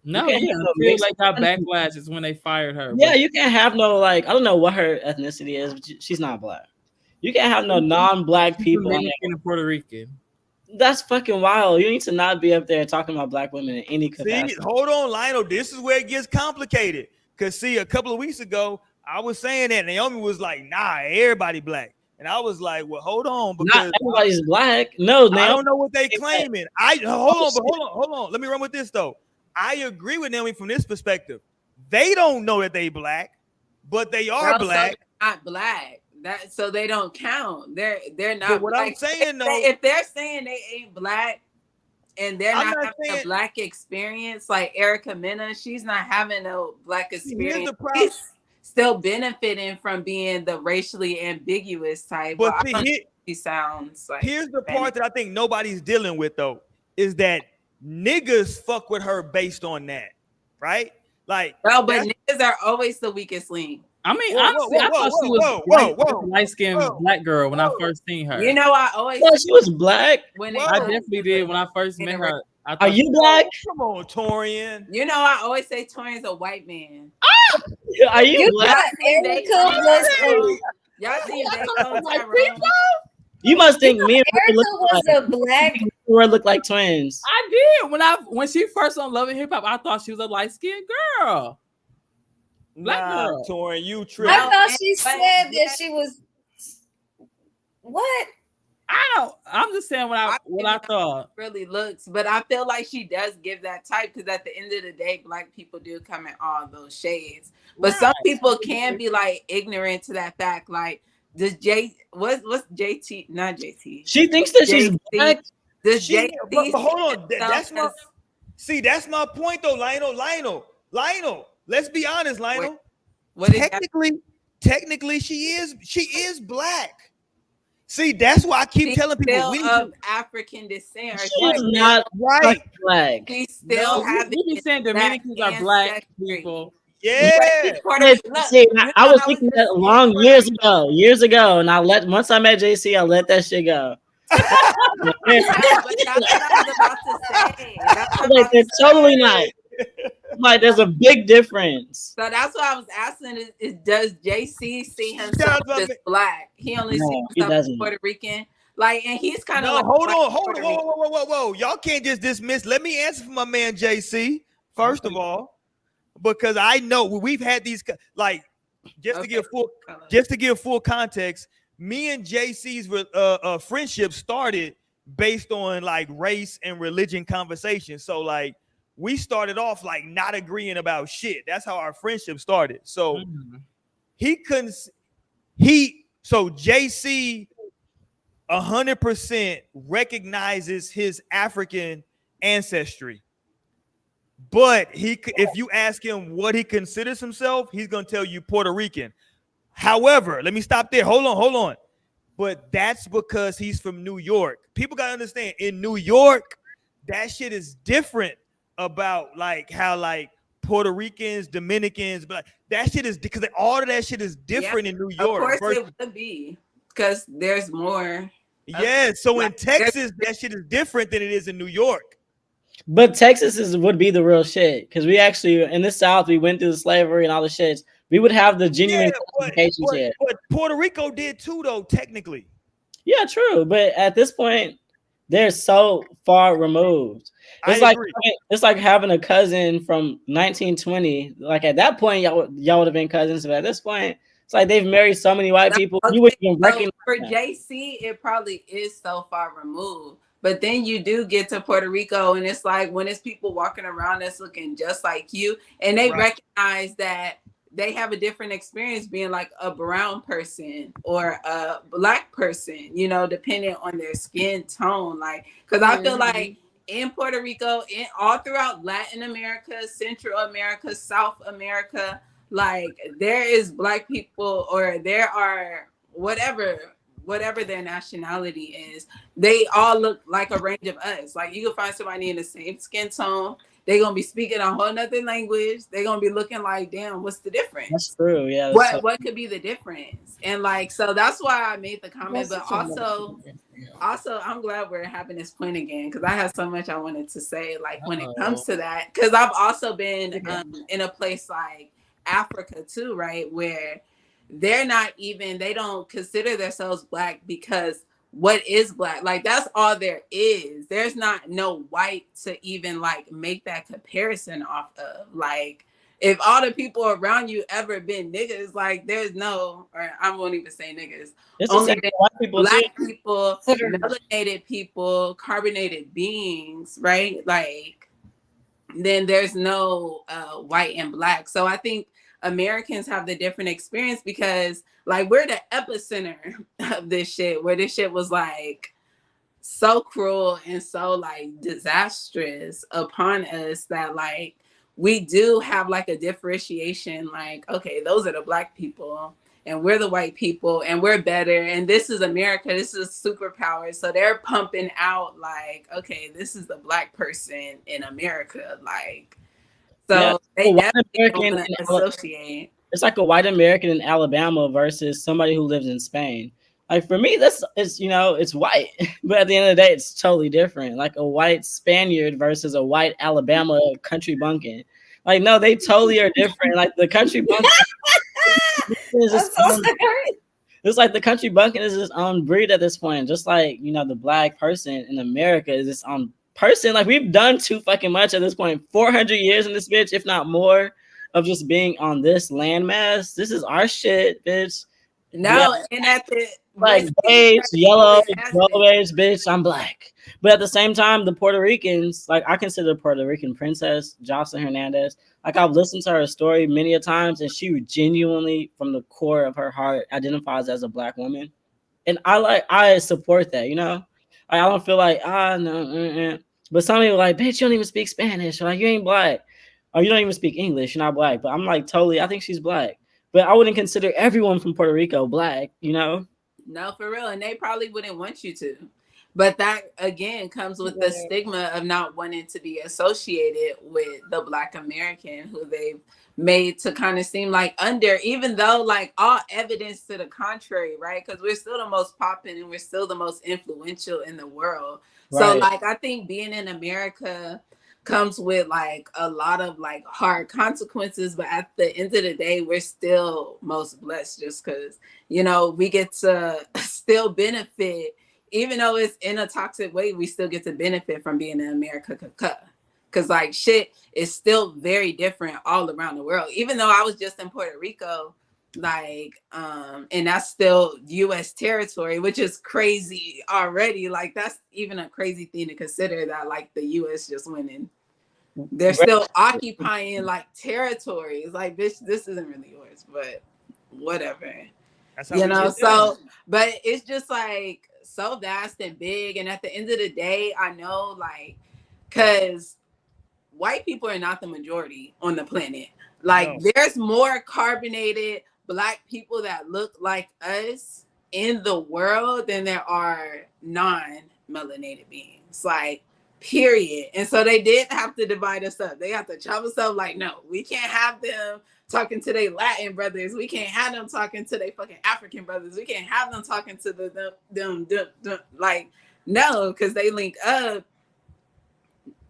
No, can't yeah, have no until mixed- they got backlash is when they fired her. Yeah, you can't have no like I don't know what her ethnicity is, but she's not black. You can't have no non-black people. on Dominican there. and Puerto Rican. That's fucking wild. You need to not be up there talking about black women in any See, capacity. hold on, Lionel. This is where it gets complicated. Cause see, a couple of weeks ago, I was saying that Naomi was like, "Nah, everybody black," and I was like, "Well, hold on, Not because everybody's black. No, I Naomi. don't know what they claiming." Hold on. Let me run with this though. I agree with Naomi from this perspective. They don't know that they black, but they are No, so black. they're not black. That so they don't count. They're not. But what I'm black. saying, though- if they're saying they ain't black, and they're I'm not not having saying- a black experience, like Erica Mena, she's not having a black Here's experience. the problem. She's still benefiting from being the racially ambiguous type. But Well, see, I don't think she sounds like. here's the part that I think nobody's dealing with though, is that niggas fuck with her based on that, right? Like, Well, but niggas are always the weakest link. I mean, Whoa, honestly, whoa, I thought whoa, she was whoa, whoa, light-skinned whoa, black girl when I whoa. first seen her. You know, I always Well, she was black. when Whoa. it I comes definitely to did the- when I first met her. I Are thought you black? Come on, Torian. You know, I always say Torian's a white man. Are you You black? thought Erica was Y'all seen Dayco Like Tyrone? You must think me and Erica look was like, a black. we look like twins. I did when she first on Love and Hip Hop. I thought she was a light skinned girl. Black Nah, girl. Torian, you I tripping. thought she but- said that she was. What? I'm just saying what I thought. Really looks, but I feel like she does give that type because at the end of the day, black people do come in all those shades. But some people can be like ignorant to that fact. Like, does what's JT? Not JT. She thinks that she's JC. black. Does She- JT? but hold on, see that's herself my that's my point though, Lionel. Let's be honest, Lionel. as- what is that? Technically, she is black. See, that's why I keep She's telling people still we need of to, African descent. Or She's not right. black. She still No, having we be saying that Dominicans are black ancestry. people. Yeah. See, I was thinking that long years ago, and once I met JC, I let that shit go. But that's what I was about to say. That's what I'm Like about they're to say. totally not. Like there's a big difference. So that's what I was asking is does JC see himself Shout out as to- black? He only No, sees he himself as doesn't. Puerto Rican. Like, and he's kind of No, like hold on, Puerto Rican. whoa. Y'all can't just dismiss. Let me answer for my man JC first of all, because I know we've had these like just to give full context. Me and JC's friendship started based on like race and religion conversations. So like we started off like not agreeing about shit. That's how our friendship started. So so JC 100% recognizes his African ancestry. But if you ask him what he considers himself, he's gonna tell you Puerto Rican. However, let me stop there. Hold on. But that's because he's from New York. People gotta understand, in New York, that shit is different about like how like Puerto Ricans, Dominicans, but that shit is because all of that shit is different in New York. Of course, it would be because there's more. Yeah, so in Texas, that shit is different than it is in New York. But Texas would be the real shit because we actually in the South we went through the slavery and all the shit. We would have the genuine classifications here. But Puerto Rico did too, though, technically. Yeah, true. But at this point, they're so far removed. It's like having a cousin from 1920. Like at that point, y'all would have been cousins. But at this point, it's like they've married so many white people. You wouldn't even recognize for them. JC, it probably is so far removed. But then you do get to Puerto Rico, and it's like when it's people walking around that's looking just like you, and they recognize that they have a different experience being like a brown person or a black person, you know, depending on their skin tone. Like, because I feel like in Puerto Rico, in all throughout Latin America, Central America, South America, like there is black people or there are whatever their nationality is, they all look like a range of us. Like you can find somebody in the same skin tone. They're gonna be speaking a whole nother language. They're gonna be looking like, damn, what's the difference? That's true. Yeah. What could be the difference? And like, so that's why I made the comment. But also, I'm glad we're having this point again because I have so much I wanted to say. Like when it comes to that, because I've also been in a place like Africa too, right, where they don't consider themselves black because what is black? Like that's all there is. There's not no white to even like make that comparison off of. Like if all the people around you ever been niggas, like there's no, or I won't even say niggas. It's only white people, black people, melanated people, carbonated beings, right? Like then there's no white and black. So I think Americans have the different experience because like we're the epicenter of this shit, where this shit was like so cruel and so like disastrous upon us that like we do have like a differentiation, like, okay, those are the black people and we're the white people and we're better and this is America, this is superpower. So they're pumping out like, okay, this is the black person in America. Like, Yeah, so they a white definitely don't American want in to associate. it's like a white American in Alabama versus somebody who lives in Spain. Like for me, that's it's it's white, but at the end of the day, it's totally different. Like a white Spaniard versus a white Alabama country bumpkin. Like no, they totally are different. Like the country bumpkin is I'm just so sorry. it's like the country bumpkin is its own breed at this point. Just like the black person in America is its own person. Like we've done too fucking much at this point. 400 years in this bitch, if not more, of just being on this landmass. This is our shit, bitch. No, and at the Like beige, yellow, beige, bitch. I'm black. But at the same time, the Puerto Ricans, like I consider Puerto Rican princess Jocelyn Hernandez. Like I've listened to her story many a times, and she genuinely, from the core of her heart, identifies as a black woman. And I support that. I don't feel like no. But some people are like, bitch, you don't even speak Spanish. Or like you ain't black. Or you don't even speak English. You're not black. But I'm like totally. I think she's black. But I wouldn't consider everyone from Puerto Rico black. No, for real. And they probably wouldn't want you to. But that, again, comes with the stigma of not wanting to be associated with the Black American who they've made to kind of seem like under, even though like all evidence to the contrary, right? Because we're still the most popping and we're still the most influential in the world. Right. So like, I think being in America comes with like a lot of like hard consequences, but at the end of the day, we're still most blessed just because, we get to still benefit, even though it's in a toxic way, we still get to benefit from being in America. Because like shit is still very different all around the world. Even though I was just in Puerto Rico, like, and that's still US territory, which is crazy already. Like that's even a crazy thing to consider that like the US just went in. They're still occupying like territories. Like bitch, this isn't really yours, but whatever. So but it's just like so vast and big. And at the end of the day, I know like because white people are not the majority on the planet. Like there's more carbonated Black people that look like us in the world than there are non-melanated beings. Like period. And so they did have to divide us up. They have to chop us up. Like, no, we can't have them talking to their Latin brothers. We can't have them talking to their fucking African brothers. We can't have them talking to them like, no, because they link up.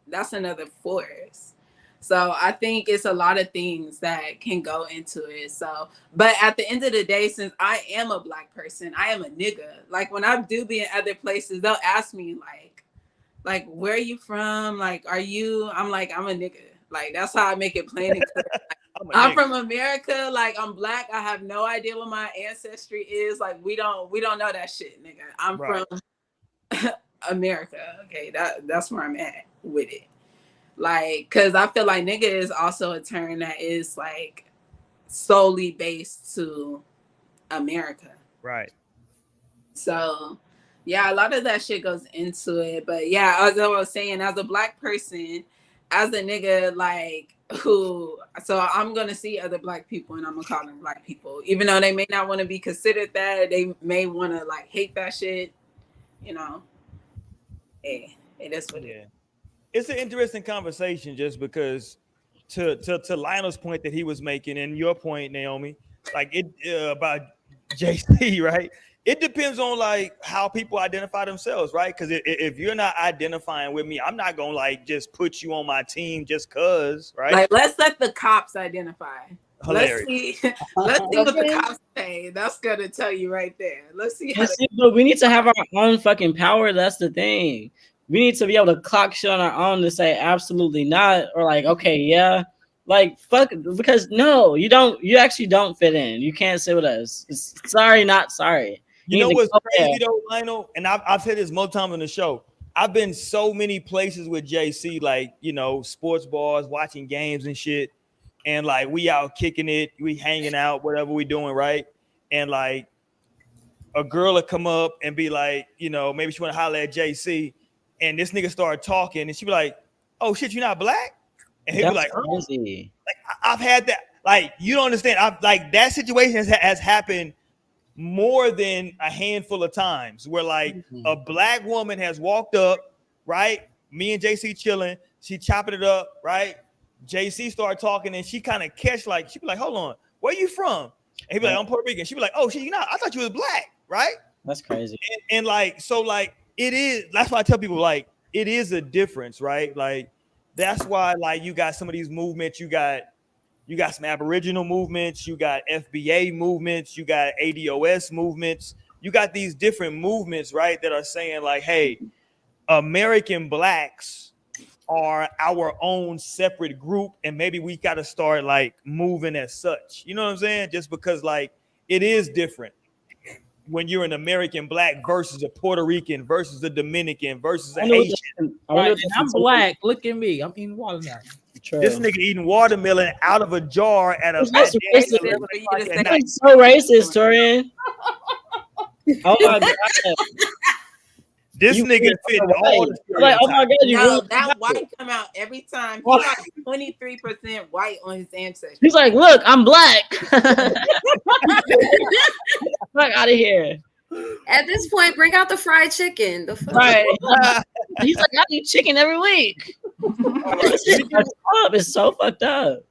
That's another force. So I think it's a lot of things that can go into it. So, but at the end of the day, since I am a Black person, I am a nigga. Like when I do be in other places, they'll ask me like, where are you from? Like, are you? I'm like, I'm a nigga. Like, that's how I make it plain and clear. Like, I'm from America. Like, I'm Black. I have no idea what my ancestry is. Like, we don't know that shit, nigga. I'm from America. Okay, that's where I'm at with it. Like, cause I feel like nigga is also a term that is like solely based to America. Right. So yeah, a lot of that shit goes into it. But yeah, as I was saying, as a Black person, as a nigga, like so I'm gonna see other Black people and I'm gonna call them Black people. Even though they may not want to be considered that, they may want to like hate that shit, Hey, it is what it is. It's an interesting conversation just because to Lionel's point that he was making and your point, Naomi, like it about JC, right? It depends on like how people identify themselves, right? Because if you're not identifying with me, I'm not gonna like just put you on my team just cause, right? Like let's let the cops identify. Hilarious. Let's see what the cops say. That's gonna tell you right there. Let's see. But we need to have our own fucking power. That's the thing. We need to be able to clock shit on our own to say absolutely not, or like, okay, yeah, like fuck, because no, you don't. You actually don't fit in. You can't sit with us. Sorry, not sorry. You know what's crazy though, Lionel? And I've said this multiple times on the show. I've been so many places with JC, like sports bars, watching games and shit, and like we out kicking it, we hanging out, whatever we doing, right? And like a girl will come up and be like, you know, maybe she want to holler at JC, and this nigga start talking, and she be like, "Oh shit, you not black?" And he'll be like, crazy. Like I've had that. Like you don't understand. I've like that situation has happened more than a handful of times where like a black woman has walked up, right? Me and JC chilling, she chopping it up, right? JC started talking and she kind of catch like, she be like, hold on, where you from? And he be like, I'm Puerto Rican. She be like, oh shit, you know, I thought you was black, right? That's crazy. And like, so like it is, that's why I tell people like it is a difference, right? Like that's why like you got some of these movements, you got some Aboriginal movements, you got FBA movements, you got ADOS movements, you got these different movements, right, that are saying like, hey, American blacks are our own separate group, and maybe we got to start like moving as such. You know what I'm saying? Just because like it is different when you're an American black versus a Puerto Rican versus a Dominican versus a Haitian. Right, and I'm black. Look at me. I'm eating water now. True. This nigga eating watermelon out of a jar at a That's at 11 racist. o'clock at night. That's so racist, Torian. Oh my god. This nigga fit all the like, oh my god, you No, really that white come out every time. He like 23% white on his ancestry. He's like, look, I'm black. Fuck out of here. At this point, bring out the fried chicken. The fuck? Right. He's like, I eat chicken every week. It's so fucked up.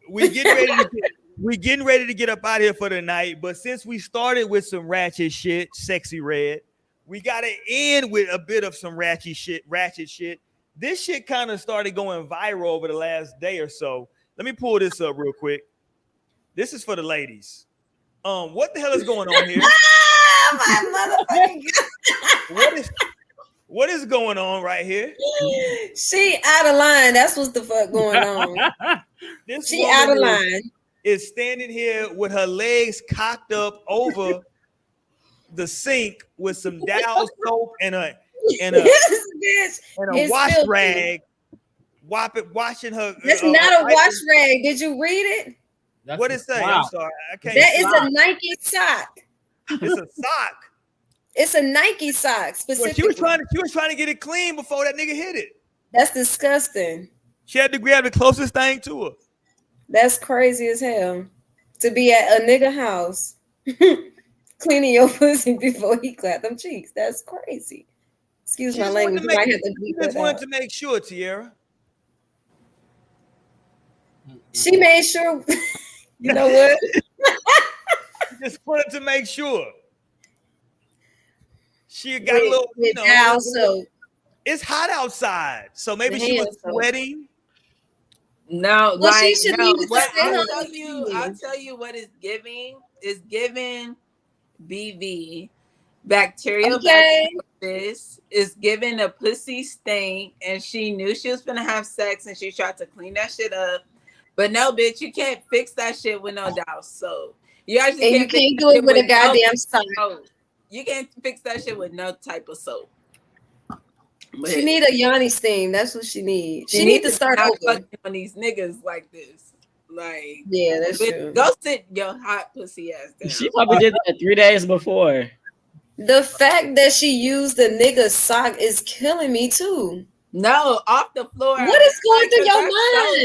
We getting ready to get up out of here for the night, but since we started with some ratchet shit, sexy red, we gotta end with a bit of some ratchet shit. This shit kind of started going viral over the last day or so. Let me pull this up real quick. This is for the ladies. What the hell is going on here? My motherfucking what is going on right here? She out of line. That's what's the fuck going on. She out of line. Is standing here with her legs cocked up over the sink with some Dow soap and a wash filthy. rag, washing her. That's not a wash rag. Did you read it? What it say? Wow. I'm sorry, I can't. That is a Nike sock. It's a sock. It's a Nike sock specifically. Well, she was trying to get it clean before that nigga hit it. That's disgusting. She had to grab the closest thing to her. That's crazy as hell. To be at a nigga house cleaning your pussy before he clapped them cheeks. That's crazy. Excuse my language. You might have to bleep just that wanted out. to make sure, Tierra. She made sure. You know what? Just wanted to make sure. She got a little, you know. Down soap. It's hot outside, so maybe she was sweating. No, Well, like she should no. need to What stay I'll home. tell you what it's giving. It's giving BV bacterial Okay. vaginosis. It's giving a pussy stink, and she knew she was gonna have sex, and she tried to clean that shit up. But no, bitch, you can't fix that shit with no Dow soap. You actually And you can't do it with a goddamn sock. You can't fix that shit with no type of soap. But She need a Yanni steam. That's what she needs. She need to start not over. fucking on these niggas like this. Like, Yeah, that's bitch, true. go sit your hot pussy ass down. She probably did that 3 days before. The fact that she used the nigga sock is killing me too. No, off the floor. What is going through your that's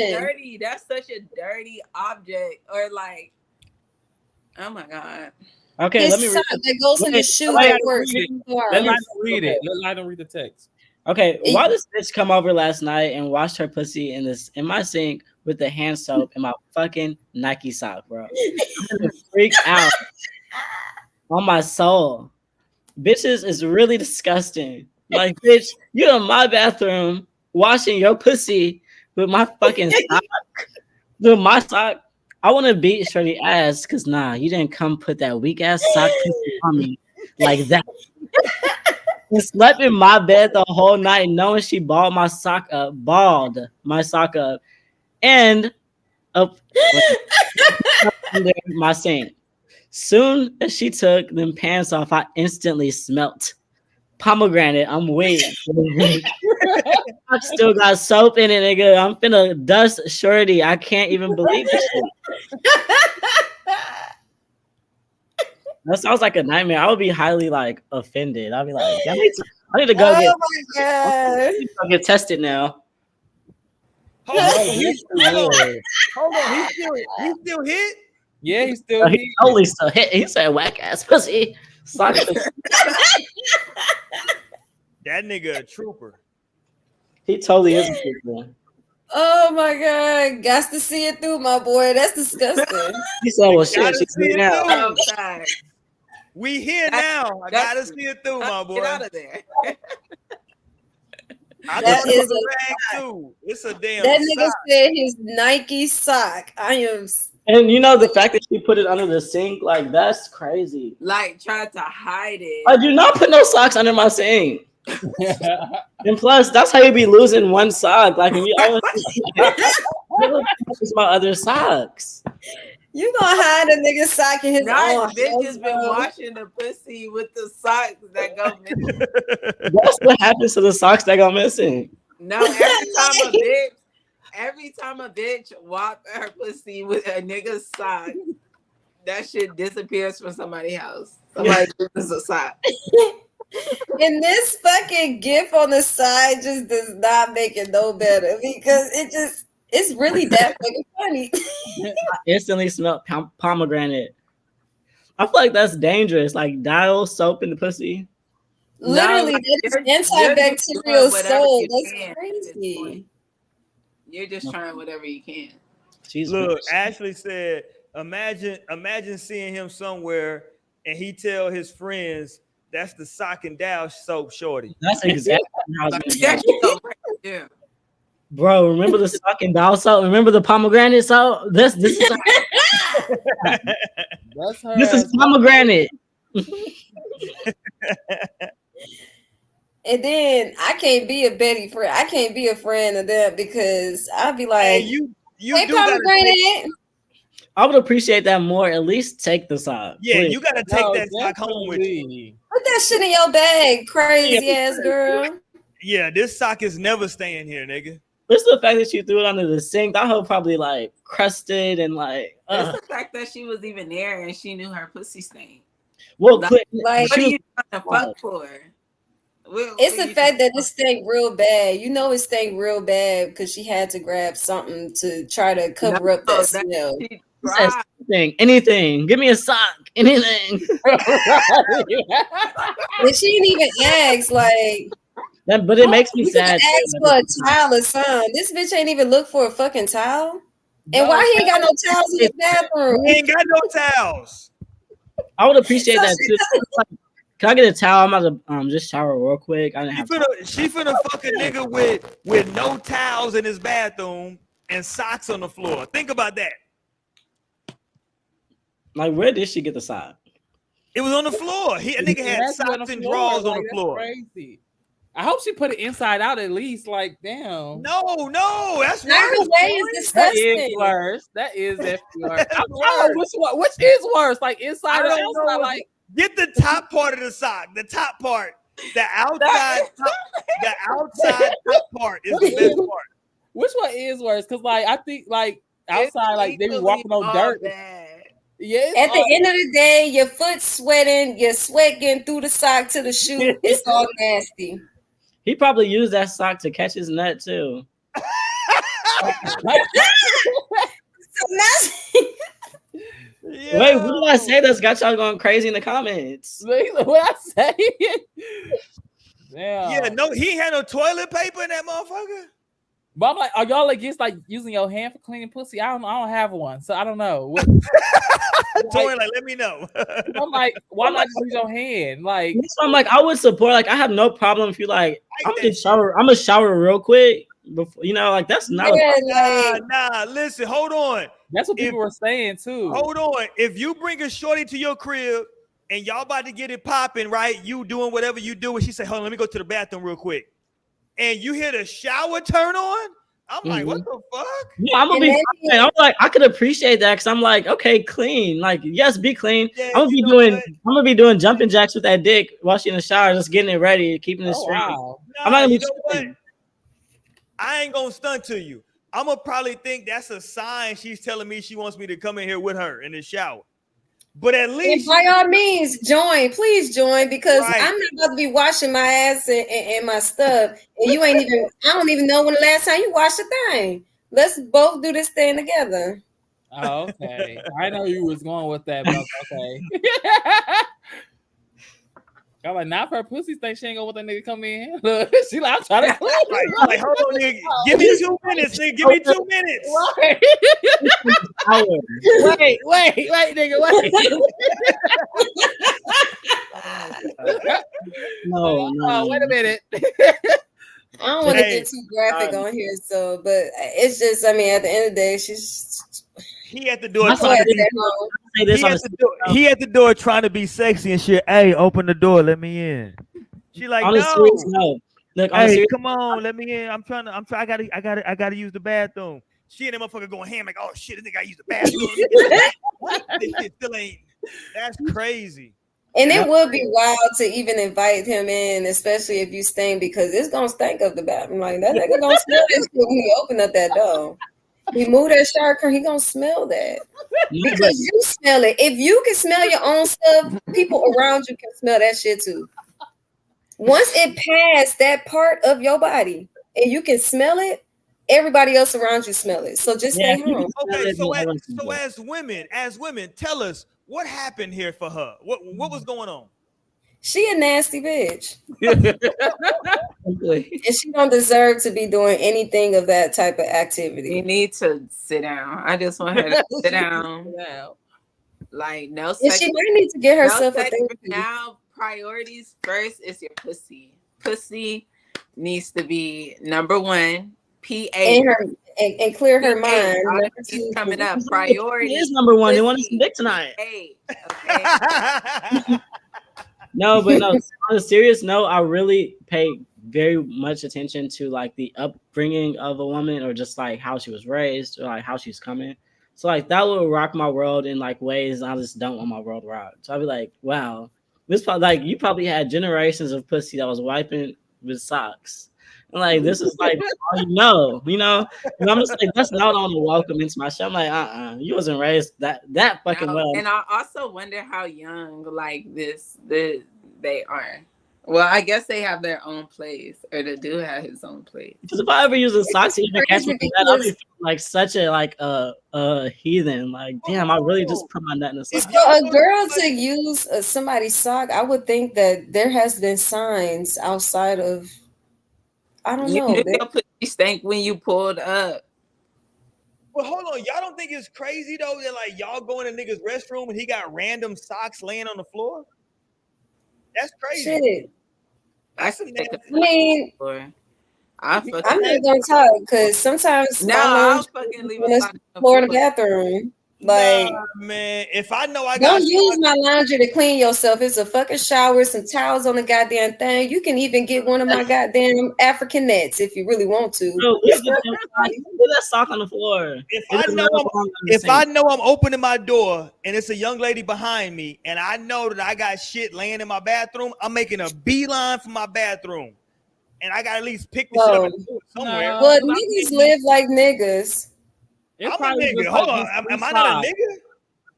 mind? So dirty. That's such a dirty object. Or like, oh my god. Okay, His let me read. sock that goes in the shoe Let at me work. read Wow. Let Lionel read it. Let Lionel read the text. Okay, why does this come over last night and washed her pussy in my sink with the hand soap and my fucking Nike sock, bro? I'm gonna freak out on my soul. Bitches is really disgusting. Like, bitch, you're in my bathroom washing your pussy with my fucking sock. With my sock. I want to beat Shorty ass because you didn't come put that weak ass sock pussy on me like that. And slept in my bed the whole night knowing she balled my sock up, and up under my sink. Soon as she took them pants off, I instantly smelt pomegranate. I'm waiting. I still got soap in it, nigga. I'm finna dust Shorty. I can't even believe this shit. That sounds like a nightmare. I would be highly like offended. I'd be like, I need to go Oh get my god. tested now. Hold on, That's hold on, weird. hold on. He still hit. Yeah, he's still He here. totally still hit. He said whack ass pussy. Suck it. That nigga a trooper. He totally is a people. Oh my god. Got to see it through, my boy. That's disgusting. He said, well, shit, Gotta she's see it now. through. Oh, God. We here now. I gotta see it through, my boy. Get out of there. I That thought it is was a a rag too. It's a damn That nigga sock. said his Nike sock. I am And you know the fact that she put it under the sink, like that's crazy. Like, tried to hide it. I do not put no socks under my sink. And plus, that's how you be losing one sock. Like when you always it's my other socks. You gonna hide a nigga sock in his Nice own bitches house, been bro. washing the pussy with the socks that go missing. That's what happens to the socks that go missing. No, every time a bitch walk her pussy with a nigga's sock, that shit disappears from somebody's house. Somebody gives a sock. And this fucking gif on the side just does not make it no better because it's really that fucking funny. I instantly smell pomegranate. I feel like that's dangerous. Like dial soap in the pussy. Literally, like, that's you're antibacterial doing whatever soap. you That's can at this crazy. point. You're just trying whatever you can. She's Look, Ashley said, imagine seeing him somewhere and he tell his friends that's the sock and down soap shorty. that's exactly how it's gonna There go. you go. Yeah. Bro, remember the sock and dial soap? Remember the pomegranate soap? This is That's her. this is pomegranate. And then I can't be a Betty friend. I can't be a friend of them because I'd be like, Hey, you hey, do gotta take, pomegranate. I would appreciate that more. At least take the sock. yeah, please. you gotta take that sock home with you. definitely. Put that shit in your bag, crazy ass girl. Yeah, this sock is never staying here, nigga. It's the fact that you threw it under the sink. That hoe probably like crusted and like. It's the fact that she was even there and she knew her pussy stank. Well, Like, quick, Like, What are she you trying to fuck for? It's the fact that it stank real bad. You know it stank real bad because she had to grab something to try to cover up that smell. She says anything. Give me a sock. Anything. And she didn't even ask, like, But it makes me you sad. could ask for a towel or something. This bitch ain't even look for a fucking towel. And why he ain't got no towels in his bathroom? We ain't got no towels. I would appreciate So that she too. Like, can I get a towel? I'm about to just shower real quick. I didn't have She finna fuck a nigga with no towels in his bathroom and socks on the floor. Think about that. like, where did she get the sock? It was on the floor. A nigga had That's on socks the and floor, drawers on like, the that's floor. Crazy. I hope she put it inside out at least. Like, damn. No, that's Either worse. way is That is disgusting. worse. That is definitely worse. I don't know which is worse, like inside or I don't know outside. what- Like, Get the top part of the sock. The top part. The outside top part is the best part. which one is worse? Because like I think like outside, like they be equally walking on all dirt. bad. Yeah. At the end of the day, your foot sweating, your sweat getting through the sock to the shoe. It's all nasty. He probably used that sock to catch his nut too. So nasty. Wait, what did I say that's got y'all going crazy in the comments? What I say? Damn. Yeah, no, he ain't had no toilet paper in that motherfucker. But I'm like, are y'all against like using your hand for cleaning pussy? I don't have one, so I don't know. What, Tori, like, let me know. I'm like, why not just use your hand? Like, So I'm like, I would support. Like, I have no problem if you like. Like I'm that gonna shower. I'm gonna shower real quick. Before, like that's not. Yeah, like, Nah, listen, hold on. that's what people were saying too. Hold on. If you bring a shorty to your crib and y'all about to get it popping, right? You doing whatever you do, and she say, hold on, let me go to the bathroom real quick. And you hear the shower turn on, I'm like, what the fuck? Yeah, I'm gonna be. Fine. I'm like, I could appreciate that because I'm like, okay, clean. Like, yes, be clean. Yeah, I'm gonna be doing jumping jacks with that dick while she in the shower, just getting it ready, keeping it straight. Wow. Nah, I'm not gonna you be know what? tripping. I ain't gonna stunt to you. I'm gonna probably think that's a sign she's telling me she wants me to come in here with her in the shower. But at And least by all means, join. Please join because Right. I'm not about to be washing my ass and my stuff. And you ain't even, I don't even know when the last time you washed a thing. Let's both do this thing together. Oh, okay. I know you was going with that, but okay. I'm like, not for her pussy thing. She ain't gonna let that nigga come in. Look, she like, I'm trying to clean. like, hold on, nigga. Give me 2 minutes, nigga. Give me 2 minutes. Wait, nigga, wait. No, no. Wait a minute. I don't want to Hey, get too graphic on here, so but it's just, I mean, at the end of the day, he at the door That's trying to be. Say this He on at, the door, he at the door trying to be sexy and shit. Hey, open the door, let me in. She like, on a no. serious note. Look, on a Hey, serious come on, let me in. I'm trying. I gotta use the bathroom. She and that motherfucker going ham like, oh shit, this nigga gotta use the bathroom. This shit still ain't. That's crazy. and it would be wild to even invite him in, especially if you stink, because it's gonna stink up the bathroom. Like that nigga gonna smell this shit when he open up that door. He move that shower curtain, he gonna smell that. Because you smell it. If you can smell your own stuff, people around you can smell that shit too. Once it passed that part of your body and you can smell it, everybody else around you smell it. So just stay home. Okay, so as women, tell us what happened here for her. What was going on? She a nasty bitch. And she don't deserve to be doing anything of that type of activity. You need to sit down. I just want her to sit down. Like no sex. And she might need to get herself no a sex thing. now. Priorities first is your pussy. Pussy needs to be number one. PA And clear her mind. He's coming up. Priority is number one. They want us to dick tonight. Okay. No, but no. On a serious note, I really pay very much attention to like the upbringing of a woman, or just like how she was raised, or like how she's coming. So like that will rock my world in like ways I just don't want my world rocked. So I'll be like, wow, this probably like you probably had generations of pussy that was wiping with socks. And like this is like all you know. And I'm just like, that's not on the welcome into my show. I'm like, you wasn't raised that fucking well. And I also wonder how young like they are. Well, I guess they have their own place, or the dude had his own place. Because if I ever use a sock to even catch me for that, I'll be like such a heathen. Like, damn, I really just put my nut in a sock. So a girl to use somebody's sock, I would think that there has been signs outside of, I don't know. You knew your pussy stank when you pulled up. Well, hold on. Y'all don't think it's crazy though that like y'all go in a nigga's restroom and he got random socks laying on the floor? That's crazy. Shit. I mean, I'm not gonna talk because sometimes I'll fucking leave a floor in the bathroom. Like, nah, man, if I know I got don't use my laundry to clean yourself. It's a fucking shower, some towels on the goddamn thing. You can even get one of my goddamn African nets if you really want to. Bro, put that sock on the floor. If I know I'm opening my door and it's a young lady behind me and I know that I got shit laying in my bathroom, I'm making a beeline for my bathroom. And I gotta at least pick the shit up and do it somewhere. Well, niggas live like niggas. I'm a nigga. Hold on. Am I not a nigga?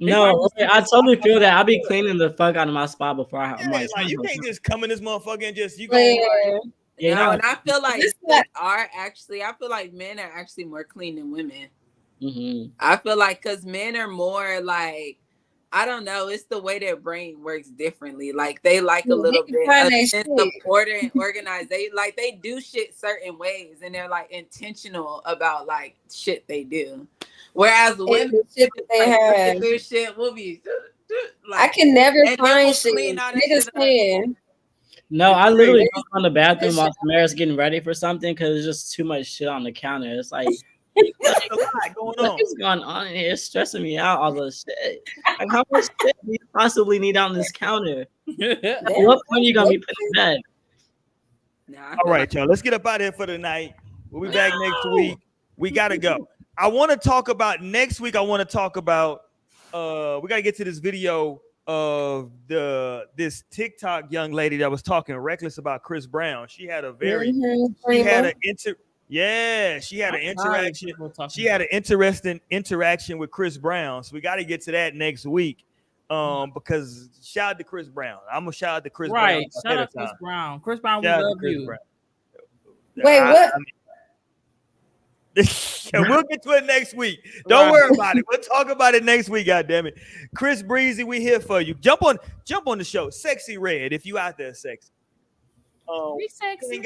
No, I totally feel that. I'll be cleaning the fuck out of my spot before I'm like you can't just come in this motherfucker and just you go. And I feel like I feel like men are actually more clean than women. Mm-hmm. I feel like because men are more like, I don't know, it's the way their brain works differently. Like they like a little bit of sense of order and organized. They do shit certain ways and they're like intentional about like shit they do. Whereas women, shit that they have, their shit will be like, I can never find shit. Niggas can. No, I literally go on the bathroom while Samara's getting ready for something because there's just too much shit on the counter. It's like, there's a lot going on. What's going on in here? It's stressing me out, all this shit. Like, how much shit do you possibly need on this counter? At what point are you going to be put in bed? All right, y'all. Let's get up out of here for the night. We'll be back next week. We got to go. I want to talk about next week. I want to talk about, we got to get to this video of this TikTok young lady that was talking reckless about Chris Brown. She had a very, she had an interaction. She had an interesting interaction with Chris Brown. So we got to get to that next week. Because shout out to Chris Brown. I'm gonna shout out to Chris Brown. Right. Shout ahead out of to Chris time. Brown. Chris Brown, we Shout out to love Chris you. Brown. Wait, what? We'll get to it next week. Don't worry about it. We'll talk about it next week. God damn it, Chris Breezy, we here for you. Jump on the show, Sexy Red. If you out there, sexy. We sexy.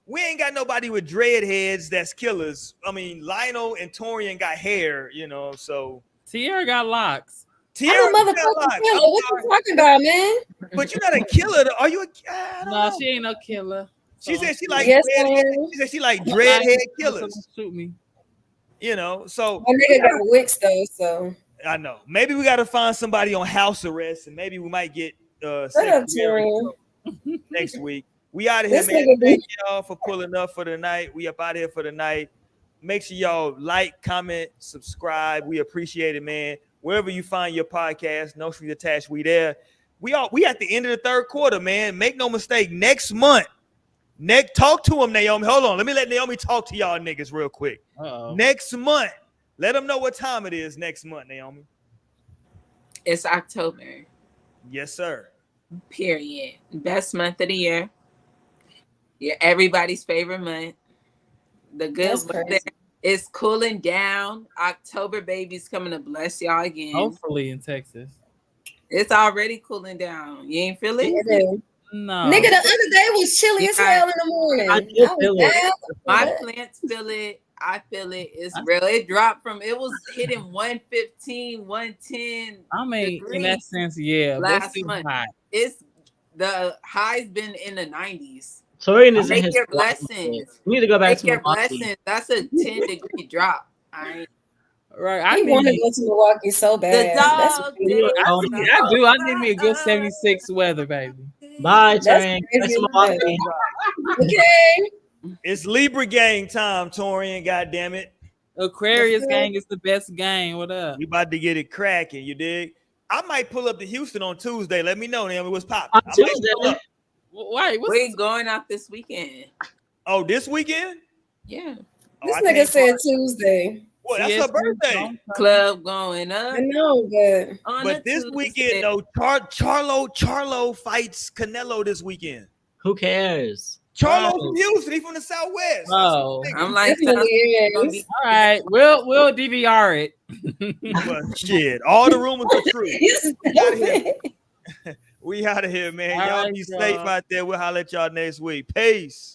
We ain't got nobody with dread heads that's killers. I mean, Lionel and Torian got hair, So Tierra got locks. Tierra I'm a motherfucking killer. What you talking about, man? But you're not a killer. Are you? No, she ain't no killer. She said she like Yes, dreadhead killers. Shoot me. So My nigga got wicks though, so I know. Maybe we got to find somebody on house arrest, and maybe we might get shut up, Torian. next week. We out of here, man. Thank y'all for pulling up for the night. We up out of here for the night. Make sure y'all like, comment, subscribe. We appreciate it, man. Wherever you find your podcast, No Strings Attached, we there. We at the end of the third quarter, man. Make no mistake. Next month, talk to him, Naomi. Hold on. Let me let Naomi talk to y'all niggas real quick. Next month, let them know what time it is next month, Naomi. It's October. Yes, sir. Period. Best month of the year. Yeah, everybody's favorite month. The good weather is cooling down. October baby's coming to bless y'all again. Hopefully in Texas. It's already cooling down. You ain't feel it? No. Nigga, the other day was chilly as hell in the morning. I do feel it. My plants feel it. I feel it. It's real. It dropped from, it was hitting 115, 110. I mean, in that sense, yeah. Last month. It's the high's been in the 90s. Torian is in Take his your blessings. We need to go back Take to your Milwaukee. blessings. That's a 10-degree drop. Right. I want to go to Milwaukee so bad. I do. I need me a good 76 weather, baby. Bye, Torian. That's Milwaukee. Okay. It's Libra gang time, Torian. God damn it. Aquarius gang is the best gang. What up? We about to get it cracking. You dig? I might pull up to Houston on Tuesday. Let me know, Naomi. What's popping? On Tuesday. Wait, we're going out this weekend. Oh, this weekend? Yeah. This nigga said Tuesday. Well, that's her birthday. Club going up. I know, but this weekend, though, Charlo fights Canelo this weekend. Who cares? Charlo from Houston. He's from the Southwest. Oh, I'm like, all right, we'll DVR it. Well, shit, all the rumors are true. We out of here, man. Y'all be safe out there. We'll holler at y'all next week. Peace.